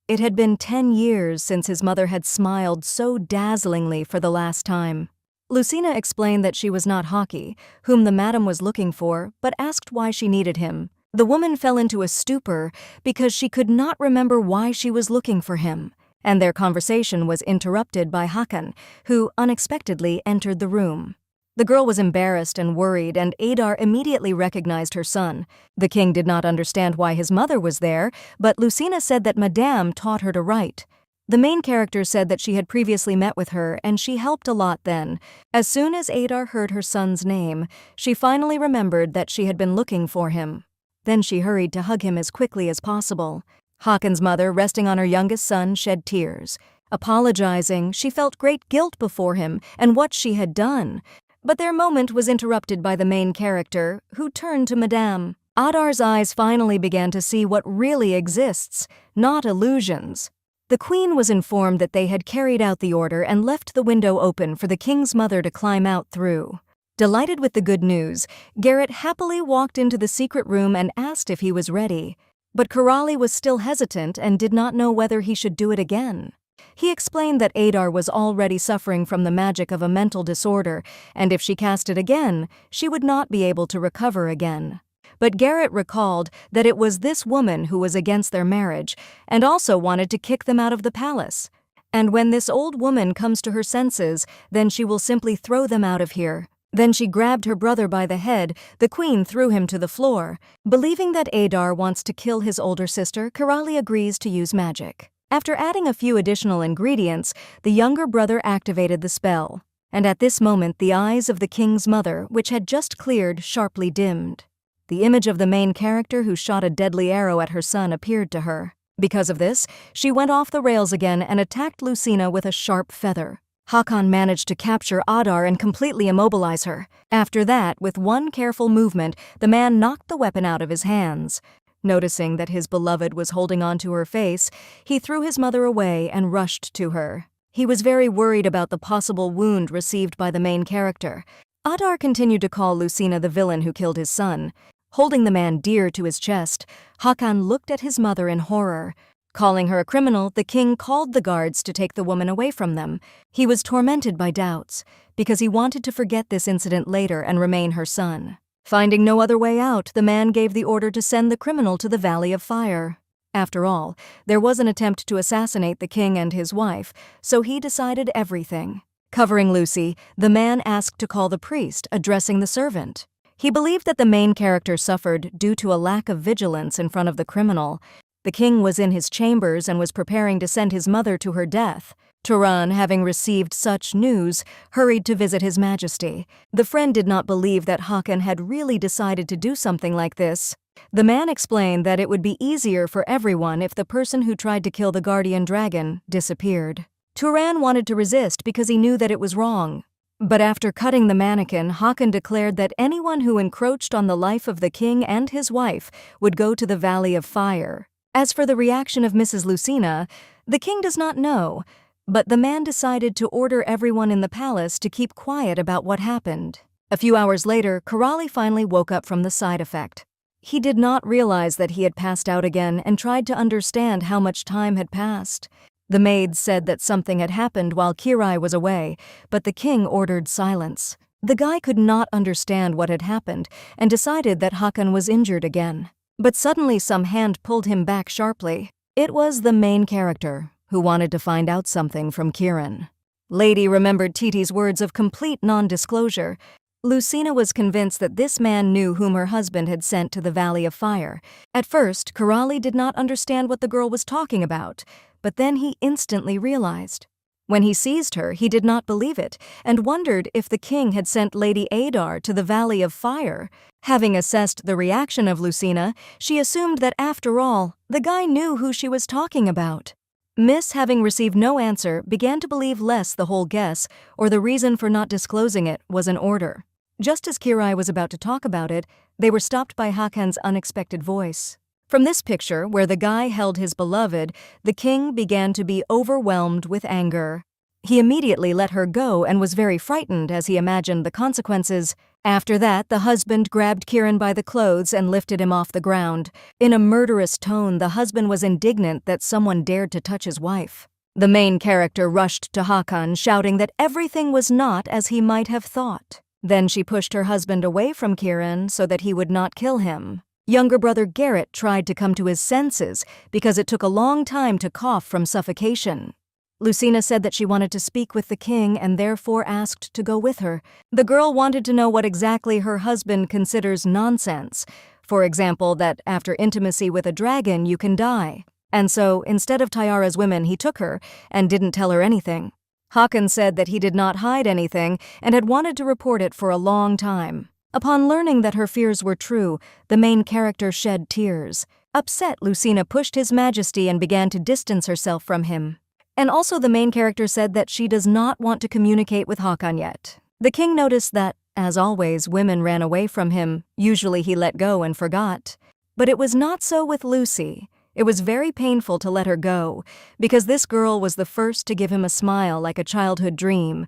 It had been 10 years since his mother had smiled so dazzlingly for the last time. Lucina explained that she was not Haki, whom the madam was looking for, but asked why she needed him. The woman fell into a stupor because she could not remember why she was looking for him, and their conversation was interrupted by Hakan, who unexpectedly entered the room. The girl was embarrassed and worried, and Adar immediately recognized her son. The king did not understand why his mother was there, but Lucina said that Madame taught her to write. The main character said that she had previously met with her, and she helped a lot then. As soon as Adar heard her son's name, she finally remembered that she had been looking for him. Then she hurried to hug him as quickly as possible. Hakan's mother, resting on her youngest son, shed tears. Apologizing, she felt great guilt before him and what she had done. But their moment was interrupted by the main character, who turned to Madame. Adar's eyes finally began to see what really exists, not illusions. The queen was informed that they had carried out the order and left the window open for the king's mother to climb out through. Delighted with the good news, Garrett happily walked into the secret room and asked if he was ready. But Karali was still hesitant and did not know whether he should do it again. He explained that Adar was already suffering from the magic of a mental disorder, and if she cast it again, she would not be able to recover again. But Garrett recalled that it was this woman who was against their marriage and also wanted to kick them out of the palace. And when this old woman comes to her senses, then she will simply throw them out of here. Then she grabbed her brother by the head. The queen threw him to the floor. Believing that Adar wants to kill his older sister, Karali agrees to use magic. After adding a few additional ingredients, the younger brother activated the spell. And at this moment, the eyes of the king's mother, which had just cleared, sharply dimmed. The image of the main character who shot a deadly arrow at her son appeared to her. Because of this, she went off the rails again and attacked Lucina with a sharp feather. Hakan managed to capture Adar and completely immobilize her. After that, with one careful movement, the man knocked the weapon out of his hands. Noticing that his beloved was holding on to her face, he threw his mother away and rushed to her. He was very worried about the possible wound received by the main character. Adar continued to call Lucina the villain who killed his son. Holding the man dear to his chest, Hakan looked at his mother in horror. Calling her a criminal, the king called the guards to take the woman away from them. He was tormented by doubts, because he wanted to forget this incident later and remain her son. Finding no other way out, the man gave the order to send the criminal to the Valley of Fire. After all, there was an attempt to assassinate the king and his wife, so he decided everything. Covering Lucy, the man asked to call the priest, addressing the servant. He believed that the main character suffered due to a lack of vigilance in front of the criminal. The king was in his chambers and was preparing to send his mother to her death. Turan, having received such news, hurried to visit his majesty. The friend did not believe that Hakan had really decided to do something like this. The man explained that it would be easier for everyone if the person who tried to kill the guardian dragon disappeared. Turan wanted to resist because he knew that it was wrong. But after cutting the mannequin, Hakan declared that anyone who encroached on the life of the king and his wife would go to the Valley of Fire. As for the reaction of Mrs. Lucina, the king does not know, but the man decided to order everyone in the palace to keep quiet about what happened. A few hours later, Karali finally woke up from the side effect. He did not realize that he had passed out again and tried to understand how much time had passed. The maids said that something had happened while Kirai was away, but the king ordered silence. The guy could not understand what had happened and decided that Hakan was injured again. But suddenly some hand pulled him back sharply. It was the main character, who wanted to find out something from Kiran. Lady remembered Titi's words of complete non-disclosure. Lucina was convinced that this man knew whom her husband had sent to the Valley of Fire. At first, Karali did not understand what the girl was talking about, but then he instantly realized. When he seized her, he did not believe it, and wondered if the king had sent Lady Adar to the Valley of Fire. Having assessed the reaction of Lucina, she assumed that after all, the guy knew who she was talking about. Miss, having received no answer, began to believe less the whole guess, or the reason for not disclosing it, was an order. Just as Kirai was about to talk about it, they were stopped by Hakan's unexpected voice. From this picture, where the guy held his beloved, the king began to be overwhelmed with anger. He immediately let her go and was very frightened as he imagined the consequences. After that, the husband grabbed Kiran by the clothes and lifted him off the ground. In a murderous tone, the husband was indignant that someone dared to touch his wife. The main character rushed to Hakan, shouting that everything was not as he might have thought. Then she pushed her husband away from Kiran so that he would not kill him. Younger brother Garrett tried to come to his senses because it took a long time to cough from suffocation. Lucina said that she wanted to speak with the king and therefore asked to go with her. The girl wanted to know what exactly her husband considers nonsense. For example, that after intimacy with a dragon you can die. And so, instead of Tayara's women, he took her and didn't tell her anything. Hakan said that he did not hide anything and had wanted to report it for a long time. Upon learning that her fears were true, the main character shed tears. Upset, Lucina pushed His Majesty and began to distance herself from him. And also the main character said that she does not want to communicate with Hakan yet. The king noticed that, As always, women ran away from him. Usually he let go and forgot. But it was not so with Lucy. It was very painful to let her go, because this girl was the first to give him a smile like a childhood dream.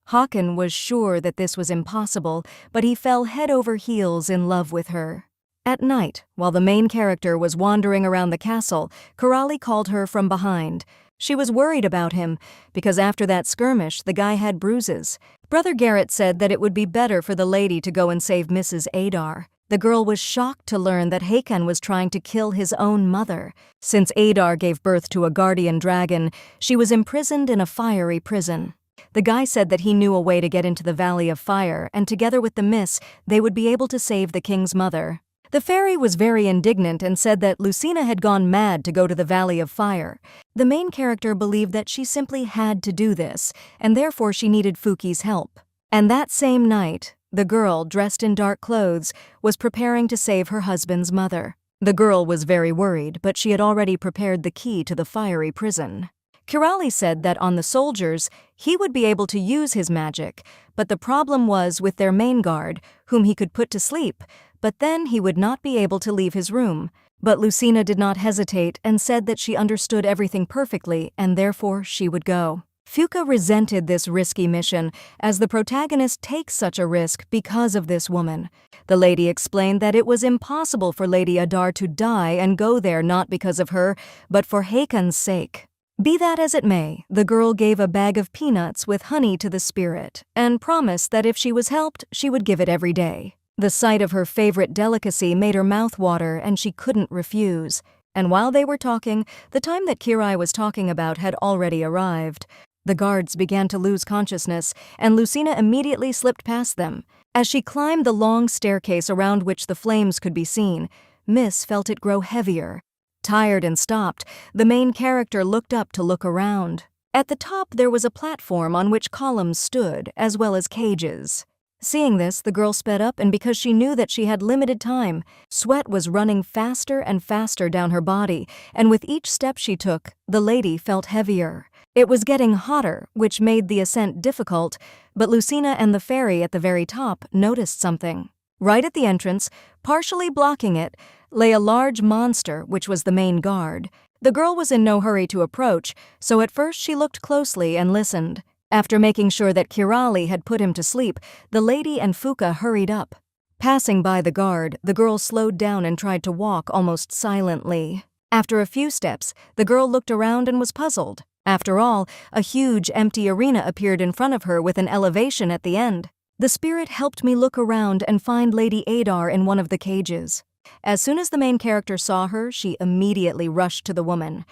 Håkon was sure that this was impossible, but he fell head over heels in love with her. At night, while the main character was wandering around the castle, Corelli called her from behind. She was worried about him, because after that skirmish, the guy had bruises. Brother Garrett said that it would be better for the lady to go and save Mrs. Adar. The girl was shocked to learn that Håkon was trying to kill his own mother. Since Adar gave birth to a guardian dragon, she was imprisoned in a fiery prison. The guy said that he knew a way to get into the Valley of Fire, and together with the Miss, they would be able to save the king's mother. The fairy was very indignant and said that Lucina had gone mad to go to the Valley of Fire. The main character believed that she simply had to do this, and therefore she needed Fuki's help. And that same night, the girl, dressed in dark clothes, was preparing to save her husband's mother. The girl was very worried, but she had already prepared the key to the fiery prison. Corelli said that on the soldiers, he would be able to use his magic, but the problem was with their main guard, whom he could put to sleep, but then he would not be able to leave his room. But Lucina did not hesitate and said that she understood everything perfectly and therefore she would go. Fuka resented this risky mission, as the protagonist takes such a risk because of this woman. The lady explained that it was impossible for Lady Adar to die and go there not because of her, but for Håkon's sake. Be that as it may, the girl gave a bag of peanuts with honey to the spirit and promised that if she was helped, she would give it every day. The sight of her favorite delicacy made her mouth water and she couldn't refuse. And while they were talking, the time that Kirai was talking about had already arrived. The guards began to lose consciousness, and Lucina immediately slipped past them. As she climbed the long staircase around which the flames could be seen, Miss felt it grow heavier. Tired and stopped, the main character looked up to look around. At the top there was a platform on which columns stood, as well as cages. Seeing this, the girl sped up, and because she knew that she had limited time, sweat was running faster and faster down her body, and with each step she took, the lady felt heavier. It was getting hotter, which made the ascent difficult, but Lucina and the fairy at the very top noticed something. Right at the entrance, partially blocking it, lay a large monster, which was the main guard. The girl was in no hurry to approach, so at first she looked closely and listened. After making sure that Kirali had put him to sleep, the lady and Fuka hurried up. Passing by the guard, the girl slowed down and tried to walk almost silently. After a few steps, the girl looked around and was puzzled. After all, a huge, empty arena appeared in front of her with an elevation at the end. The spirit helped me look around and find Lady Adar in one of the cages. As soon as the main character saw her, she immediately rushed to the woman.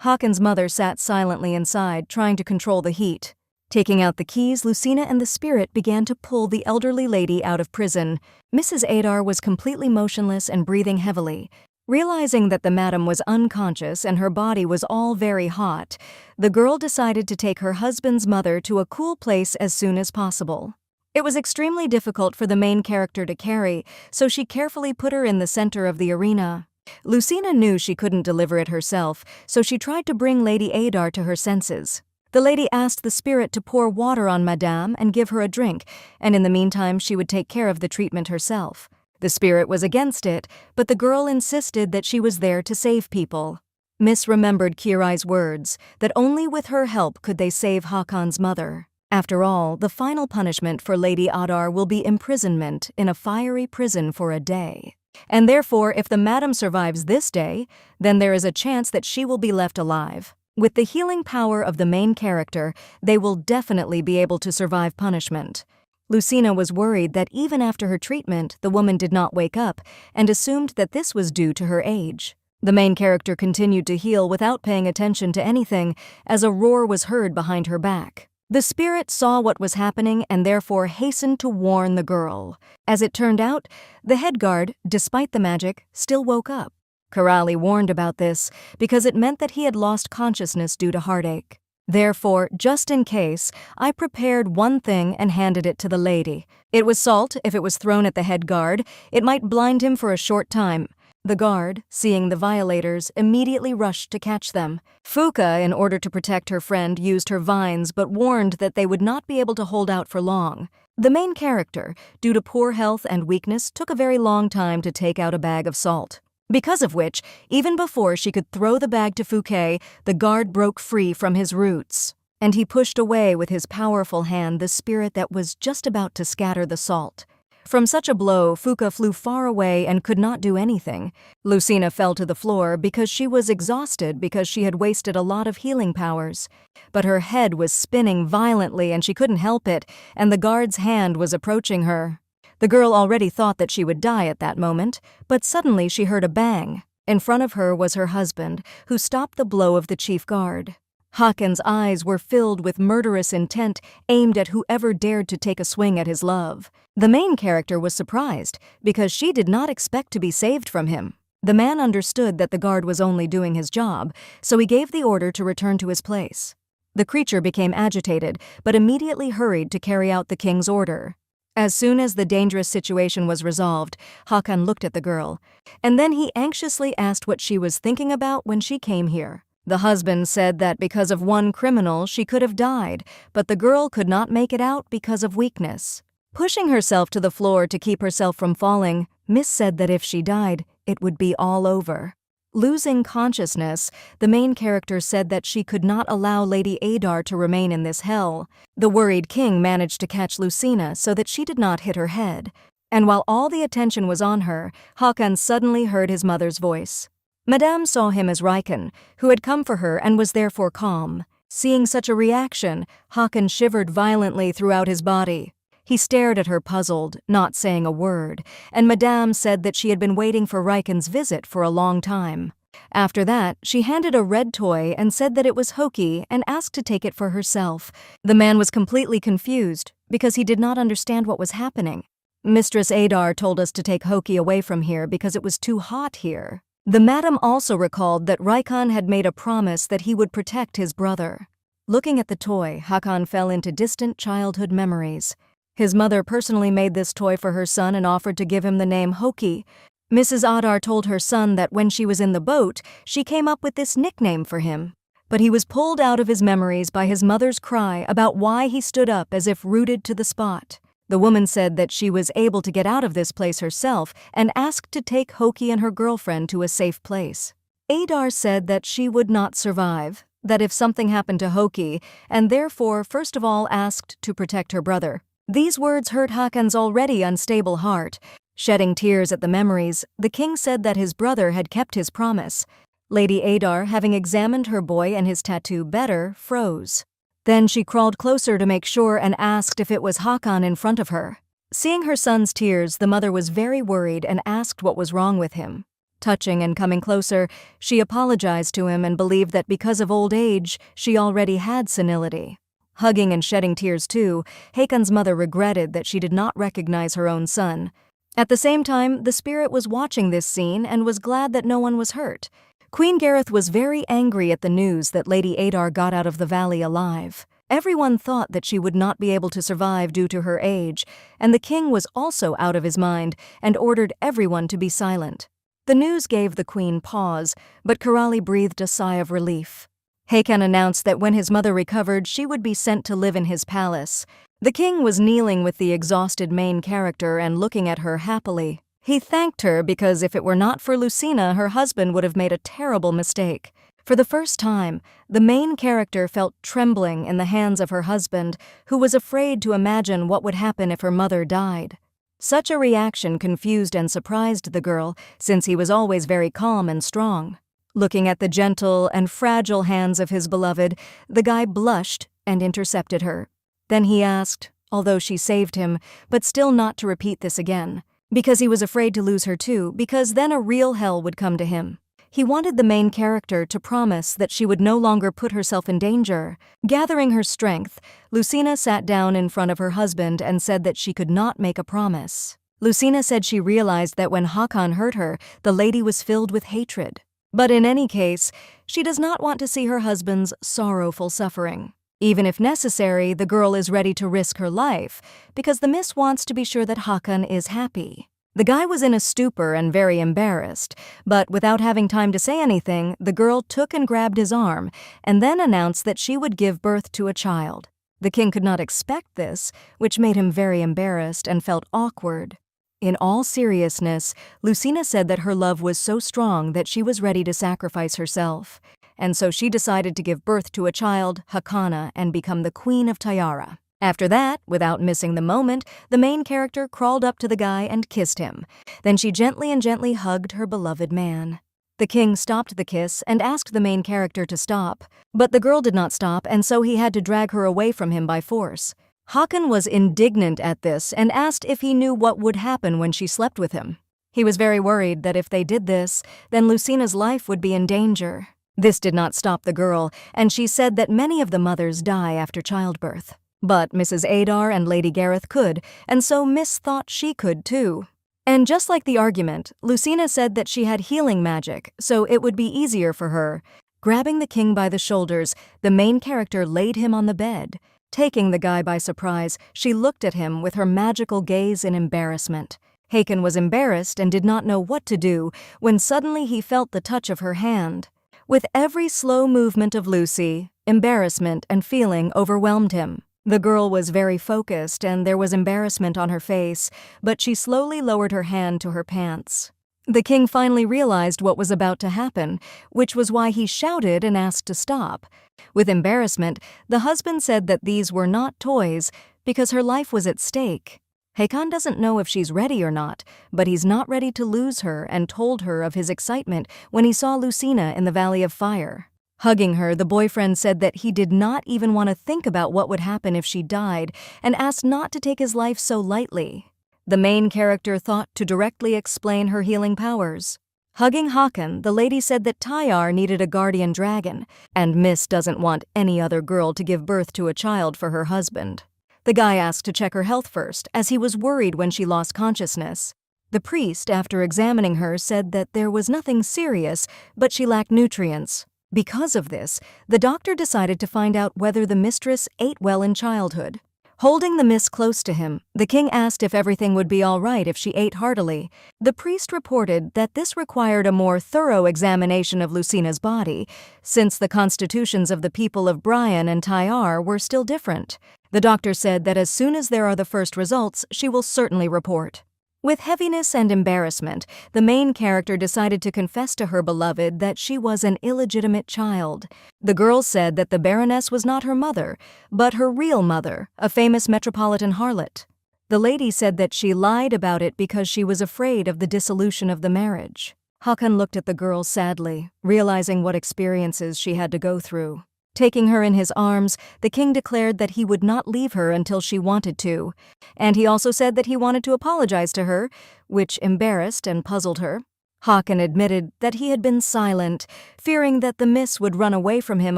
Håkon's mother sat silently inside, trying to control the heat. Taking out the keys, Lucina and the spirit began to pull the elderly lady out of prison. Mrs. Adar was completely motionless and breathing heavily. Realizing that the madam was unconscious and her body was all very hot, the girl decided to take her husband's mother to a cool place as soon as possible. It was extremely difficult for the main character to carry, so she carefully put her in the center of the arena. Lucina knew she couldn't deliver it herself, so she tried to bring Lady Adar to her senses. The lady asked the spirit to pour water on Madame and give her a drink, and in the meantime she would take care of the treatment herself. The spirit was against it, but the girl insisted that she was there to save people. Miss remembered Kirai's words, that only with her help could they save Håkon's mother. After all, the final punishment for Lady Adar will be imprisonment in a fiery prison for a day. And therefore, if the madam survives this day, then there is a chance that she will be left alive. With the healing power of the main character, they will definitely be able to survive punishment. Lucina was worried that even after her treatment, the woman did not wake up, and assumed that this was due to her age. The main character continued to heal without paying attention to anything, as a roar was heard behind her back. The spirit saw what was happening and therefore hastened to warn the girl. As it turned out, the head guard, despite the magic, still woke up. Corelli warned about this because it meant that he had lost consciousness due to heartache. Therefore, just in case, I prepared one thing and handed it to the lady. It was salt. If it was thrown at the head guard, it might blind him for a short time. The guard, seeing the violators, immediately rushed to catch them. Fuka, in order to protect her friend, used her vines but warned that they would not be able to hold out for long. The main character, due to poor health and weakness, took a very long time to take out a bag of salt. Because of which, even before she could throw the bag to Fouquet, the guard broke free from his roots, and he pushed away with his powerful hand the spirit that was just about to scatter the salt. From such a blow, Fouquet flew far away and could not do anything. Lucina fell to the floor because she was exhausted because she had wasted a lot of healing powers. But her head was spinning violently and she couldn't help it, and the guard's hand was approaching her. The girl already thought that she would die at that moment, but suddenly she heard a bang. In front of her was her husband, who stopped the blow of the chief guard. Hakon's eyes were filled with murderous intent aimed at whoever dared to take a swing at his love. The main character was surprised because she did not expect to be saved from him. The man understood that the guard was only doing his job, so he gave the order to return to his place. The creature became agitated, but immediately hurried to carry out the king's order. As soon as the dangerous situation was resolved, Hakon looked at the girl, and then he anxiously asked what she was thinking about when she came here. The husband said that because of one criminal she could have died, but the girl could not make it out because of weakness. Pushing herself to the floor to keep herself from falling, Miss said that if she died, it would be all over. Losing consciousness, the main character said that she could not allow Lady Adar to remain in this hell. The worried king managed to catch Lucina so that she did not hit her head. And while all the attention was on her, Hakon suddenly heard his mother's voice. Madame saw him as Riken, who had come for her and was therefore calm. Seeing such a reaction, Hakon shivered violently throughout his body. He stared at her puzzled, not saying a word, and Madame said that she had been waiting for Riken's visit for a long time. After that, she handed a red toy and said that it was Hoki and asked to take it for herself. The man was completely confused because he did not understand what was happening. Mistress Adar told us to take Hoki away from here because it was too hot here. The madam also recalled that Riken had made a promise that he would protect his brother. Looking at the toy, Hakon fell into distant childhood memories. His mother personally made this toy for her son and offered to give him the name Hoki. Mrs. Adar told her son that when she was in the boat, she came up with this nickname for him. But he was pulled out of his memories by his mother's cry about why he stood up as if rooted to the spot. The woman said that she was able to get out of this place herself and asked to take Hoki and her girlfriend to a safe place. Adar said that she would not survive, that if something happened to Hoki, and therefore first of all asked to protect her brother. These words hurt Hakon's already unstable heart. Shedding tears at the memories, the king said that his brother had kept his promise. Lady Adar, having examined her boy and his tattoo better, froze. Then she crawled closer to make sure and asked if it was Hakon in front of her. Seeing her son's tears, the mother was very worried and asked what was wrong with him. Touching and coming closer, she apologized to him and believed that because of old age, she already had senility. Hugging and shedding tears too, Hakon's mother regretted that she did not recognize her own son. At the same time, the spirit was watching this scene and was glad that no one was hurt. Queen Gareth was very angry at the news that Lady Adar got out of the valley alive. Everyone thought that she would not be able to survive due to her age, and the king was also out of his mind and ordered everyone to be silent. The news gave the queen pause, but Karali breathed a sigh of relief. Hakon announced that when his mother recovered, she would be sent to live in his palace. The king was kneeling with the exhausted main character and looking at her happily. He thanked her because if it were not for Lucina, her husband would have made a terrible mistake. For the first time, the main character felt trembling in the hands of her husband, who was afraid to imagine what would happen if her mother died. Such a reaction confused and surprised the girl, since he was always very calm and strong. Looking at the gentle and fragile hands of his beloved, the guy blushed and intercepted her. Then he asked, although she saved him, but still not to repeat this again, because he was afraid to lose her too, because then a real hell would come to him. He wanted the main character to promise that she would no longer put herself in danger. Gathering her strength, Lucina sat down in front of her husband and said that she could not make a promise. Lucina said she realized that when Hakon hurt her, the lady was filled with hatred. But in any case, she does not want to see her husband's sorrowful suffering. Even if necessary, the girl is ready to risk her life, because the miss wants to be sure that Hakon is happy. The guy was in a stupor and very embarrassed, but without having time to say anything, the girl took and grabbed his arm, and then announced that she would give birth to a child. The king could not expect this, which made him very embarrassed and felt awkward. In all seriousness, Lucina said that her love was so strong that she was ready to sacrifice herself, and so she decided to give birth to a child, Hakana, and become the Queen of Tayara. After that, without missing the moment, the main character crawled up to the guy and kissed him. Then she gently hugged her beloved man. The king stopped the kiss and asked the main character to stop, but the girl did not stop, and so he had to drag her away from him by force. Hakan was indignant at this and asked if he knew what would happen when she slept with him. He was very worried that if they did this, then Lucina's life would be in danger. This did not stop the girl, and she said that many of the mothers die after childbirth. But Mrs. Adar and Lady Gareth could, and so Miss thought she could too. And just like the argument, Lucina said that she had healing magic, so it would be easier for her. Grabbing the king by the shoulders, the main character laid him on the bed. Taking the guy by surprise, she looked at him with her magical gaze in embarrassment. Hakan was embarrassed and did not know what to do when suddenly he felt the touch of her hand. With every slow movement of Lucy, embarrassment and feeling overwhelmed him. The girl was very focused and there was embarrassment on her face, but she slowly lowered her hand to her pants. The king finally realized what was about to happen, which was why he shouted and asked to stop. With embarrassment, the husband said that these were not toys because her life was at stake. Hakan doesn't know if she's ready or not, but he's not ready to lose her and told her of his excitement when he saw Lucina in the Valley of Fire. Hugging her, the boyfriend said that he did not even want to think about what would happen if she died and asked not to take his life so lightly. The main character thought to directly explain her healing powers. Hugging Hakan, the lady said that Tayar needed a guardian dragon, and Miss doesn't want any other girl to give birth to a child for her husband. The guy asked to check her health first, as he was worried when she lost consciousness. The priest, after examining her, said that there was nothing serious, but she lacked nutrients. Because of this, the doctor decided to find out whether the mistress ate well in childhood. Holding the miss close to him, the king asked if everything would be all right if she ate heartily. The priest reported that this required a more thorough examination of Lucina's body, since the constitutions of the people of Brian and Tyar were still different. The doctor said that as soon as there are the first results, she will certainly report. With heaviness and embarrassment, the main character decided to confess to her beloved that she was an illegitimate child. The girl said that the Baroness was not her mother, but her real mother, a famous metropolitan harlot. The lady said that she lied about it because she was afraid of the dissolution of the marriage. Hakan looked at the girl sadly, realizing what experiences she had to go through. Taking her in his arms, the king declared that he would not leave her until she wanted to, and he also said that he wanted to apologize to her, which embarrassed and puzzled her. Hakan admitted that he had been silent, fearing that the miss would run away from him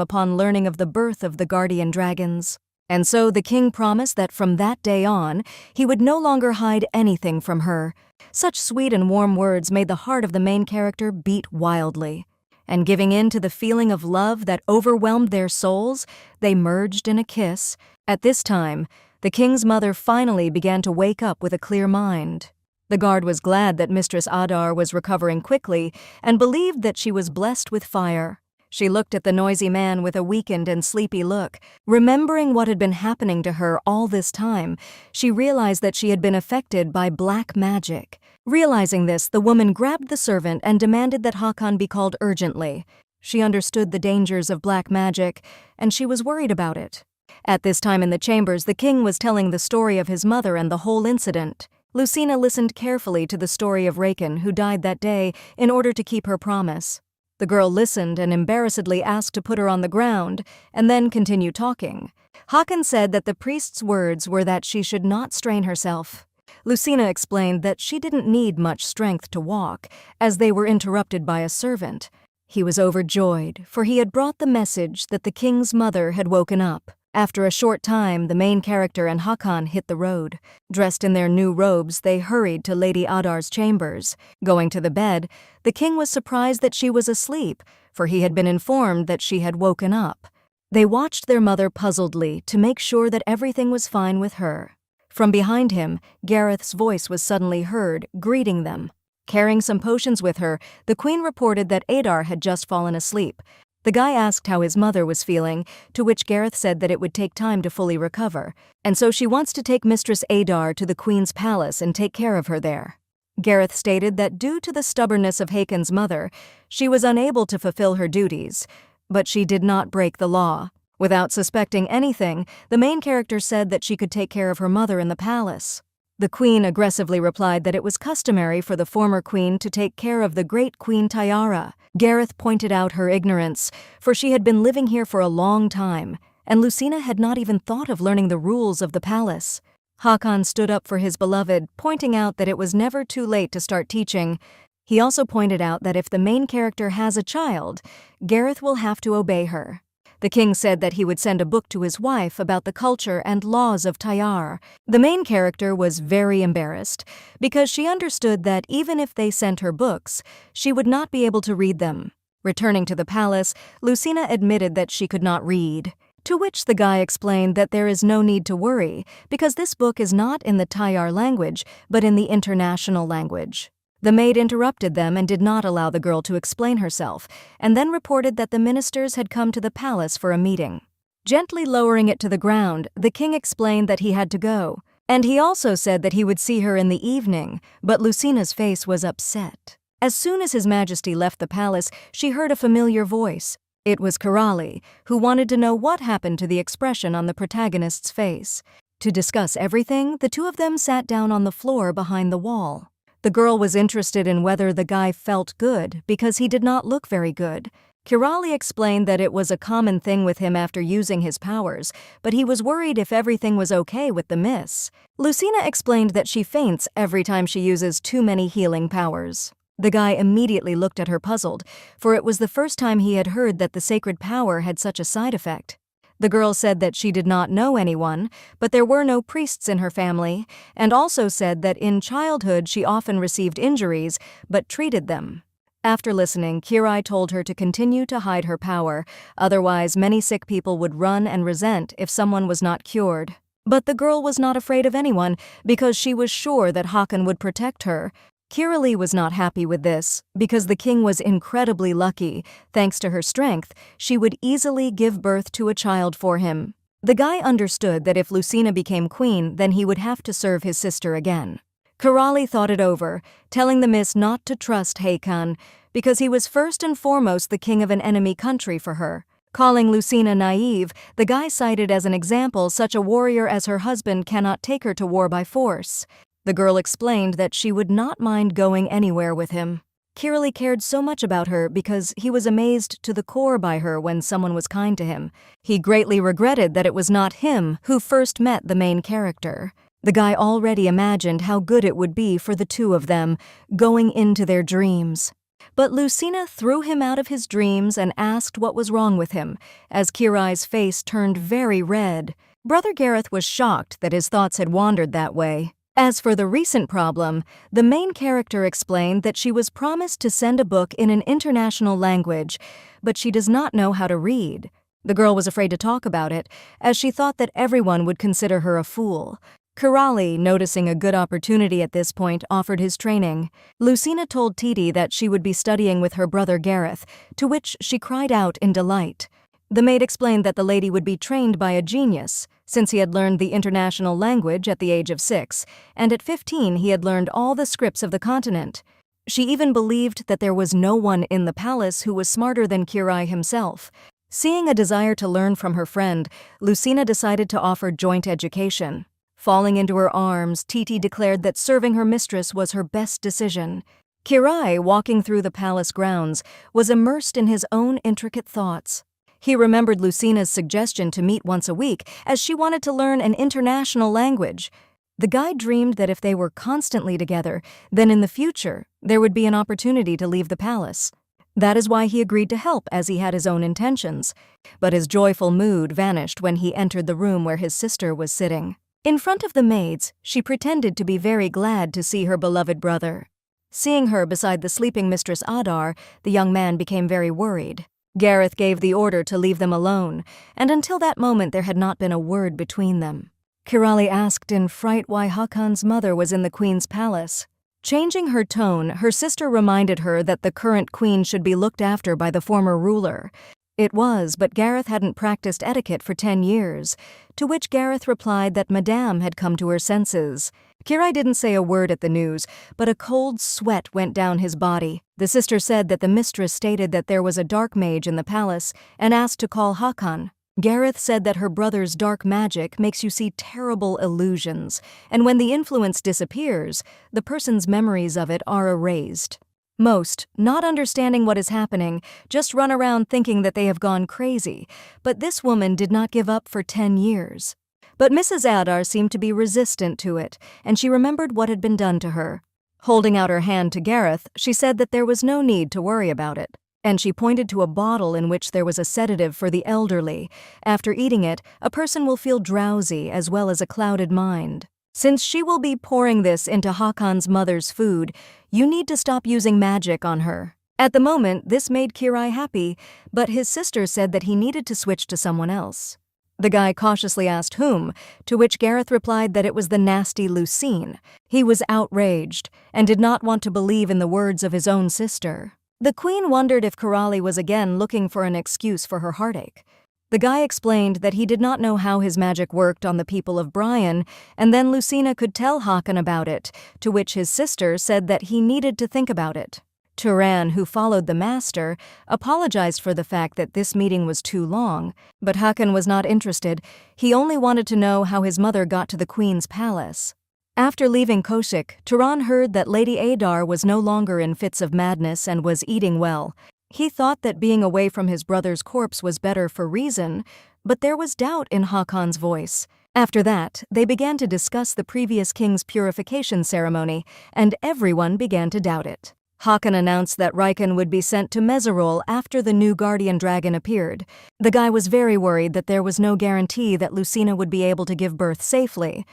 upon learning of the birth of the guardian dragons. And so the king promised that from that day on, he would no longer hide anything from her. Such sweet and warm words made the heart of the main character beat wildly. And giving in to the feeling of love that overwhelmed their souls, they merged in a kiss. At this time, the king's mother finally began to wake up with a clear mind. The guard was glad that Mistress Adar was recovering quickly and believed that she was blessed with fire. She looked at the noisy man with a weakened and sleepy look. Remembering what had been happening to her all this time, she realized that she had been affected by black magic. Realizing this, the woman grabbed the servant and demanded that Hakan be called urgently. She understood the dangers of black magic, and she was worried about it. At this time in the chambers, the king was telling the story of his mother and the whole incident. Lucina listened carefully to the story of Raken, who died that day, in order to keep her promise. The girl listened and embarrassedly asked to put her on the ground, and then continued talking. Hakan said that the priest's words were that she should not strain herself. Lucina explained that she didn't need much strength to walk, as they were interrupted by a servant. He was overjoyed, for he had brought the message that the king's mother had woken up. After a short time, the main character and Hakan hit the road. Dressed in their new robes, they hurried to Lady Adar's chambers. Going to the bed, the king was surprised that she was asleep, for he had been informed that she had woken up. They watched their mother puzzledly to make sure that everything was fine with her. From behind him, Gareth's voice was suddenly heard, greeting them. Carrying some potions with her, the queen reported that Adar had just fallen asleep. The guy asked how his mother was feeling, to which Gareth said that it would take time to fully recover, and so she wants to take Mistress Adar to the Queen's palace and take care of her there. Gareth stated that due to the stubbornness of Hakon's mother, she was unable to fulfill her duties, but she did not break the law. Without suspecting anything, the main character said that she could take care of her mother in the palace. The queen aggressively replied that it was customary for the former queen to take care of the great Queen Tiara. Gareth pointed out her ignorance, for she had been living here for a long time, and Lucina had not even thought of learning the rules of the palace. Hakon stood up for his beloved, pointing out that it was never too late to start teaching. He also pointed out that if the main character has a child, Gareth will have to obey her. The king said that he would send a book to his wife about the culture and laws of Tyar. The main character was very embarrassed, because she understood that even if they sent her books, she would not be able to read them. Returning to the palace, Lucina admitted that she could not read, to which the guy explained that there is no need to worry, because this book is not in the Tyar language, but in the international language. The maid interrupted them and did not allow the girl to explain herself, and then reported that the ministers had come to the palace for a meeting. Gently lowering it to the ground, the king explained that he had to go, and he also said that he would see her in the evening, but Lucina's face was upset. As soon as His Majesty left the palace, she heard a familiar voice. It was Kirali, who wanted to know what happened to the expression on the protagonist's face. To discuss everything, the two of them sat down on the floor behind the wall. The girl was interested in whether the guy felt good because he did not look very good. Kirali explained that it was a common thing with him after using his powers, but he was worried if everything was okay with the miss. Lucina explained that she faints every time she uses too many healing powers. The guy immediately looked at her puzzled, for it was the first time he had heard that the sacred power had such a side effect. The girl said that she did not know anyone, but there were no priests in her family, and also said that in childhood she often received injuries, but treated them. After listening, Kirai told her to continue to hide her power, otherwise many sick people would run and resent if someone was not cured. But the girl was not afraid of anyone because she was sure that Hakon would protect her. Kirali was not happy with this, because the king was incredibly lucky. Thanks to her strength, she would easily give birth to a child for him. The guy understood that if Lucina became queen, then he would have to serve his sister again. Kirali thought it over, telling the miss not to trust Hakon, because he was first and foremost the king of an enemy country for her. Calling Lucina naive, the guy cited as an example such a warrior as her husband cannot take her to war by force. The girl explained that she would not mind going anywhere with him. Kirali cared so much about her because he was amazed to the core by her when someone was kind to him. He greatly regretted that it was not him who first met the main character. The guy already imagined how good it would be for the two of them, going into their dreams. But Lucina threw him out of his dreams and asked what was wrong with him, as Kirai's face turned very red. Brother Gareth was shocked that his thoughts had wandered that way. As for the recent problem, the main character explained that she was promised to send a book in an international language, but she does not know how to read. The girl was afraid to talk about it, as she thought that everyone would consider her a fool. Kirali, noticing a good opportunity at this point, offered his training. Lucina told Titi that she would be studying with her brother Gareth, to which she cried out in delight. The maid explained that the lady would be trained by a genius, since he had learned the international language at the age of 6, and at 15 he had learned all the scripts of the continent. She even believed that there was no one in the palace who was smarter than Kirai himself. Seeing a desire to learn from her friend, Lucina decided to offer joint education. Falling into her arms, Titi declared that serving her mistress was her best decision. Kirai, walking through the palace grounds, was immersed in his own intricate thoughts. He remembered Lucina's suggestion to meet once a week, as she wanted to learn an international language. The guy dreamed that if they were constantly together, then in the future, there would be an opportunity to leave the palace. That is why he agreed to help, as he had his own intentions. But his joyful mood vanished when he entered the room where his sister was sitting. In front of the maids, she pretended to be very glad to see her beloved brother. Seeing her beside the sleeping Mistress Adar, the young man became very worried. Gareth gave the order to leave them alone, and until that moment there had not been a word between them. Kirali asked in fright why Hakon's mother was in the queen's palace. Changing her tone, her sister reminded her that the current queen should be looked after by the former ruler. It was, but Gareth hadn't practiced etiquette for 10 years, to which Gareth replied that Madame had come to her senses. Kirai didn't say a word at the news, but a cold sweat went down his body. The sister said that the mistress stated that there was a dark mage in the palace and asked to call Hakan. Gareth said that her brother's dark magic makes you see terrible illusions, and when the influence disappears, the person's memories of it are erased. Most, not understanding what is happening, just run around thinking that they have gone crazy, but this woman did not give up for 10 years. But Mrs. Adar seemed to be resistant to it, and she remembered what had been done to her. Holding out her hand to Gareth, she said that there was no need to worry about it, and she pointed to a bottle in which there was a sedative for the elderly. After eating it, a person will feel drowsy as well as a clouded mind. Since she will be pouring this into Hakan's mother's food, you need to stop using magic on her. At the moment, this made Kirai happy, but his sister said that he needed to switch to someone else. The guy cautiously asked whom, to which Gareth replied that it was the nasty Lucine. He was outraged, and did not want to believe in the words of his own sister. The queen wondered if Kirali was again looking for an excuse for her heartache. The guy explained that he did not know how his magic worked on the people of Brian, and then Lucina could tell Hakan about it, to which his sister said that he needed to think about it. Turan, who followed the master, apologized for the fact that this meeting was too long, but Hakan was not interested. He only wanted to know how his mother got to the queen's palace. After leaving Koshik, Turan heard that Lady Adar was no longer in fits of madness and was eating well. He thought that being away from his brother's corpse was better for reason, but there was doubt in Hakan's voice. After that, they began to discuss the previous king's purification ceremony, and everyone began to doubt it. Hakan announced that Riken would be sent to Mezerol after the new guardian dragon appeared. The guy was very worried that there was no guarantee that Lucina would be able to give birth safely,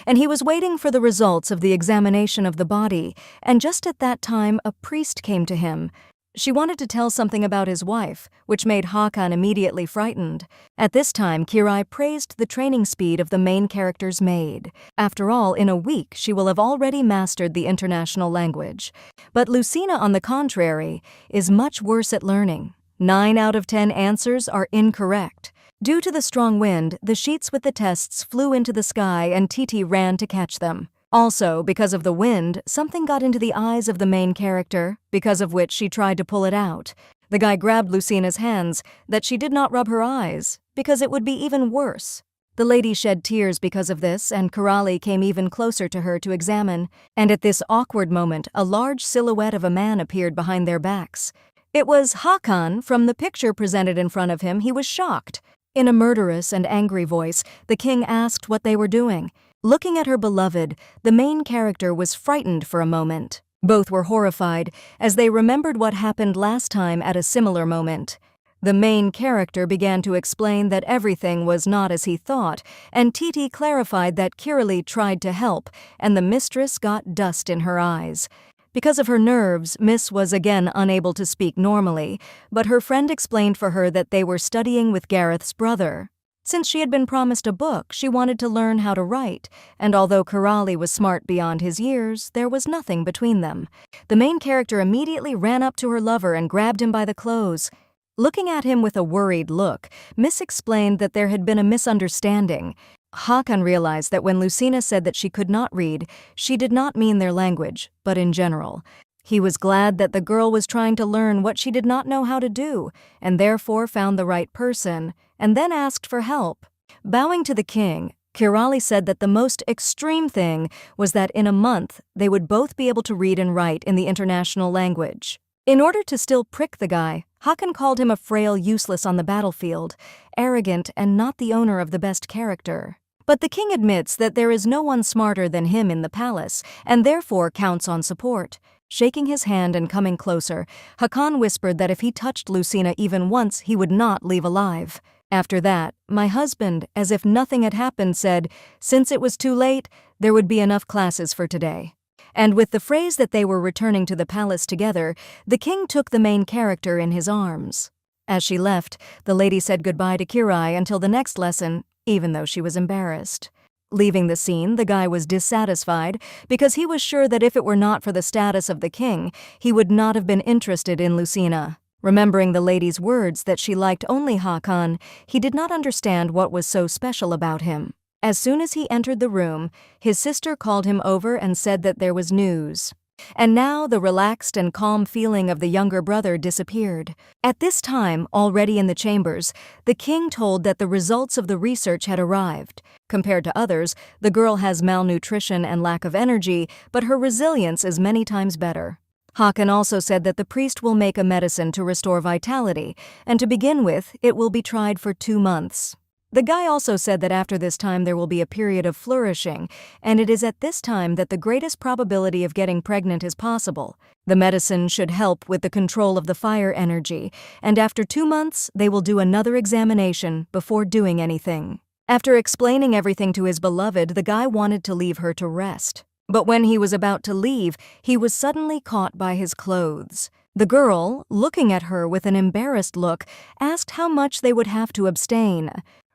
and he was waiting for the results of the examination of the body, and just at that time a priest came to him. She wanted to tell something about his wife, which made Hakan immediately frightened. At this time, Kirai praised the training speed of the main character's maid. After all, in a week, she will have already mastered the international language. But Lucina, on the contrary, is much worse at learning. 9 out of 10 answers are incorrect. Due to the strong wind, the sheets with the tests flew into the sky and Titi ran to catch them. Also, because of the wind, something got into the eyes of the main character, because of which she tried to pull it out. The guy grabbed Lucina's hands, that she did not rub her eyes, because it would be even worse. The lady shed tears because of this, and Kirali came even closer to her to examine, and at this awkward moment, a large silhouette of a man appeared behind their backs. It was Hakan. From the picture presented in front of him, he was shocked. In a murderous and angry voice, the king asked what they were doing. Looking at her beloved, the main character was frightened for a moment. Both were horrified, as they remembered what happened last time at a similar moment. The main character began to explain that everything was not as he thought, and Titi clarified that Kirali tried to help, and the mistress got dust in her eyes. Because of her nerves, Miss was again unable to speak normally, but her friend explained for her that they were studying with Gareth's brother. Since she had been promised a book, she wanted to learn how to write, and although Kirali was smart beyond his years, there was nothing between them. The main character immediately ran up to her lover and grabbed him by the clothes. Looking at him with a worried look, Miss explained that there had been a misunderstanding. Hakan realized that when Lucina said that she could not read, she did not mean their language, but in general. He was glad that the girl was trying to learn what she did not know how to do, and therefore found the right person, and then asked for help. Bowing to the king, Kirali said that the most extreme thing was that in a month they would both be able to read and write in the international language. In order to still prick the guy, Hakan called him a frail useless on the battlefield, arrogant and not the owner of the best character. But the king admits that there is no one smarter than him in the palace, and therefore counts on support. Shaking his hand and coming closer, Hakan whispered that if he touched Lucina even once, he would not leave alive. After that, my husband, as if nothing had happened, said, since it was too late, there would be enough classes for today. And with the phrase that they were returning to the palace together, the king took the main character in his arms. As she left, the lady said goodbye to Kirai until the next lesson, even though she was embarrassed. Leaving the scene, the guy was dissatisfied because he was sure that if it were not for the status of the king, he would not have been interested in Lucina. Remembering the lady's words that she liked only Hakan, he did not understand what was so special about him. As soon as he entered the room, his sister called him over and said that there was news. And now the relaxed and calm feeling of the younger brother disappeared. At this time, already in the chambers, the king told that the results of the research had arrived. Compared to others, the girl has malnutrition and lack of energy, but her resilience is many times better. Hakan also said that the priest will make a medicine to restore vitality, and to begin with, it will be tried for 2 months. The guy also said that after this time there will be a period of flourishing, and it is at this time that the greatest probability of getting pregnant is possible. The medicine should help with the control of the fire energy, and after 2 months they will do another examination before doing anything. After explaining everything to his beloved, the guy wanted to leave her to rest. But when he was about to leave, he was suddenly caught by his clothes. The girl, looking at her with an embarrassed look, asked how much they would have to abstain.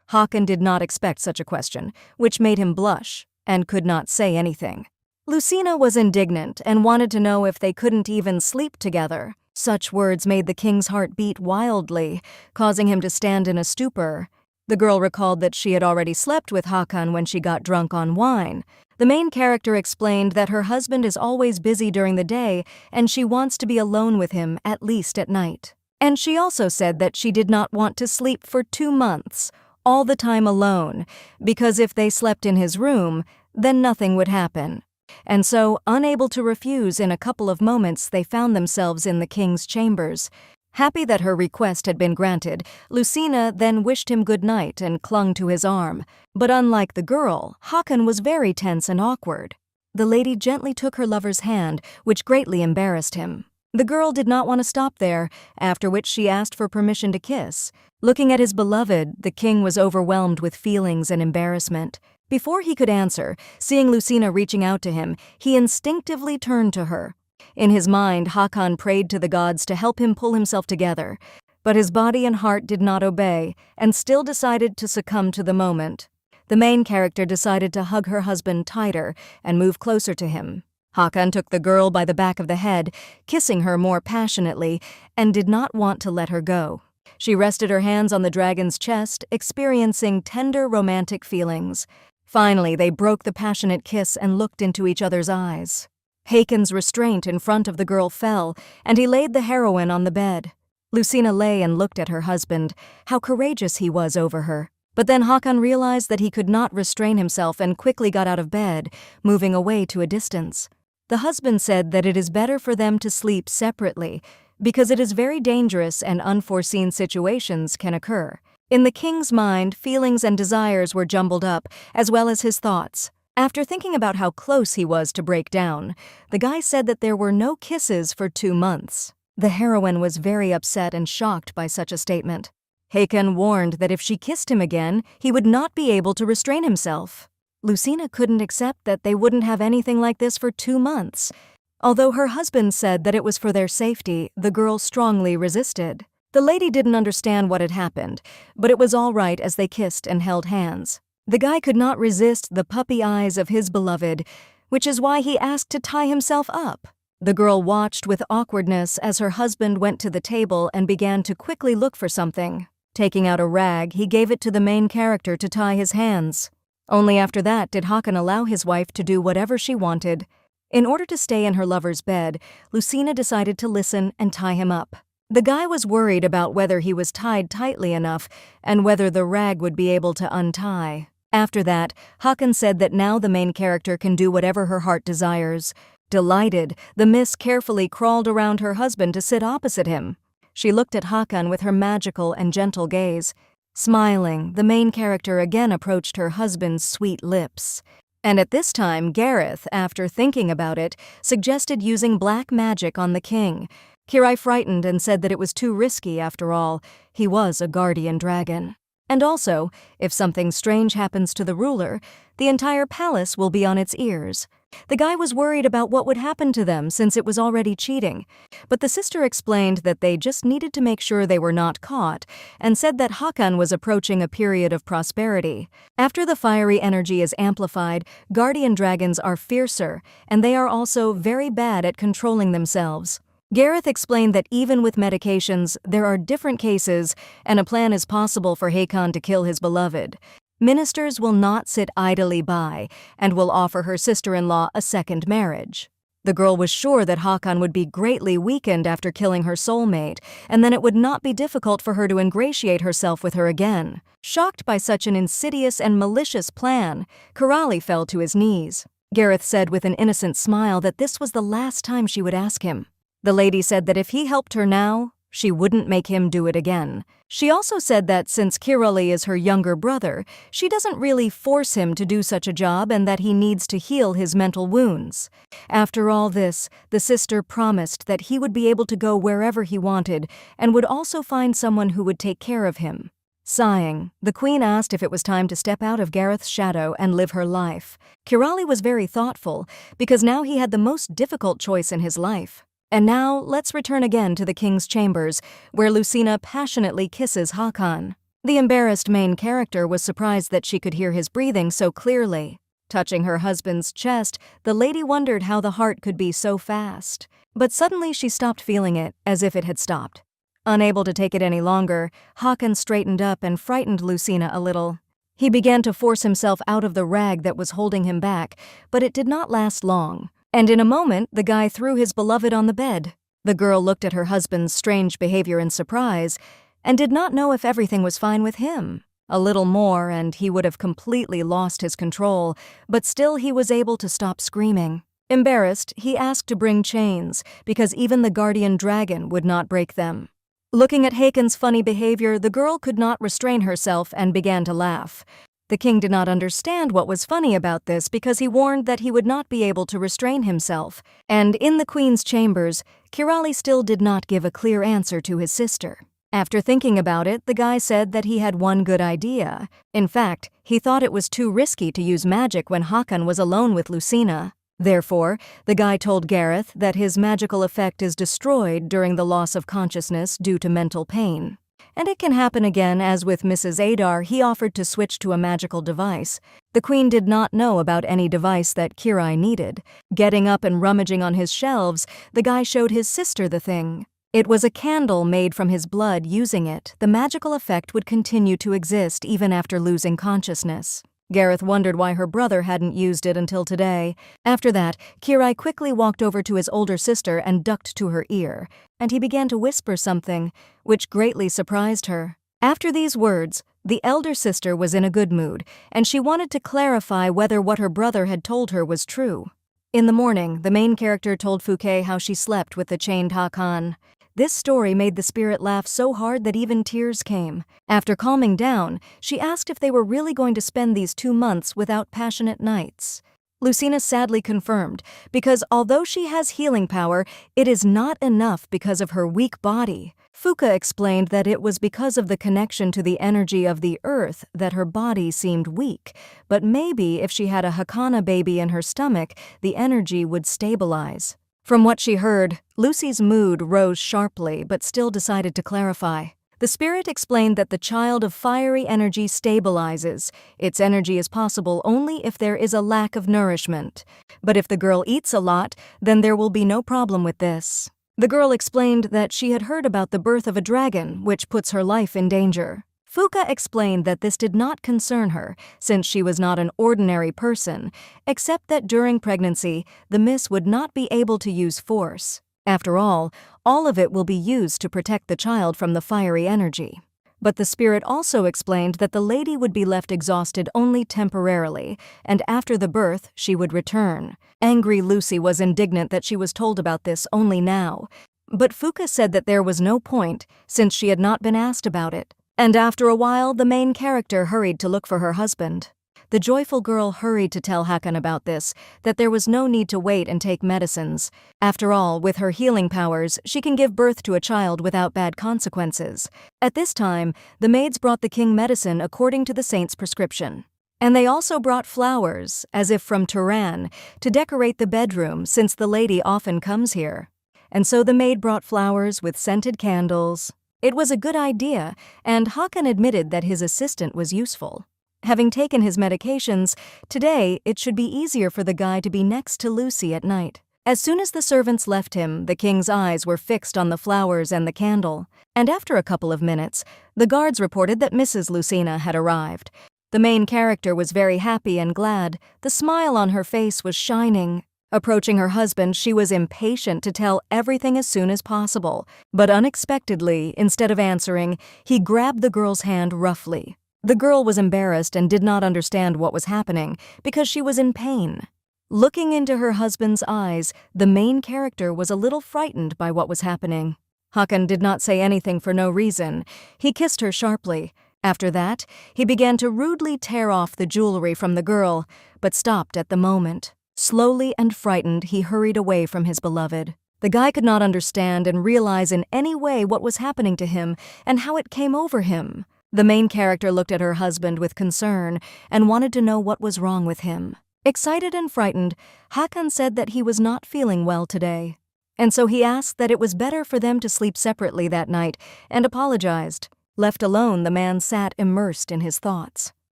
Hakan did not expect such a question, which made him blush, and could not say anything. Lucina was indignant and wanted to know if they couldn't even sleep together. Such words made the king's heart beat wildly, causing him to stand in a stupor. The girl recalled that she had already slept with Hakan when she got drunk on wine. The main character explained that her husband is always busy during the day and she wants to be alone with him at least at night. And she also said that she did not want to sleep for 2 months, all the time alone, because if they slept in his room, then nothing would happen. And so, unable to refuse, in a couple of moments they found themselves in the king's chambers. Happy that her request had been granted, Lucina then wished him good night and clung to his arm. But unlike the girl, Hakan was very tense and awkward. The lady gently took her lover's hand, which greatly embarrassed him. The girl did not want to stop there, after which she asked for permission to kiss. Looking at his beloved, the king was overwhelmed with feelings and embarrassment. Before he could answer, seeing Lucina reaching out to him, he instinctively turned to her. In his mind, Hakan prayed to the gods to help him pull himself together. But his body and heart did not obey, and still decided to succumb to the moment. The main character decided to hug her husband tighter and move closer to him. Hakan took the girl by the back of the head, kissing her more passionately, and did not want to let her go. She rested her hands on the dragon's chest, experiencing tender romantic feelings. Finally, they broke the passionate kiss and looked into each other's eyes. Hakan's restraint in front of the girl fell, and he laid the heroine on the bed. Lucina lay and looked at her husband. How courageous he was over her. But then Hakan realized that he could not restrain himself and quickly got out of bed, moving away to a distance. The husband said that it is better for them to sleep separately, because it is very dangerous and unforeseen situations can occur. In the king's mind, feelings and desires were jumbled up, as well as his thoughts. After thinking about how close he was to break down, the guy said that there were no kisses for 2 months. The heroine was very upset and shocked by such a statement. Hakan warned that if she kissed him again, he would not be able to restrain himself. Lucina couldn't accept that they wouldn't have anything like this for 2 months. Although her husband said that it was for their safety, the girl strongly resisted. The lady didn't understand what had happened, but it was all right as they kissed and held hands. The guy could not resist the puppy eyes of his beloved, which is why he asked to tie himself up. The girl watched with awkwardness as her husband went to the table and began to quickly look for something. Taking out a rag, he gave it to the main character to tie his hands. Only after that did Hakan allow his wife to do whatever she wanted. In order to stay in her lover's bed, Lucina decided to listen and tie him up. The guy was worried about whether he was tied tightly enough and whether the rag would be able to untie. After that, Hakan said that now the main character can do whatever her heart desires. Delighted, the miss carefully crawled around her husband to sit opposite him. She looked at Hakan with her magical and gentle gaze. Smiling, the main character again approached her husband's sweet lips. And at this time, Gareth, after thinking about it, suggested using black magic on the king. Kirai frightened and said that it was too risky after all. He was a guardian dragon. And also, if something strange happens to the ruler, the entire palace will be on its ears. The guy was worried about what would happen to them since it was already cheating. But the sister explained that they just needed to make sure they were not caught, and said that Hakan was approaching a period of prosperity. After the fiery energy is amplified, guardian dragons are fiercer, and they are also very bad at controlling themselves. Gareth explained that even with medications, there are different cases, and a plan is possible for Hakan to kill his beloved. Ministers will not sit idly by and will offer her sister-in-law a second marriage. The girl was sure that Hakan would be greatly weakened after killing her soulmate, and then it would not be difficult for her to ingratiate herself with her again. Shocked by such an insidious and malicious plan, Kirali fell to his knees. Gareth said with an innocent smile that this was the last time she would ask him. The lady said that if he helped her now, she wouldn't make him do it again. She also said that since Kirali is her younger brother, she doesn't really force him to do such a job and that he needs to heal his mental wounds. After all this, the sister promised that he would be able to go wherever he wanted and would also find someone who would take care of him. Sighing, the queen asked if it was time to step out of Gareth's shadow and live her life. Kirali was very thoughtful because now he had the most difficult choice in his life. And now, let's return again to the king's chambers, where Lucina passionately kisses Hakan. The embarrassed main character was surprised that she could hear his breathing so clearly. Touching her husband's chest, the lady wondered how the heart could be so fast. But suddenly she stopped feeling it, as if it had stopped. Unable to take it any longer, Hakan straightened up and frightened Lucina a little. He began to force himself out of the rag that was holding him back, but it did not last long. And in a moment, the guy threw his beloved on the bed. The girl looked at her husband's strange behavior in surprise and did not know if everything was fine with him. A little more and he would have completely lost his control, but still he was able to stop screaming. Embarrassed, he asked to bring chains because even the guardian dragon would not break them. Looking at Hakan's funny behavior, the girl could not restrain herself and began to laugh. The king did not understand what was funny about this because he warned that he would not be able to restrain himself. And in the queen's chambers, Kirali still did not give a clear answer to his sister. After thinking about it, the guy said that he had one good idea. In fact, he thought it was too risky to use magic when Hakan was alone with Lucina. Therefore, the guy told Gareth that his magical effect is destroyed during the loss of consciousness due to mental pain. And it can happen again, as with Mrs. Adar, he offered to switch to a magical device. The queen did not know about any device that Kirai needed. Getting up and rummaging on his shelves, the guy showed his sister the thing. It was a candle made from his blood. Using it, the magical effect would continue to exist even after losing consciousness. Gareth wondered why her brother hadn't used it until today. After that, Kirai quickly walked over to his older sister and ducked to her ear, and he began to whisper something, which greatly surprised her. After these words, the elder sister was in a good mood, and she wanted to clarify whether what her brother had told her was true. In the morning, the main character told Fouquet how she slept with the chained Hakan. This story made the spirit laugh so hard that even tears came. After calming down, she asked if they were really going to spend these 2 months without passionate nights. Lucina sadly confirmed, because although she has healing power, it is not enough because of her weak body. Fouquet explained that it was because of the connection to the energy of the earth that her body seemed weak, but maybe if she had a Hakana baby in her stomach, the energy would stabilize. From what she heard, Lucy's mood rose sharply but still decided to clarify. The spirit explained that the child of fiery energy stabilizes. Its energy is possible only if there is a lack of nourishment. But if the girl eats a lot, then there will be no problem with this. The girl explained that she had heard about the birth of a dragon, which puts her life in danger. Fouquet explained that this did not concern her, since she was not an ordinary person, except that during pregnancy, the miss would not be able to use force. After all of it will be used to protect the child from the fiery energy. But the spirit also explained that the lady would be left exhausted only temporarily, and after the birth, she would return. Angry Lucy was indignant that she was told about this only now. But Fouquet said that there was no point, since she had not been asked about it. And after a while, the main character hurried to look for her husband. The joyful girl hurried to tell Hakan about this, that there was no need to wait and take medicines. After all, with her healing powers, she can give birth to a child without bad consequences. At this time, the maids brought the king medicine according to the saint's prescription. And they also brought flowers, as if from Turan, to decorate the bedroom since the lady often comes here. And so the maid brought flowers with scented candles. It was a good idea, and Hakan admitted that his assistant was useful. Having taken his medications, today it should be easier for the guy to be next to Lucy at night. As soon as the servants left him, the king's eyes were fixed on the flowers and the candle, and after a couple of minutes, the guards reported that Mrs. Lucina had arrived. The main character was very happy and glad. The smile on her face was shining. Approaching her husband, she was impatient to tell everything as soon as possible. But unexpectedly, instead of answering, he grabbed the girl's hand roughly. The girl was embarrassed and did not understand what was happening because she was in pain. Looking into her husband's eyes, the main character was a little frightened by what was happening. Hakan did not say anything for no reason. He kissed her sharply. After that, he began to rudely tear off the jewelry from the girl, but stopped at the moment. Slowly and frightened, he hurried away from his beloved. The guy could not understand and realize in any way what was happening to him and how it came over him. The main character looked at her husband with concern and wanted to know what was wrong with him. Excited and frightened, Hakan said that he was not feeling well today, and so he asked that it was better for them to sleep separately that night and apologized. Left alone, the man sat immersed in his thoughts.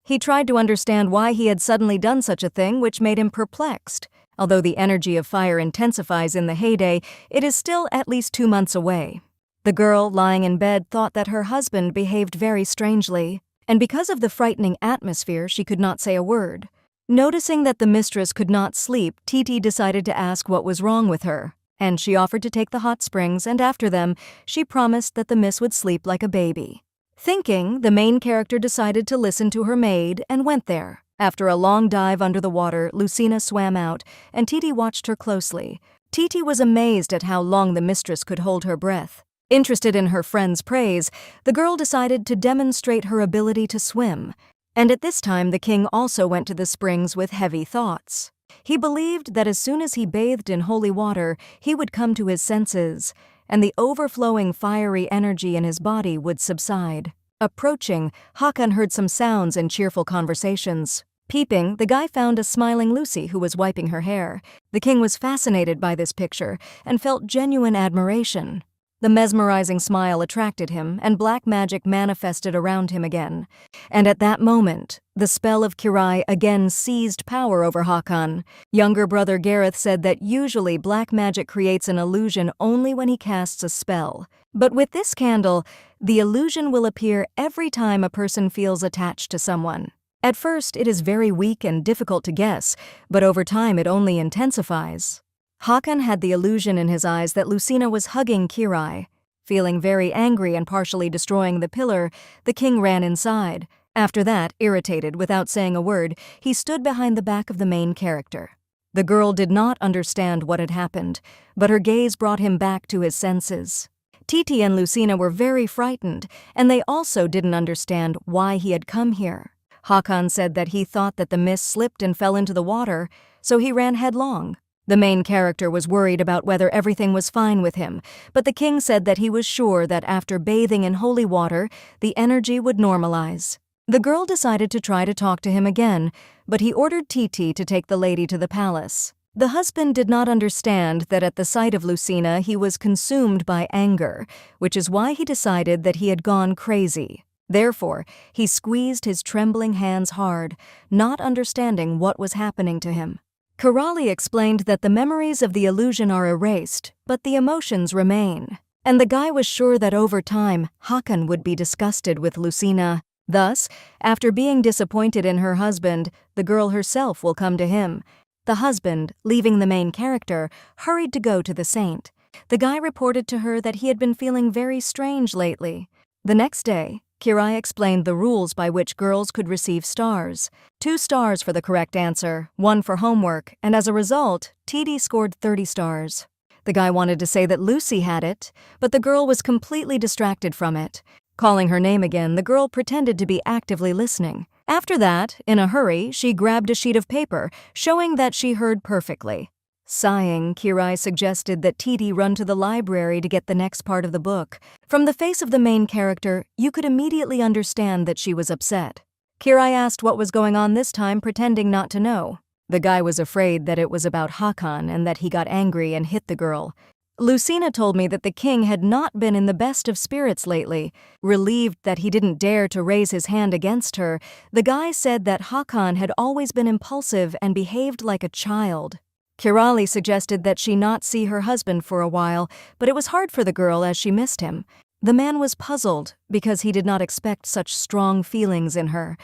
He tried to understand why he had suddenly done such a thing, which made him perplexed. Although the energy of fire intensifies in the heyday, it is still at least 2 months away. The girl, lying in bed, thought that her husband behaved very strangely, and because of the frightening atmosphere, she could not say a word. Noticing that the mistress could not sleep, Titi decided to ask what was wrong with her, and she offered to take the hot springs, and after them, she promised that the miss would sleep like a baby. Thinking, the main character decided to listen to her maid and went there. After a long dive under the water, Lucina swam out, and Titi watched her closely. Titi was amazed at how long the mistress could hold her breath. Interested in her friend's praise, the girl decided to demonstrate her ability to swim. And at this time, the king also went to the springs with heavy thoughts. He believed that as soon as he bathed in holy water, he would come to his senses, and the overflowing fiery energy in his body would subside. Approaching, Hakan heard some sounds and cheerful conversations. Peeping, the guy found a smiling Lucy who was wiping her hair. The king was fascinated by this picture and felt genuine admiration. The mesmerizing smile attracted him, and black magic manifested around him again. And at that moment, the spell of Kirai again seized power over Hakan. Younger brother Gareth said that usually black magic creates an illusion only when he casts a spell. But with this candle, the illusion will appear every time a person feels attached to someone. At first, it is very weak and difficult to guess, but over time it only intensifies. Hakan had the illusion in his eyes that Lucina was hugging Kirai. Feeling very angry and partially destroying the pillar, the king ran inside. After that, irritated, without saying a word, he stood behind the back of the main character. The girl did not understand what had happened, but her gaze brought him back to his senses. Titi and Lucina were very frightened, and they also didn't understand why he had come here. Hakan said that he thought that the miss slipped and fell into the water, so he ran headlong. The main character was worried about whether everything was fine with him, but the king said that he was sure that after bathing in holy water, the energy would normalize. The girl decided to try to talk to him again, but he ordered Titi to take the lady to the palace. The husband did not understand that at the sight of Lucina he was consumed by anger, which is why he decided that he had gone crazy. Therefore, he squeezed his trembling hands hard, not understanding what was happening to him. Karali explained that the memories of the illusion are erased, but the emotions remain. And the guy was sure that over time, Hakan would be disgusted with Lucina. Thus, after being disappointed in her husband, the girl herself will come to him. The husband, leaving the main character, hurried to go to the saint. The guy reported to her that he had been feeling very strange lately. The next day, Kirai explained the rules by which girls could receive stars. 2 stars for the correct answer, 1 for homework, and as a result, Titi scored 30 stars. The guy wanted to say that Lucy had it, but the girl was completely distracted from it. Calling her name again, the girl pretended to be actively listening. After that, in a hurry, she grabbed a sheet of paper, showing that she heard perfectly. Sighing, Kirai suggested that Titi run to the library to get the next part of the book. From the face of the main character, you could immediately understand that she was upset. Kirai asked what was going on this time, pretending not to know. The guy was afraid that it was about Hakan and that he got angry and hit the girl. Lucina told me that the king had not been in the best of spirits lately. Relieved that he didn't dare to raise his hand against her, the guy said that Hakan had always been impulsive and behaved like a child. Kirali suggested that she not see her husband for a while, but it was hard for the girl as she missed him. The man was puzzled because he did not expect such strong feelings in her.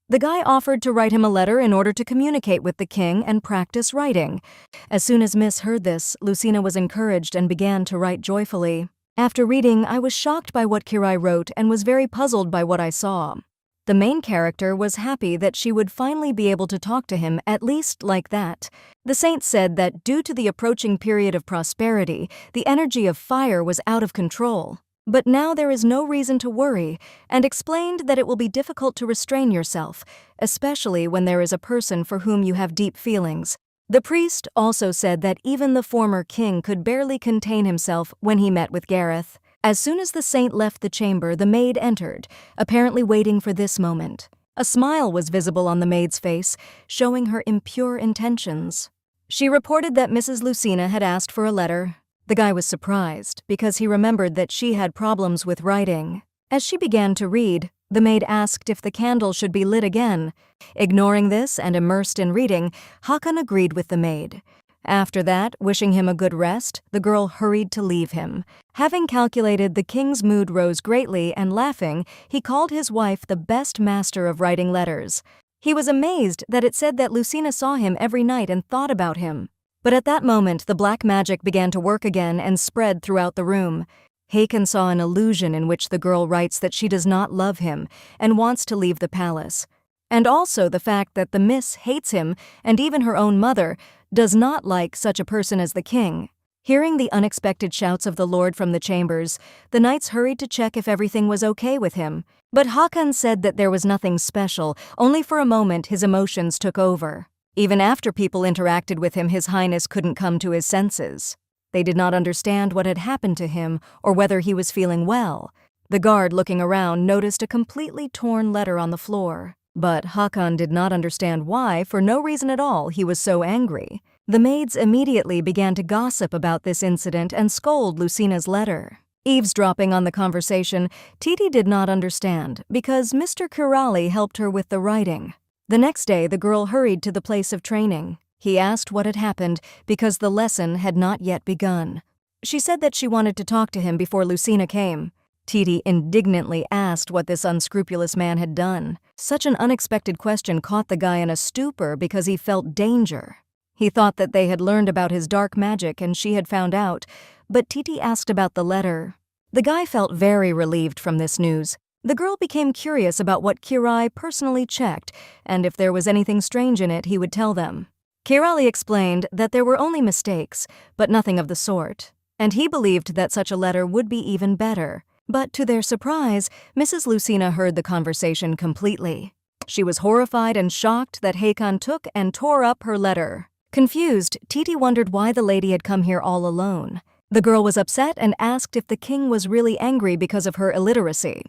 The guy offered to write him a letter in order to communicate with the king and practice writing. As soon as Miss heard this, Lucina was encouraged and began to write joyfully. After reading, I was shocked by what Kirai wrote and was very puzzled by what I saw. The main character was happy that she would finally be able to talk to him, at least like that. The saint said that due to the approaching period of prosperity, the energy of fire was out of control. But now there is no reason to worry, and explained that it will be difficult to restrain yourself, especially when there is a person for whom you have deep feelings. The priest also said that even the former king could barely contain himself when he met with Gareth. As soon as the saint left the chamber, the maid entered, apparently waiting for this moment. A smile was visible on the maid's face, showing her impure intentions. She reported that Mrs. Lucina had asked for a letter. The guy was surprised because he remembered that she had problems with writing. As she began to read, the maid asked if the candle should be lit again. Ignoring this and immersed in reading, Hakan agreed with the maid. After that, wishing him a good rest, the girl hurried to leave him. Having calculated the king's mood rose greatly, and laughing, he called his wife the best master of writing letters. He was amazed that it said that Lucina saw him every night and thought about him. But at that moment, the black magic began to work again and spread throughout the room. Hakan saw an illusion in which the girl writes that she does not love him and wants to leave the palace. And also the fact that the miss hates him, and even her own mother does not like such a person as the king. Hearing the unexpected shouts of the lord from the chambers, the knights hurried to check if everything was okay with him. But Hakan said that there was nothing special, only for a moment his emotions took over. Even after people interacted with him, His Highness couldn't come to his senses. They did not understand what had happened to him or whether he was feeling well. The guard, looking around, noticed a completely torn letter on the floor. But Hakan did not understand why, for no reason at all, he was so angry. The maids immediately began to gossip about this incident and scold Lucina's letter. Eavesdropping on the conversation, Titi did not understand because Mr. Kirali helped her with the writing. The next day, the girl hurried to the place of training. He asked what had happened because the lesson had not yet begun. She said that she wanted to talk to him before Lucina came. Titi indignantly asked what this unscrupulous man had done. Such an unexpected question caught the guy in a stupor because he felt danger. He thought that they had learned about his dark magic and she had found out, but Titi asked about the letter. The guy felt very relieved from this news. The girl became curious about what Kirai personally checked, and if there was anything strange in it, he would tell them. Kirali explained that there were only mistakes, but nothing of the sort, and he believed that such a letter would be even better. But to their surprise, Mrs. Lucina heard the conversation completely. She was horrified and shocked that Hakan took and tore up her letter. Confused, Titi wondered why the lady had come here all alone. The girl was upset and asked if the king was really angry because of her illiteracy.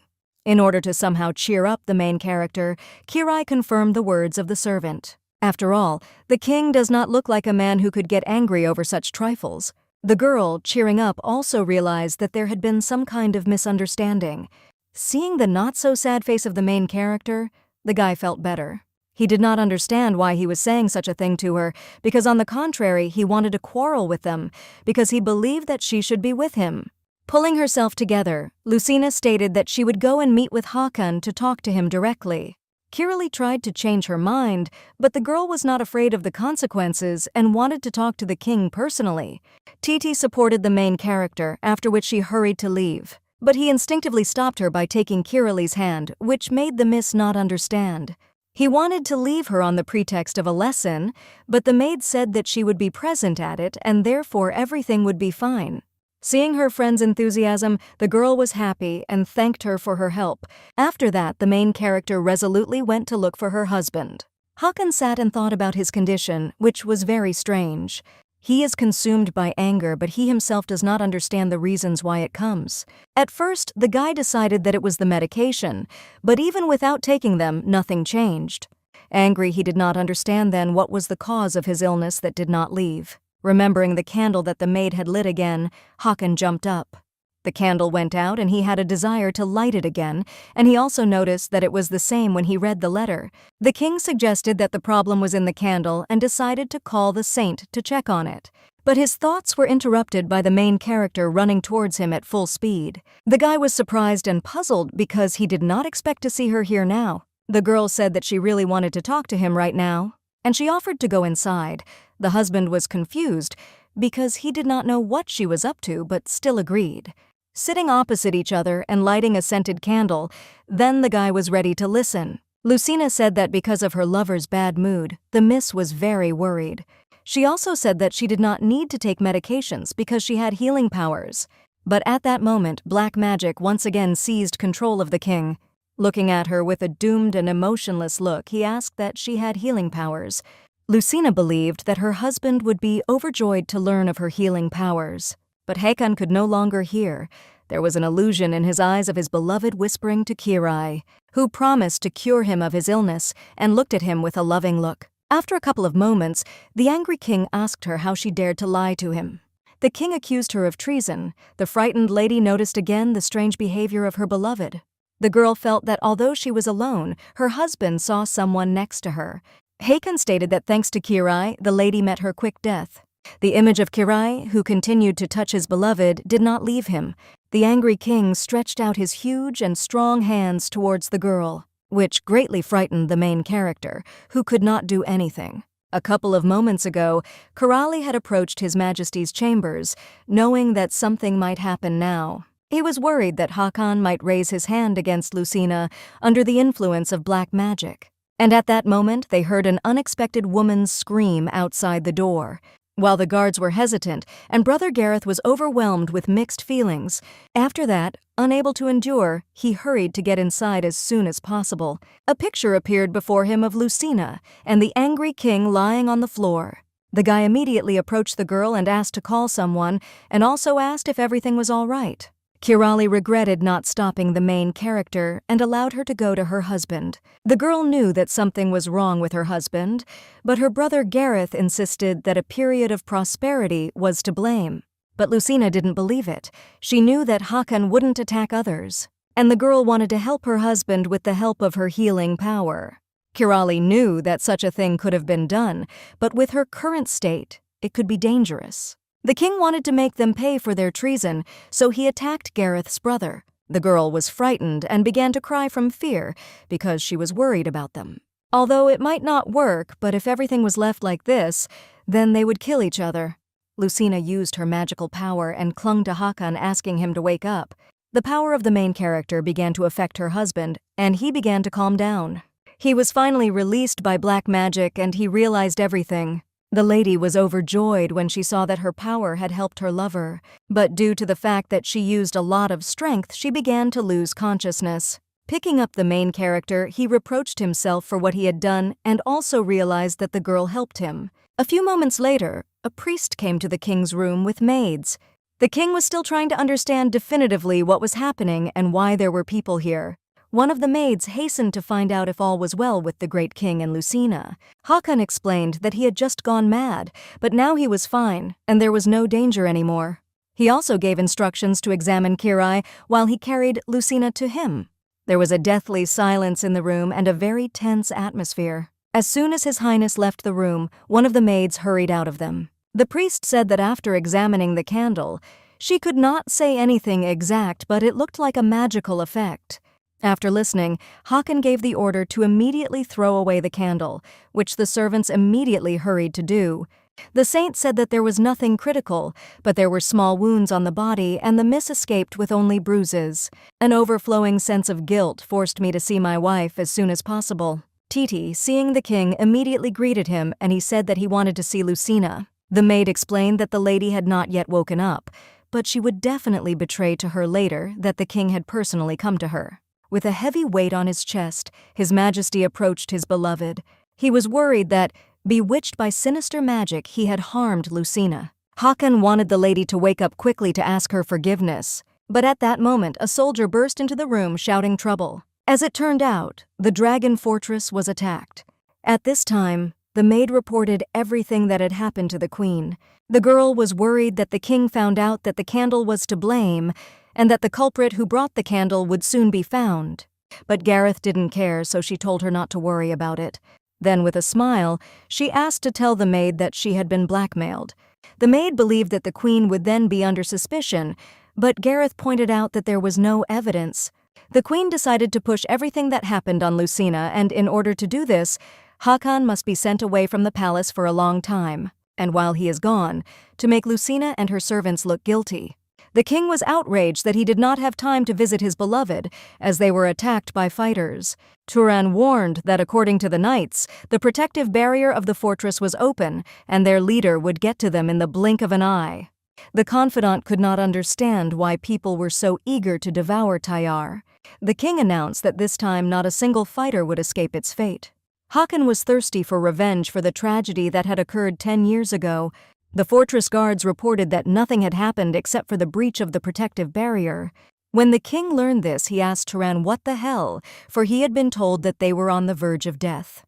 In order to somehow cheer up the main character, Kirai confirmed the words of the servant. After all, the king does not look like a man who could get angry over such trifles. The girl, cheering up, also realized that there had been some kind of misunderstanding. Seeing the not-so-sad face of the main character, the guy felt better. He did not understand why he was saying such a thing to her, because on the contrary, he wanted to quarrel with them, because he believed that she should be with him. Pulling herself together, Lucina stated that she would go and meet with Hakan to talk to him directly. Kirali tried to change her mind, but the girl was not afraid of the consequences and wanted to talk to the king personally. Titi supported the main character, after which she hurried to leave. But he instinctively stopped her by taking Kirali's hand, which made the miss not understand. He wanted to leave her on the pretext of a lesson, but the maid said that she would be present at it and therefore everything would be fine. Seeing her friend's enthusiasm, the girl was happy and thanked her for her help. After that, the main character resolutely went to look for her husband. Hakan sat and thought about his condition, which was very strange. He is consumed by anger, but he himself does not understand the reasons why it comes. At first, the guy decided that it was the medication, but even without taking them, nothing changed. Angry, he did not understand then what was the cause of his illness that did not leave. Remembering the candle that the maid had lit again, Hakan jumped up. The candle went out and he had a desire to light it again, and he also noticed that it was the same when he read the letter. The king suggested that the problem was in the candle and decided to call the saint to check on it. But his thoughts were interrupted by the main character running towards him at full speed. The guy was surprised and puzzled because he did not expect to see her here now. The girl said that she really wanted to talk to him right now, and she offered to go inside. The husband was confused because he did not know what she was up to but still agreed. Sitting opposite each other and lighting a scented candle, then the guy was ready to listen. Lucina said that because of her lover's bad mood, the miss was very worried. She also said that she did not need to take medications because she had healing powers. But at that moment, black magic once again seized control of the king. Looking at her with a doomed and emotionless look, he asked that she had healing powers. Lucina believed that her husband would be overjoyed to learn of her healing powers. But Hakan could no longer hear. There was an illusion in his eyes of his beloved whispering to Kirai, who promised to cure him of his illness and looked at him with a loving look. After a couple of moments, the angry king asked her how she dared to lie to him. The king accused her of treason. The frightened lady noticed again the strange behavior of her beloved. The girl felt that although she was alone, her husband saw someone next to her. Hakan stated that thanks to Kirai, the lady met her quick death. The image of Kirai, who continued to touch his beloved, did not leave him. The angry king stretched out his huge and strong hands towards the girl, which greatly frightened the main character, who could not do anything. A couple of moments ago, Karali had approached His Majesty's chambers, knowing that something might happen now. He was worried that Hakan might raise his hand against Lucina under the influence of black magic. And at that moment, they heard an unexpected woman's scream outside the door. While the guards were hesitant, and Brother Gareth was overwhelmed with mixed feelings, after that, unable to endure, he hurried to get inside as soon as possible. A picture appeared before him of Lucina and the angry king lying on the floor. The guy immediately approached the girl and asked to call someone, and also asked if everything was all right. Kirali regretted not stopping the main character and allowed her to go to her husband. The girl knew that something was wrong with her husband, but her brother Gareth insisted that a period of prosperity was to blame. But Lucina didn't believe it. She knew that Hakan wouldn't attack others, and the girl wanted to help her husband with the help of her healing power. Kirali knew that such a thing could have been done, but with her current state, it could be dangerous. The king wanted to make them pay for their treason, so he attacked Gareth's brother. The girl was frightened and began to cry from fear because she was worried about them. Although it might not work, but if everything was left like this, then they would kill each other. Lucina used her magical power and clung to Hakan, asking him to wake up. The power of the main character began to affect her husband, and he began to calm down. He was finally released by black magic, and he realized everything. The lady was overjoyed when she saw that her power had helped her lover, but due to the fact that she used a lot of strength, she began to lose consciousness. Picking up the main character, he reproached himself for what he had done and also realized that the girl helped him. A few moments later, a priest came to the king's room with maids. The king was still trying to understand definitively what was happening and why there were people here. One of the maids hastened to find out if all was well with the great king and Lucina. Hakan explained that he had just gone mad, but now he was fine, and there was no danger anymore. He also gave instructions to examine Kirai while he carried Lucina to him. There was a deathly silence in the room and a very tense atmosphere. As soon as His Highness left the room, one of the maids hurried out of them. The priest said that after examining the candle, she could not say anything exact, but it looked like a magical effect. After listening, Hakan gave the order to immediately throw away the candle, which the servants immediately hurried to do. The saint said that there was nothing critical, but there were small wounds on the body and the miss escaped with only bruises. An overflowing sense of guilt forced me to see my wife as soon as possible. Titi, seeing the king, immediately greeted him, and he said that he wanted to see Lucina. The maid explained that the lady had not yet woken up, but she would definitely betray to her later that the king had personally come to her. With a heavy weight on his chest, His Majesty approached his beloved. He was worried that, bewitched by sinister magic, he had harmed Lucina. Hakan wanted the lady to wake up quickly to ask her forgiveness, but at that moment a soldier burst into the room shouting trouble. As it turned out, the dragon fortress was attacked. At this time, the maid reported everything that had happened to the queen. The girl was worried that the king found out that the candle was to blame, and that the culprit who brought the candle would soon be found. But Gareth didn't care, so she told her not to worry about it. Then, with a smile, she asked to tell the maid that she had been blackmailed. The maid believed that the queen would then be under suspicion, but Gareth pointed out that there was no evidence. The queen decided to push everything that happened on Lucina, and in order to do this, Hakan must be sent away from the palace for a long time, and while he is gone, to make Lucina and her servants look guilty. The king was outraged that he did not have time to visit his beloved, as they were attacked by fighters. Turan warned that according to the knights, the protective barrier of the fortress was open, and their leader would get to them in the blink of an eye. The confidant could not understand why people were so eager to devour Tayar. The king announced that this time not a single fighter would escape its fate. Hakan was thirsty for revenge for the tragedy that had occurred 10 years ago. The fortress guards reported that nothing had happened except for the breach of the protective barrier. When the king learned this, he asked Turan what the hell, for he had been told that they were on the verge of death.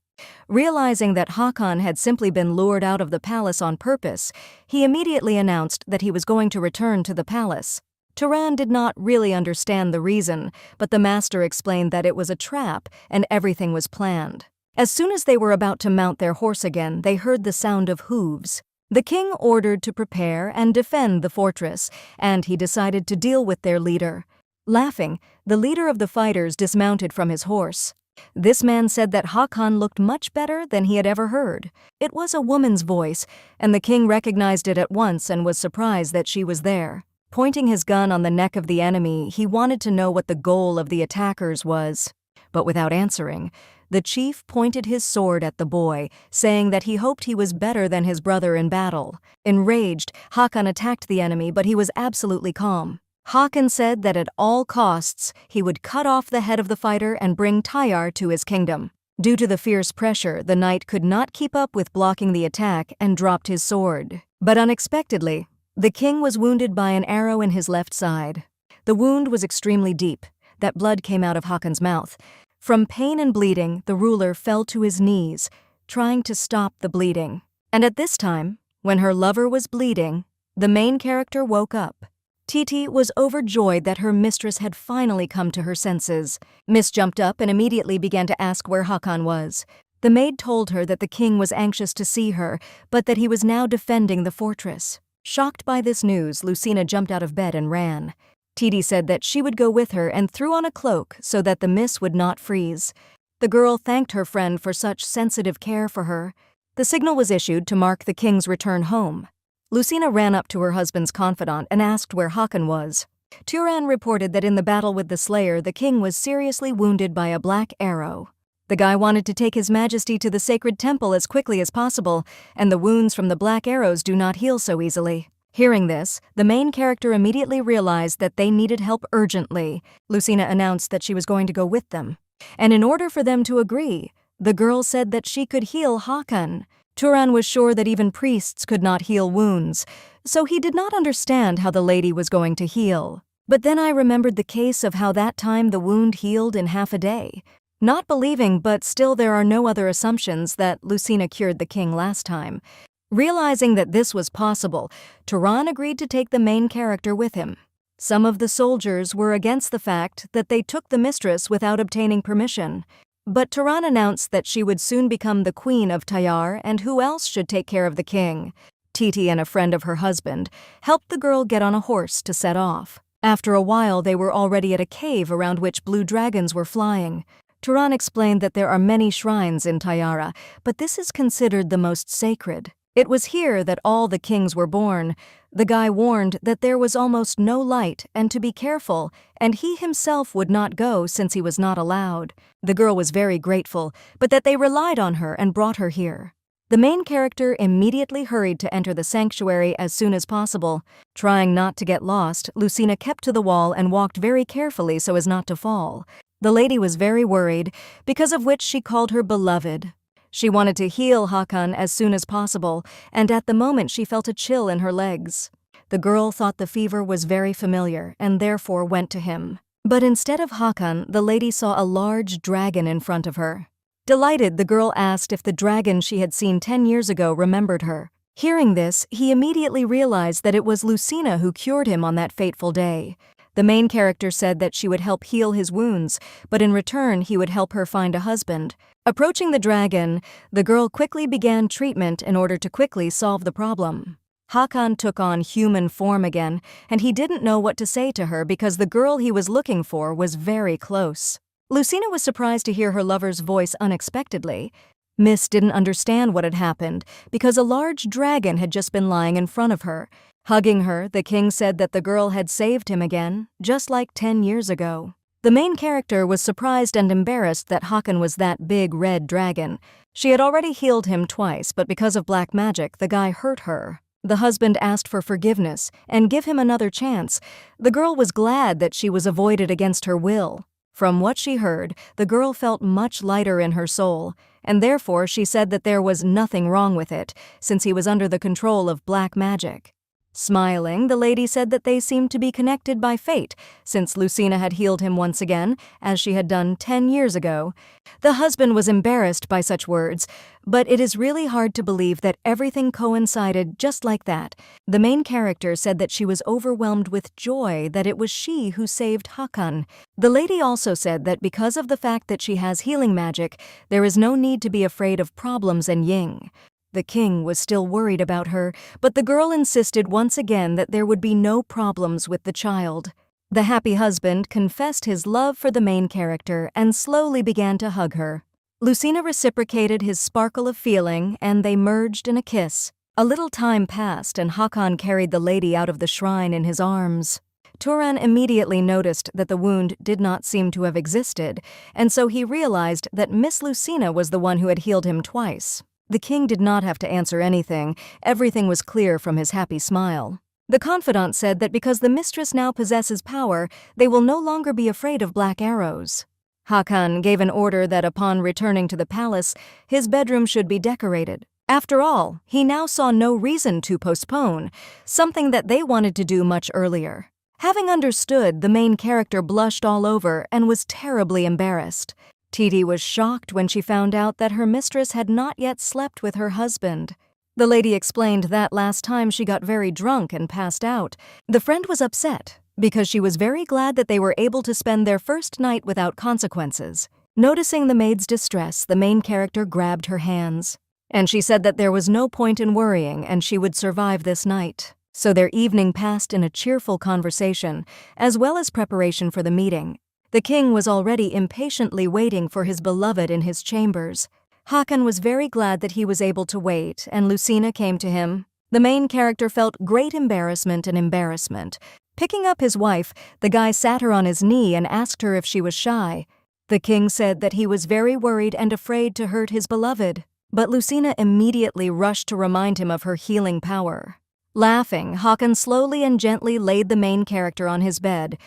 Realizing that Hakan had simply been lured out of the palace on purpose, he immediately announced that he was going to return to the palace. Turan did not really understand the reason, but the master explained that it was a trap and everything was planned. As soon as they were about to mount their horse again, they heard the sound of hooves. The king ordered to prepare and defend the fortress, and he decided to deal with their leader. Laughing, the leader of the fighters dismounted from his horse. This man said that Hakan looked much better than he had ever heard. It was a woman's voice, and the king recognized it at once and was surprised that she was there. Pointing his gun on the neck of the enemy, he wanted to know what the goal of the attackers was. But without answering, the chief pointed his sword at the boy, saying that he hoped he was better than his brother in battle. Enraged, Hakan attacked the enemy, but he was absolutely calm. Hakan said that at all costs, he would cut off the head of the fighter and bring Tayar to his kingdom. Due to the fierce pressure, the knight could not keep up with blocking the attack and dropped his sword. But unexpectedly, the king was wounded by an arrow in his left side. The wound was extremely deep, that blood came out of Hakan's mouth. From pain and bleeding, the ruler fell to his knees, trying to stop the bleeding. And at this time, when her lover was bleeding, the main character woke up. Titi was overjoyed that her mistress had finally come to her senses. Miss jumped up and immediately began to ask where Hakan was. The maid told her that the king was anxious to see her, but that he was now defending the fortress. Shocked by this news, Lucina jumped out of bed and ran. Titi said that she would go with her and threw on a cloak so that the miss would not freeze. The girl thanked her friend for such sensitive care for her. The signal was issued to mark the king's return home. Lucina ran up to her husband's confidant and asked where Hakan was. Turan reported that in the battle with the Slayer, the king was seriously wounded by a black arrow. The guy wanted to take his majesty to the sacred temple as quickly as possible, and the wounds from the black arrows do not heal so easily. Hearing this, the main character immediately realized that they needed help urgently. Lucina announced that she was going to go with them. And in order for them to agree, the girl said that she could heal Hakan. Turan was sure that even priests could not heal wounds, so he did not understand how the lady was going to heal. But then I remembered the case of how that time the wound healed in half a day. Not believing, but still there are no other assumptions, that Lucina cured the king last time. Realizing that this was possible, Turan agreed to take the main character with him. Some of the soldiers were against the fact that they took the mistress without obtaining permission. But Turan announced that she would soon become the queen of Tayar, and who else should take care of the king? Titi and a friend of her husband helped the girl get on a horse to set off. After a while, they were already at a cave around which blue dragons were flying. Turan explained that there are many shrines in Tayara, but this is considered the most sacred. It was here that all the kings were born. The guy warned that there was almost no light and to be careful, and he himself would not go since he was not allowed. The girl was very grateful, but that they relied on her and brought her here. The main character immediately hurried to enter the sanctuary as soon as possible. Trying not to get lost, Lucina kept to the wall and walked very carefully so as not to fall. The lady was very worried, because of which she called her beloved. She wanted to heal Hakan as soon as possible, and at the moment she felt a chill in her legs. The girl thought the fever was very familiar and therefore went to him. But instead of Hakan, the lady saw a large dragon in front of her. Delighted, the girl asked if the dragon she had seen 10 years ago remembered her. Hearing this, he immediately realized that it was Lucina who cured him on that fateful day. The main character said that she would help heal his wounds, but in return he would help her find a husband. Approaching the dragon, the girl quickly began treatment in order to quickly solve the problem. Hakan took on human form again, and he didn't know what to say to her because the girl he was looking for was very close. Lucina was surprised to hear her lover's voice unexpectedly. Miss didn't understand what had happened because a large dragon had just been lying in front of her. Hugging her, the king said that the girl had saved him again, just like 10 years ago. The main character was surprised and embarrassed that Hakan was that big red dragon. She had already healed him twice, but because of black magic, the guy hurt her. The husband asked for forgiveness and give him another chance. The girl was glad that she was avoided against her will. From what she heard, the girl felt much lighter in her soul, and therefore she said that there was nothing wrong with it, since he was under the control of black magic. Smiling, the lady said that they seemed to be connected by fate, since Lucina had healed him once again, as she had done 10 years ago. The husband was embarrassed by such words, but it is really hard to believe that everything coincided just like that. The main character said that she was overwhelmed with joy that it was she who saved Hakan. The lady also said that because of the fact that she has healing magic, there is no need to be afraid of problems and yin. The king was still worried about her, but the girl insisted once again that there would be no problems with the child. The happy husband confessed his love for the main character and slowly began to hug her. Lucina reciprocated his sparkle of feeling, and they merged in a kiss. A little time passed, and Hakan carried the lady out of the shrine in his arms. Turan immediately noticed that the wound did not seem to have existed, and so he realized that Miss Lucina was the one who had healed him twice. The king did not have to answer anything. Everything was clear from his happy smile. The confidant said that because the mistress now possesses power, they will no longer be afraid of black arrows. Hakan gave an order that upon returning to the palace, his bedroom should be decorated. After all, he now saw no reason to postpone, something that they wanted to do much earlier. Having understood, the main character blushed all over and was terribly embarrassed. Titi was shocked when she found out that her mistress had not yet slept with her husband. The lady explained that last time she got very drunk and passed out. The friend was upset because she was very glad that they were able to spend their first night without consequences. Noticing the maid's distress, the main character grabbed her hands, and she said that there was no point in worrying and she would survive this night. So their evening passed in a cheerful conversation, as well as preparation for the meeting. The king was already impatiently waiting for his beloved in his chambers. Hakan was very glad that he was able to wait, and Lucina came to him. The main character felt great embarrassment and embarrassment. Picking up his wife, the guy sat her on his knee and asked her if she was shy. The king said that he was very worried and afraid to hurt his beloved, but Lucina immediately rushed to remind him of her healing power. Laughing, Hakan slowly and gently laid the main character on his bed.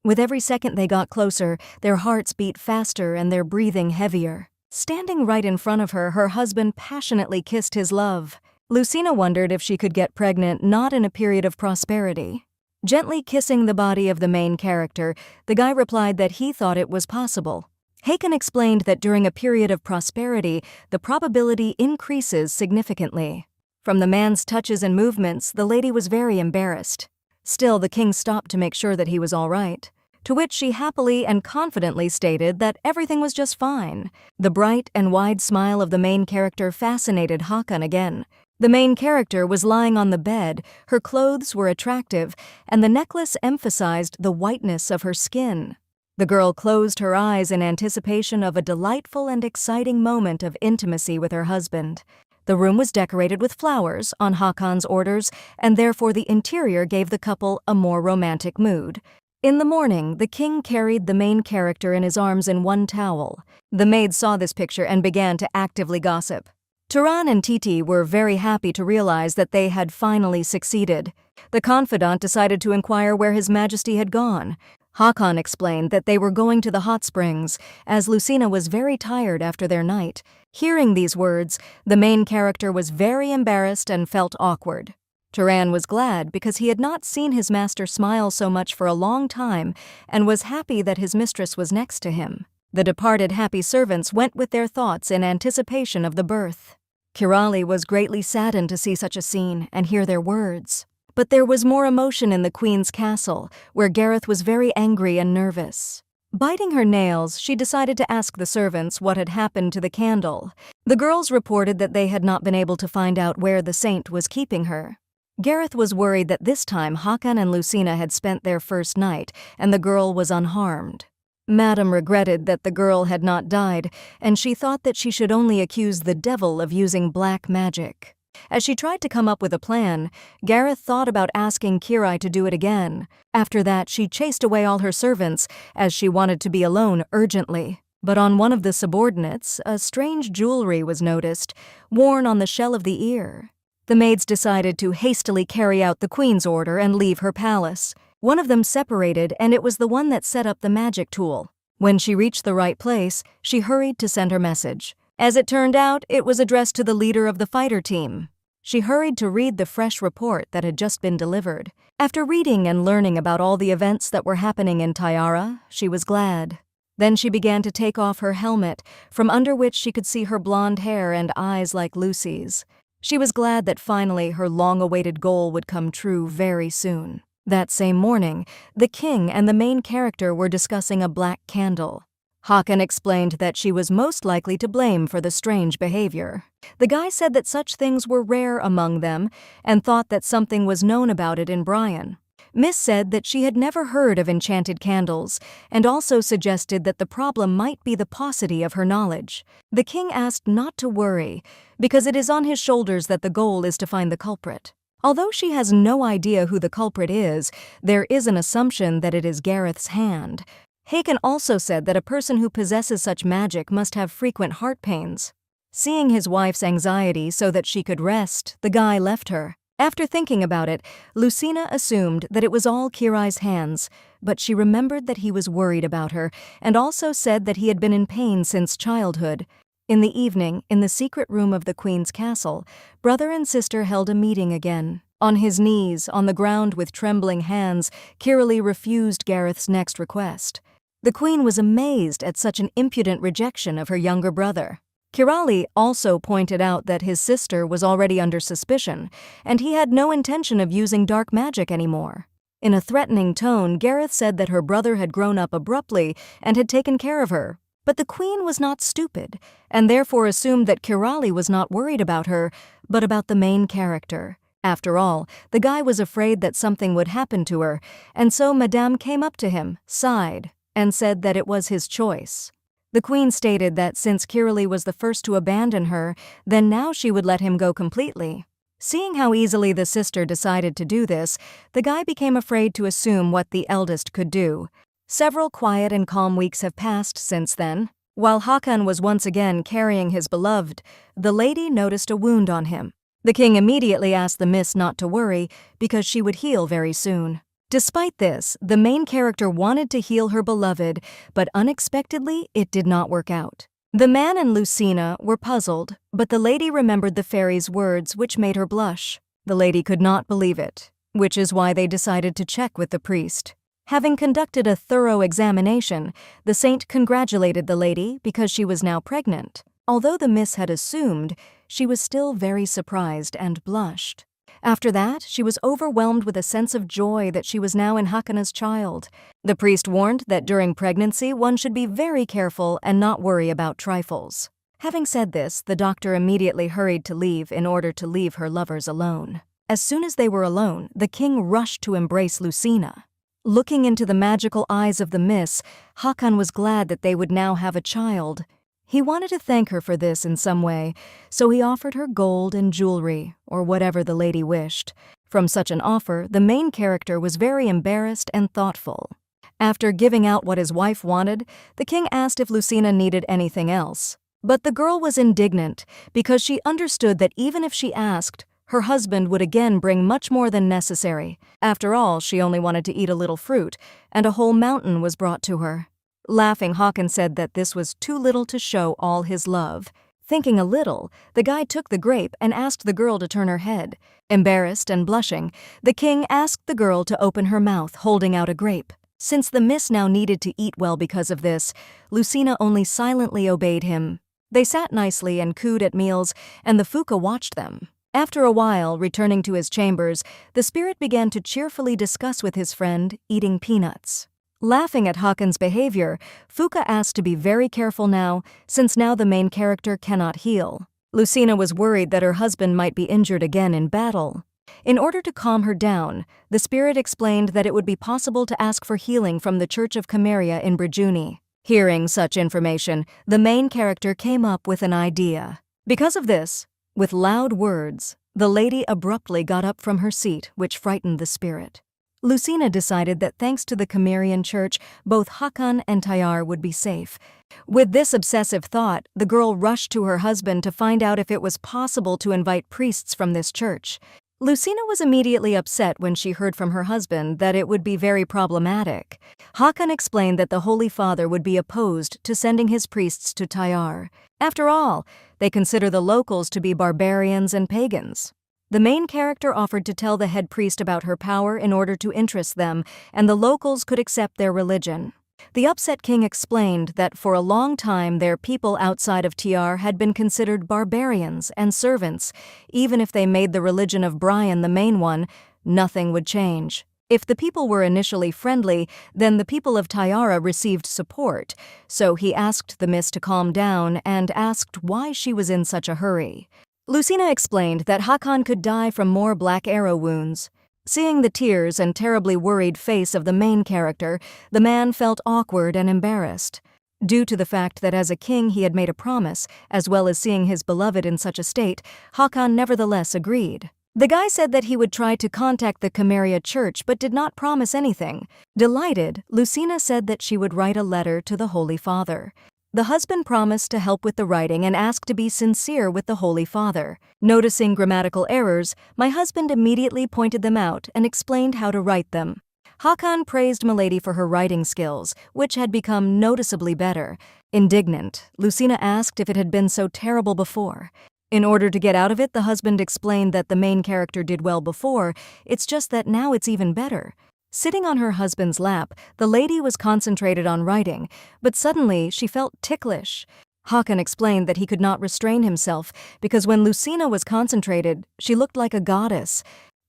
With every second they got closer, their hearts beat faster and their breathing heavier. Standing right in front of her, her husband passionately kissed his love. Lucina wondered if she could get pregnant not in a period of prosperity. Gently kissing the body of the main character, the guy replied that he thought it was possible. Hakan explained that during a period of prosperity, the probability increases significantly. From the man's touches and movements, the lady was very embarrassed. Still, the king stopped to make sure that he was all right, to which she happily and confidently stated that everything was just fine. The bright and wide smile of the main character fascinated Hakan again. The main character was lying on the bed, her clothes were attractive, and the necklace emphasized the whiteness of her skin. The girl closed her eyes in anticipation of a delightful and exciting moment of intimacy with her husband. The room was decorated with flowers on Hakan's orders, and therefore the interior gave the couple a more romantic mood. In the morning, the king carried the main character in his arms in one towel. The maid saw this picture and began to actively gossip. Turan and Titi were very happy to realize that they had finally succeeded. The confidant decided to inquire where His Majesty had gone. Hakan explained that they were going to the hot springs, as Lucina was very tired after their night. Hearing these words, the main character was very embarrassed and felt awkward. Turan was glad because he had not seen his master smile so much for a long time and was happy that his mistress was next to him. The departed happy servants went with their thoughts in anticipation of the birth. Kirali was greatly saddened to see such a scene and hear their words. But there was more emotion in the Queen's castle, where Gareth was very angry and nervous. Biting her nails, she decided to ask the servants what had happened to the candle. The girls reported that they had not been able to find out where the saint was keeping her. Gareth was worried that this time Hakan and Lucina had spent their first night, and the girl was unharmed. Madame regretted that the girl had not died, and she thought that she should only accuse the devil of using black magic. As she tried to come up with a plan, Gareth thought about asking Kirai to do it again. After that, she chased away all her servants, as she wanted to be alone urgently. But on one of the subordinates, a strange jewelry was noticed, worn on the shell of the ear. The maids decided to hastily carry out the Queen's order and leave her palace. One of them separated, and it was the one that set up the magic tool. When she reached the right place, she hurried to send her message. As it turned out, it was addressed to the leader of the fighter team. She hurried to read the fresh report that had just been delivered. After reading and learning about all the events that were happening in Tyara, she was glad. Then she began to take off her helmet, from under which she could see her blonde hair and eyes like Lucy's. She was glad that finally her long-awaited goal would come true very soon. That same morning, the king and the main character were discussing a black candle. Hakan explained that she was most likely to blame for the strange behavior. The guy said that such things were rare among them and thought that something was known about it in Brian. Miss said that she had never heard of enchanted candles and also suggested that the problem might be the paucity of her knowledge. The king asked not to worry, because it is on his shoulders that the goal is to find the culprit. Although she has no idea who the culprit is, there is an assumption that it is Gareth's hand. Hakan also said that a person who possesses such magic must have frequent heart pains. Seeing his wife's anxiety so that she could rest, the guy left her. After thinking about it, Lucina assumed that it was all Kirai's hands, but she remembered that he was worried about her and also said that he had been in pain since childhood. In the evening, in the secret room of the Queen's castle, brother and sister held a meeting again. On his knees, on the ground with trembling hands, Kirali refused Gareth's next request. The Queen was amazed at such an impudent rejection of her younger brother. Kirali also pointed out that his sister was already under suspicion, and he had no intention of using dark magic anymore. In a threatening tone, Gareth said that her brother had grown up abruptly and had taken care of her. But the Queen was not stupid, and therefore assumed that Kirali was not worried about her, but about the main character. After all, the guy was afraid that something would happen to her, and so Madame came up to him, sighed, and said that it was his choice. The Queen stated that since Kirali was the first to abandon her, then now she would let him go completely. Seeing how easily the sister decided to do this, the guy became afraid to assume what the eldest could do. Several quiet and calm weeks have passed since then. While Hakan was once again carrying his beloved, the lady noticed a wound on him. The king immediately asked the miss not to worry because she would heal very soon. Despite this, the main character wanted to heal her beloved, but unexpectedly it did not work out. The man and Lucina were puzzled, but the lady remembered the fairy's words, which made her blush. The lady could not believe it, which is why they decided to check with the priest. Having conducted a thorough examination, the saint congratulated the lady because she was now pregnant. Although the miss had assumed, she was still very surprised and blushed. After that, she was overwhelmed with a sense of joy that she was now in Hakana's child. The priest warned that during pregnancy one should be very careful and not worry about trifles. Having said this, the doctor immediately hurried to leave in order to leave her lovers alone. As soon as they were alone, the king rushed to embrace Lucina. Looking into the magical eyes of the miss, Hakan was glad that they would now have a child. He wanted to thank her for this in some way, so he offered her gold and jewelry, or whatever the lady wished. From such an offer, the main character was very embarrassed and thoughtful. After giving out what his wife wanted, the king asked if Lucina needed anything else. But the girl was indignant because she understood that even if she asked, her husband would again bring much more than necessary. After all, she only wanted to eat a little fruit, and a whole mountain was brought to her. Laughing, Hakan said that this was too little to show all his love. Thinking a little, the guy took the grape and asked the girl to turn her head. Embarrassed and blushing, the king asked the girl to open her mouth, holding out a grape. Since the miss now needed to eat well because of this, Lucina only silently obeyed him. They sat nicely and cooed at meals, and the Fuka watched them. After a while, returning to his chambers, the spirit began to cheerfully discuss with his friend, eating peanuts. Laughing at Hakan's behavior, Fuka asked to be very careful now, since now the main character cannot heal. Lucina was worried that her husband might be injured again in battle. In order to calm her down, the spirit explained that it would be possible to ask for healing from the Church of Cameria in Briguni. Hearing such information, the main character came up with an idea. Because of this, with loud words, the lady abruptly got up from her seat, which frightened the spirit. Lucina decided that thanks to the Camerian church, both Hakan and Tayar would be safe. With this obsessive thought, the girl rushed to her husband to find out if it was possible to invite priests from this church. Lucina was immediately upset when she heard from her husband that it would be very problematic. Hakan explained that the Holy Father would be opposed to sending his priests to Tayar. After all, they consider the locals to be barbarians and pagans. The main character offered to tell the head priest about her power in order to interest them, and the locals could accept their religion. The upset king explained that for a long time their people outside of Tayar had been considered barbarians and servants. Even if they made the religion of Brian the main one, nothing would change. If the people were initially friendly, then the people of Tayara received support, so he asked the miss to calm down and asked why she was in such a hurry. Lucina explained that Hakan could die from more black arrow wounds. Seeing the tears and terribly worried face of the main character, the man felt awkward and embarrassed. Due to the fact that as a king he had made a promise, as well as seeing his beloved in such a state, Hakan nevertheless agreed. The guy said that he would try to contact the Cameria church but did not promise anything. Delighted, Lucina said that she would write a letter to the Holy Father. The husband promised to help with the writing and asked to be sincere with the Holy Father. Noticing grammatical errors, my husband immediately pointed them out and explained how to write them. Hakan praised Milady for her writing skills, which had become noticeably better. Indignant, Lucina asked if it had been so terrible before. In order to get out of it, the husband explained that the main character did well before, it's just that now it's even better. Sitting on her husband's lap, the lady was concentrated on writing, but suddenly she felt ticklish. Hakan explained that he could not restrain himself because when Lucina was concentrated, she looked like a goddess.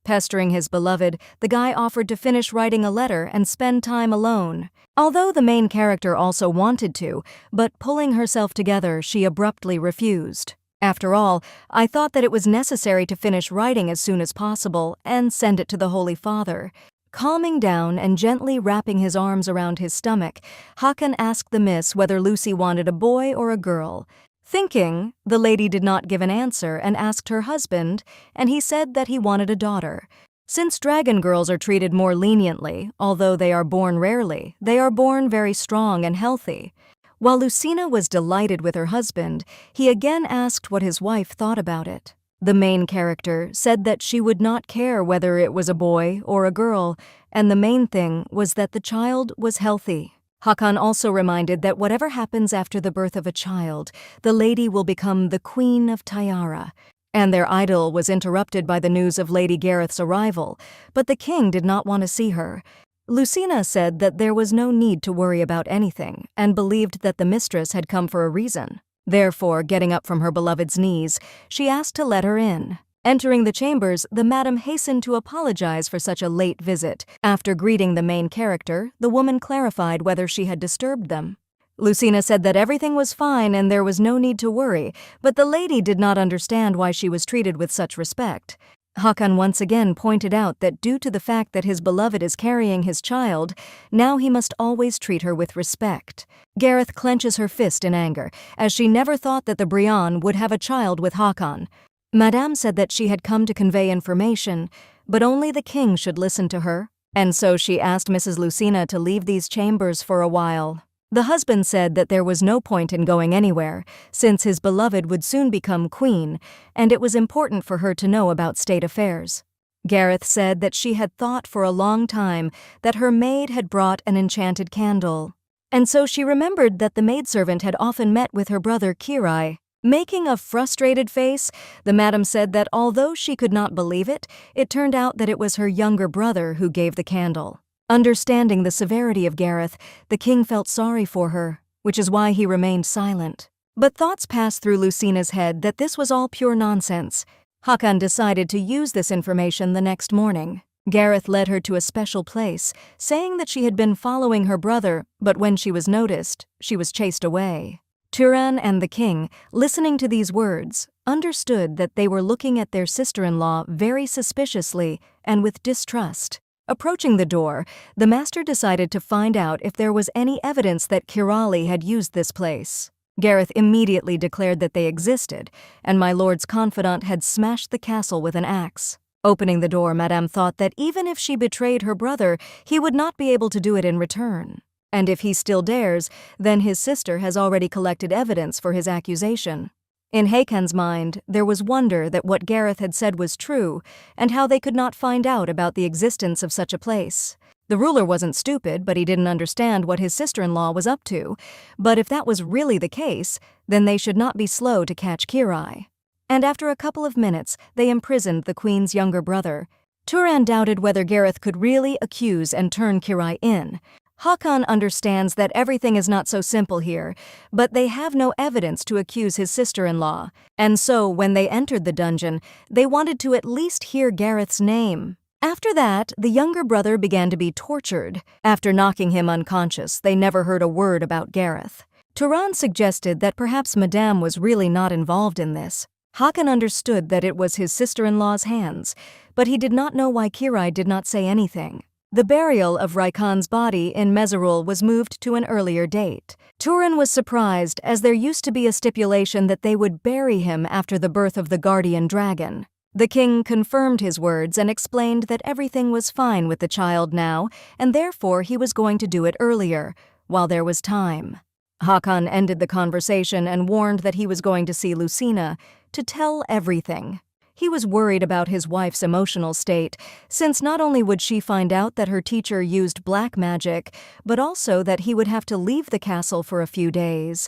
Pestering his beloved, the guy offered to finish writing a letter and spend time alone. Although the main character also wanted to, but pulling herself together, she abruptly refused. After all, I thought that it was necessary to finish writing as soon as possible and send it to the Holy Father. Calming down and gently wrapping his arms around his stomach, Hakan asked the miss whether Lucy wanted a boy or a girl. Thinking, the lady did not give an answer and asked her husband, and he said that he wanted a daughter. Since dragon girls are treated more leniently, although they are born rarely, they are born very strong and healthy. While Lucina was delighted with her husband, he again asked what his wife thought about it. The main character said that she would not care whether it was a boy or a girl, and the main thing was that the child was healthy. Hakan also reminded that whatever happens after the birth of a child, the lady will become the Queen of Tayara. And their idyll was interrupted by the news of Lady Gareth's arrival, but the king did not want to see her. Lucina said that there was no need to worry about anything, and believed that the mistress had come for a reason. Therefore, getting up from her beloved's knees, she asked to let her in. Entering the chambers, the madam hastened to apologize for such a late visit. After greeting the main character, the woman clarified whether she had disturbed them. Lucina said that everything was fine and there was no need to worry, but the lady did not understand why she was treated with such respect. Hakan once again pointed out that due to the fact that his beloved is carrying his child, now he must always treat her with respect. Gareth clenches her fist in anger, as she never thought that the Brienne would have a child with Hakan. Madame said that she had come to convey information, but only the king should listen to her, and so she asked Mrs. Lucina to leave these chambers for a while. The husband said that there was no point in going anywhere, since his beloved would soon become queen, and it was important for her to know about state affairs. Gareth said that she had thought for a long time that her maid had brought an enchanted candle, and so she remembered that the maidservant had often met with her brother Kirai. Making a frustrated face, the madam said that although she could not believe it, it turned out that it was her younger brother who gave the candle. Understanding the severity of Gareth, the king felt sorry for her, which is why he remained silent. But thoughts passed through Lucina's head that this was all pure nonsense. Hakan decided to use this information the next morning. Gareth led her to a special place, saying that she had been following her brother, but when she was noticed, she was chased away. Turan and the king, listening to these words, understood that they were looking at their sister-in-law very suspiciously and with distrust. Approaching the door, the master decided to find out if there was any evidence that Kirali had used this place. Gareth immediately declared that they existed, and my lord's confidant had smashed the castle with an axe. Opening the door, Madame thought that even if she betrayed her brother, he would not be able to do it in return. And if he still dares, then his sister has already collected evidence for his accusation. In Hakan's mind, there was wonder that what Gareth had said was true, and how they could not find out about the existence of such a place. The ruler wasn't stupid, but he didn't understand what his sister-in-law was up to. But if that was really the case, then they should not be slow to catch Kirai. And after a couple of minutes, they imprisoned the queen's younger brother. Turan doubted whether Gareth could really accuse and turn Kirai in. Hakan understands that everything is not so simple here, but they have no evidence to accuse his sister-in-law, and so when they entered the dungeon, they wanted to at least hear Gareth's name. After that, the younger brother began to be tortured. After knocking him unconscious, they never heard a word about Gareth. Turan suggested that perhaps Madame was really not involved in this. Hakan understood that it was his sister-in-law's hands, but he did not know why Kirai did not say anything. The burial of Raikan's body in Mezarul was moved to an earlier date. Turan was surprised, as there used to be a stipulation that they would bury him after the birth of the guardian dragon. The king confirmed his words and explained that everything was fine with the child now, and therefore he was going to do it earlier, while there was time. Hakan ended the conversation and warned that he was going to see Lucina to tell everything. He was worried about his wife's emotional state, since not only would she find out that her teacher used black magic, but also that he would have to leave the castle for a few days.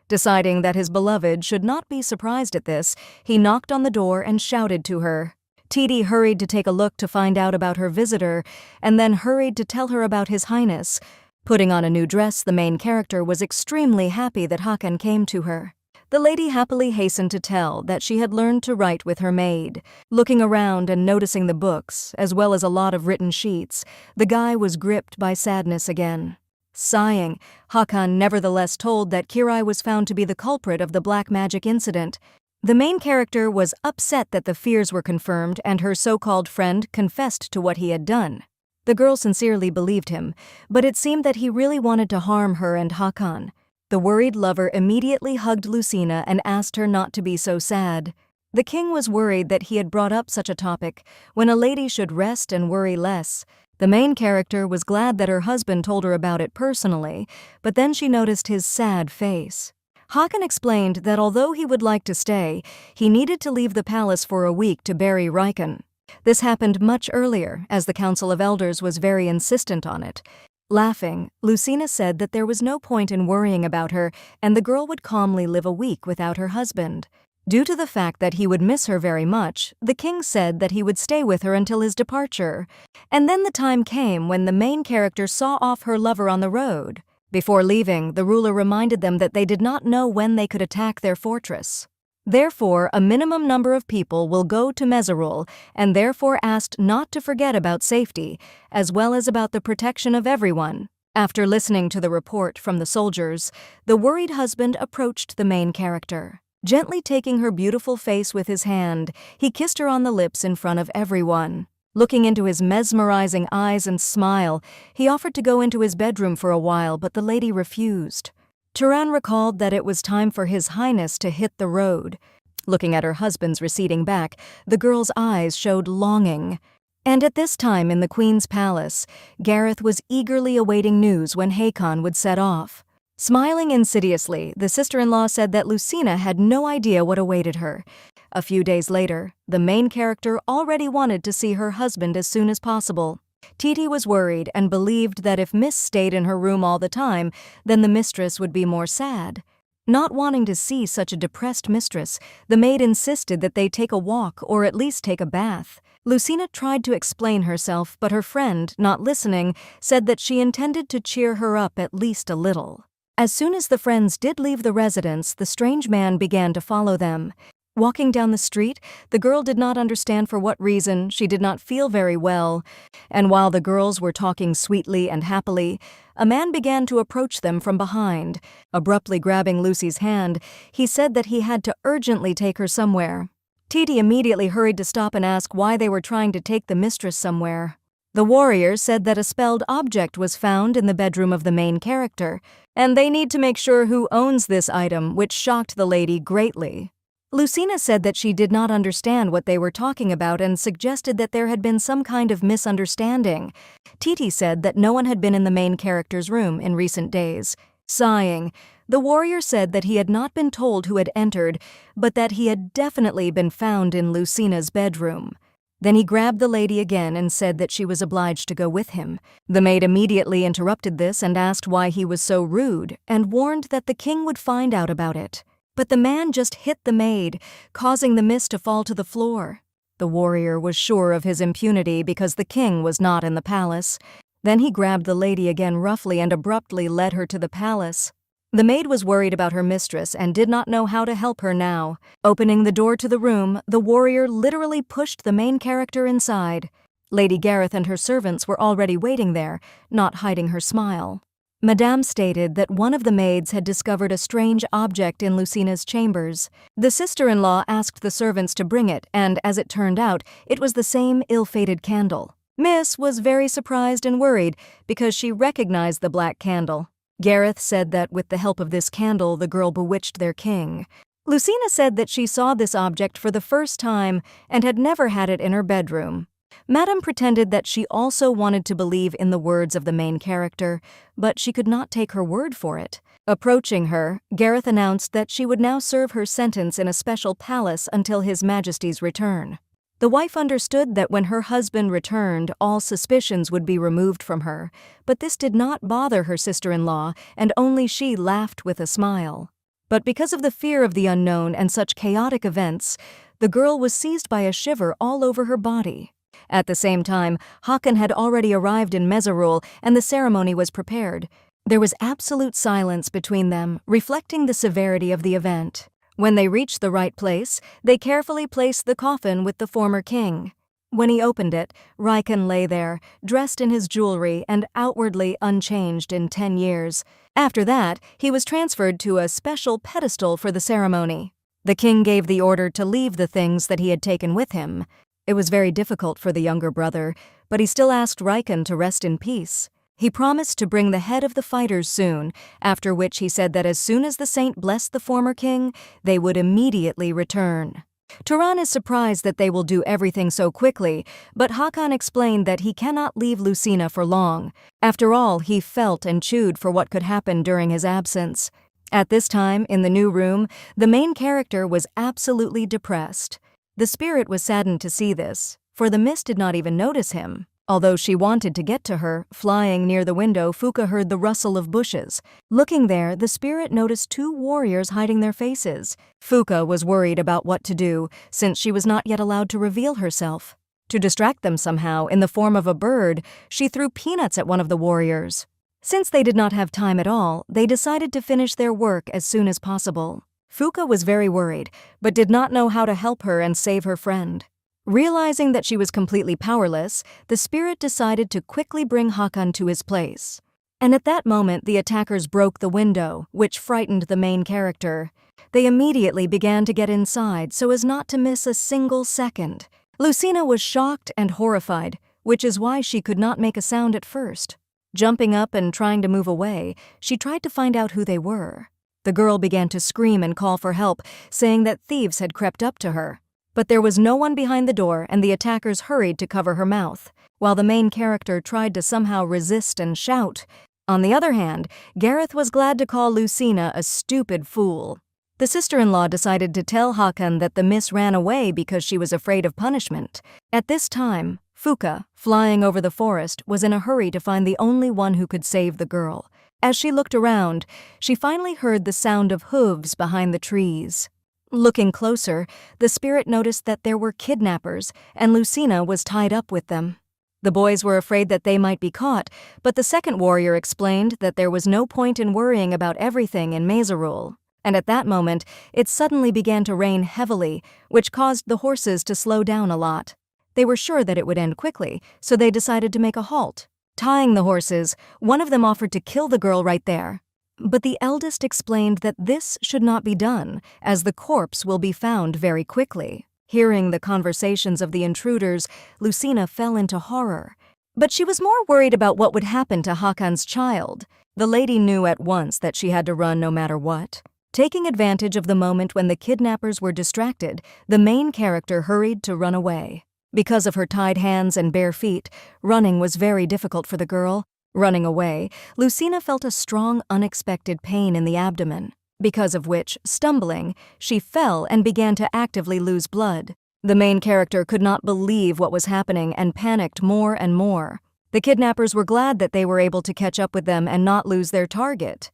Deciding that his beloved should not be surprised at this, he knocked on the door and shouted to her. Titi hurried to take a look to find out about her visitor, and then hurried to tell her about His Highness. Putting on a new dress, the main character was extremely happy that Hakan came to her. The lady happily hastened to tell that she had learned to write with her maid. Looking around and noticing the books, as well as a lot of written sheets, the guy was gripped by sadness again. Sighing, Hakan nevertheless told that Kirai was found to be the culprit of the black magic incident. The main character was upset that the fears were confirmed and her so-called friend confessed to what he had done. The girl sincerely believed him, but it seemed that he really wanted to harm her and Hakan. The worried lover immediately hugged Lucina and asked her not to be so sad. The king was worried that he had brought up such a topic, when a lady should rest and worry less. The main character was glad that her husband told her about it personally, but then she noticed his sad face. Hakan explained that although he would like to stay, he needed to leave the palace for a week to bury Raikan. This happened much earlier, as the Council of Elders was very insistent on it. Laughing, Lucina said that there was no point in worrying about her, and the girl would calmly live a week without her husband. Due to the fact that he would miss her very much, the king said that he would stay with her until his departure. And then the time came when the main character saw off her lover on the road. Before leaving, the ruler reminded them that they did not know when they could attack their fortress. Therefore, a minimum number of people will go to Mezarul, and therefore asked not to forget about safety, as well as about the protection of everyone. After listening to the report from the soldiers, the worried husband approached the main character. Gently taking her beautiful face with his hand, he kissed her on the lips in front of everyone. Looking into his mesmerizing eyes and smile, he offered to go into his bedroom for a while, but the lady refused. Turan recalled that it was time for His Highness to hit the road. Looking at her husband's receding back, the girl's eyes showed longing. And at this time in the Queen's palace, Gareth was eagerly awaiting news when Hakan would set off. Smiling insidiously, the sister-in-law said that Lucina had no idea what awaited her. A few days later, the main character already wanted to see her husband as soon as possible. Titi was worried and believed that if Miss stayed in her room all the time, then the mistress would be more sad. Not wanting to see such a depressed mistress, the maid insisted that they take a walk or at least take a bath. Lucina tried to explain herself, but her friend, not listening, said that she intended to cheer her up at least a little. As soon as the friends did leave the residence, the strange man began to follow them. Walking down the street, the girl did not understand for what reason she did not feel very well, and while the girls were talking sweetly and happily, a man began to approach them from behind. Abruptly grabbing Lucy's hand, he said that he had to urgently take her somewhere. Titi immediately hurried to stop and ask why they were trying to take the mistress somewhere. The warrior said that a spelled object was found in the bedroom of the main character, and they need to make sure who owns this item, which shocked the lady greatly. Lucina said that she did not understand what they were talking about and suggested that there had been some kind of misunderstanding. Titi said that no one had been in the main character's room in recent days. Sighing, the warrior said that he had not been told who had entered, but that he had definitely been found in Lucina's bedroom. Then he grabbed the lady again and said that she was obliged to go with him. The maid immediately interrupted this and asked why he was so rude, and warned that the king would find out about it. But the man just hit the maid, causing the mist to fall to the floor. The warrior was sure of his impunity because the king was not in the palace. Then he grabbed the lady again roughly and abruptly led her to the palace. The maid was worried about her mistress and did not know how to help her now. Opening the door to the room, the warrior literally pushed the main character inside. Lady Gareth and her servants were already waiting there, not hiding her smile. Madame stated that one of the maids had discovered a strange object in Lucina's chambers. The sister-in-law asked the servants to bring it, and as it turned out, it was the same ill-fated candle. Miss was very surprised and worried because she recognized the black candle. Gareth said that with the help of this candle, the girl bewitched their king. Lucina said that she saw this object for the first time and had never had it in her bedroom. Madame pretended that she also wanted to believe in the words of the main character, but she could not take her word for it. Approaching her, Gareth announced that she would now serve her sentence in a special palace until His Majesty's return. The wife understood that when her husband returned, all suspicions would be removed from her, but this did not bother her sister-in-law, and only she laughed with a smile. But because of the fear of the unknown and such chaotic events, the girl was seized by a shiver all over her body. At the same time, Hakan had already arrived in Mezarul and the ceremony was prepared. There was absolute silence between them, reflecting the severity of the event. When they reached the right place, they carefully placed the coffin with the former king. When he opened it, Riken lay there, dressed in his jewelry and outwardly unchanged in 10 years. After that, he was transferred to a special pedestal for the ceremony. The king gave the order to leave the things that he had taken with him. It was very difficult for the younger brother, but he still asked Riken to rest in peace. He promised to bring the head of the fighters soon, after which he said that as soon as the saint blessed the former king, they would immediately return. Turan is surprised that they will do everything so quickly, but Hakan explained that he cannot leave Lucina for long. After all, he felt and chewed for what could happen during his absence. At this time, in the new room, the main character was absolutely depressed. The spirit was saddened to see this, for the mist did not even notice him. Although she wanted to get to her, flying near the window, Fuka heard the rustle of bushes. Looking there, the spirit noticed 2 warriors hiding their faces. Fuka was worried about what to do, since she was not yet allowed to reveal herself. To distract them somehow, in the form of a bird, she threw peanuts at one of the warriors. Since they did not have time at all, they decided to finish their work as soon as possible. Fuka was very worried, but did not know how to help her and save her friend. Realizing that she was completely powerless, the spirit decided to quickly bring Hakan to his place. And at that moment, the attackers broke the window, which frightened the main character. They immediately began to get inside so as not to miss a single second. Lucina was shocked and horrified, which is why she could not make a sound at first. Jumping up and trying to move away, she tried to find out who they were. The girl began to scream and call for help, saying that thieves had crept up to her. But there was no one behind the door and the attackers hurried to cover her mouth, while the main character tried to somehow resist and shout. On the other hand, Gareth was glad to call Lucina a stupid fool. The sister-in-law decided to tell Hakan that the miss ran away because she was afraid of punishment. At this time, Fuka, flying over the forest, was in a hurry to find the only one who could save the girl. As she looked around, she finally heard the sound of hooves behind the trees. Looking closer, the spirit noticed that there were kidnappers, and Lucina was tied up with them. The boys were afraid that they might be caught, but the second warrior explained that there was no point in worrying about everything in Mezarul. And at that moment, it suddenly began to rain heavily, which caused the horses to slow down a lot. They were sure that it would end quickly, so they decided to make a halt. Tying the horses, one of them offered to kill the girl right there. But the eldest explained that this should not be done, as the corpse will be found very quickly. Hearing the conversations of the intruders, Lucina fell into horror. But she was more worried about what would happen to Hakan's child. The lady knew at once that she had to run no matter what. Taking advantage of the moment when the kidnappers were distracted, the main character hurried to run away. Because of her tied hands and bare feet, running was very difficult for the girl. Running away, Lucina felt a strong, unexpected pain in the abdomen, because of which, stumbling, she fell and began to actively lose blood. The main character could not believe what was happening and panicked more and more. The kidnappers were glad that they were able to catch up with them and not lose their target.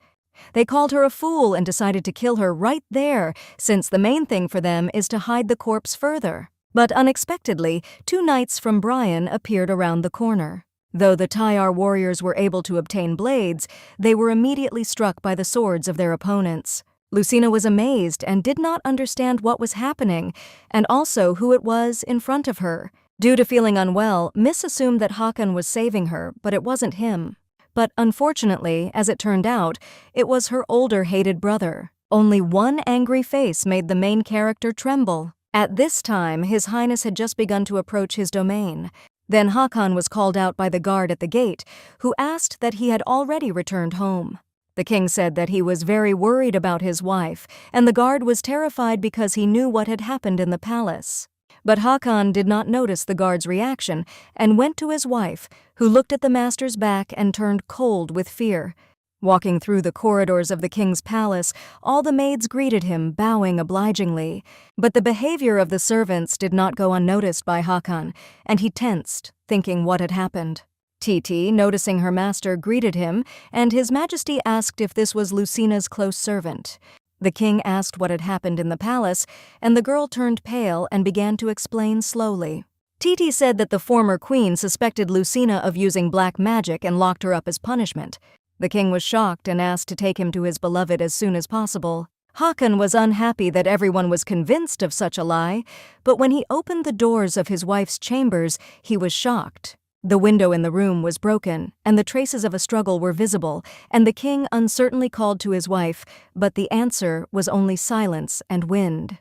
They called her a fool and decided to kill her right there, since the main thing for them is to hide the corpse further. But unexpectedly, 2 knights from Brian appeared around the corner. Though the Tyar warriors were able to obtain blades, they were immediately struck by the swords of their opponents. Lucina was amazed and did not understand what was happening, and also who it was in front of her. Due to feeling unwell, Miss assumed that Hakan was saving her, but it wasn't him. But unfortunately, as it turned out, it was her older hated brother. Only one angry face made the main character tremble. At this time, His Highness had just begun to approach his domain. Then Hakan was called out by the guard at the gate, who asked that he had already returned home. The king said that he was very worried about his wife, and the guard was terrified because he knew what had happened in the palace. But Hakan did not notice the guard's reaction and went to his wife, who looked at the master's back and turned cold with fear. Walking through the corridors of the king's palace, all the maids greeted him, bowing obligingly. But the behavior of the servants did not go unnoticed by Hakan, and he tensed, thinking what had happened. Titi, noticing her master, greeted him, and His Majesty asked if this was Lucina's close servant. The king asked what had happened in the palace, and the girl turned pale and began to explain slowly. Titi said that the former queen suspected Lucina of using black magic and locked her up as punishment. The king was shocked and asked to take him to his beloved as soon as possible. Hakan was unhappy that everyone was convinced of such a lie, but when he opened the doors of his wife's chambers, he was shocked. The window in the room was broken, and the traces of a struggle were visible, and the king uncertainly called to his wife, but the answer was only silence and wind.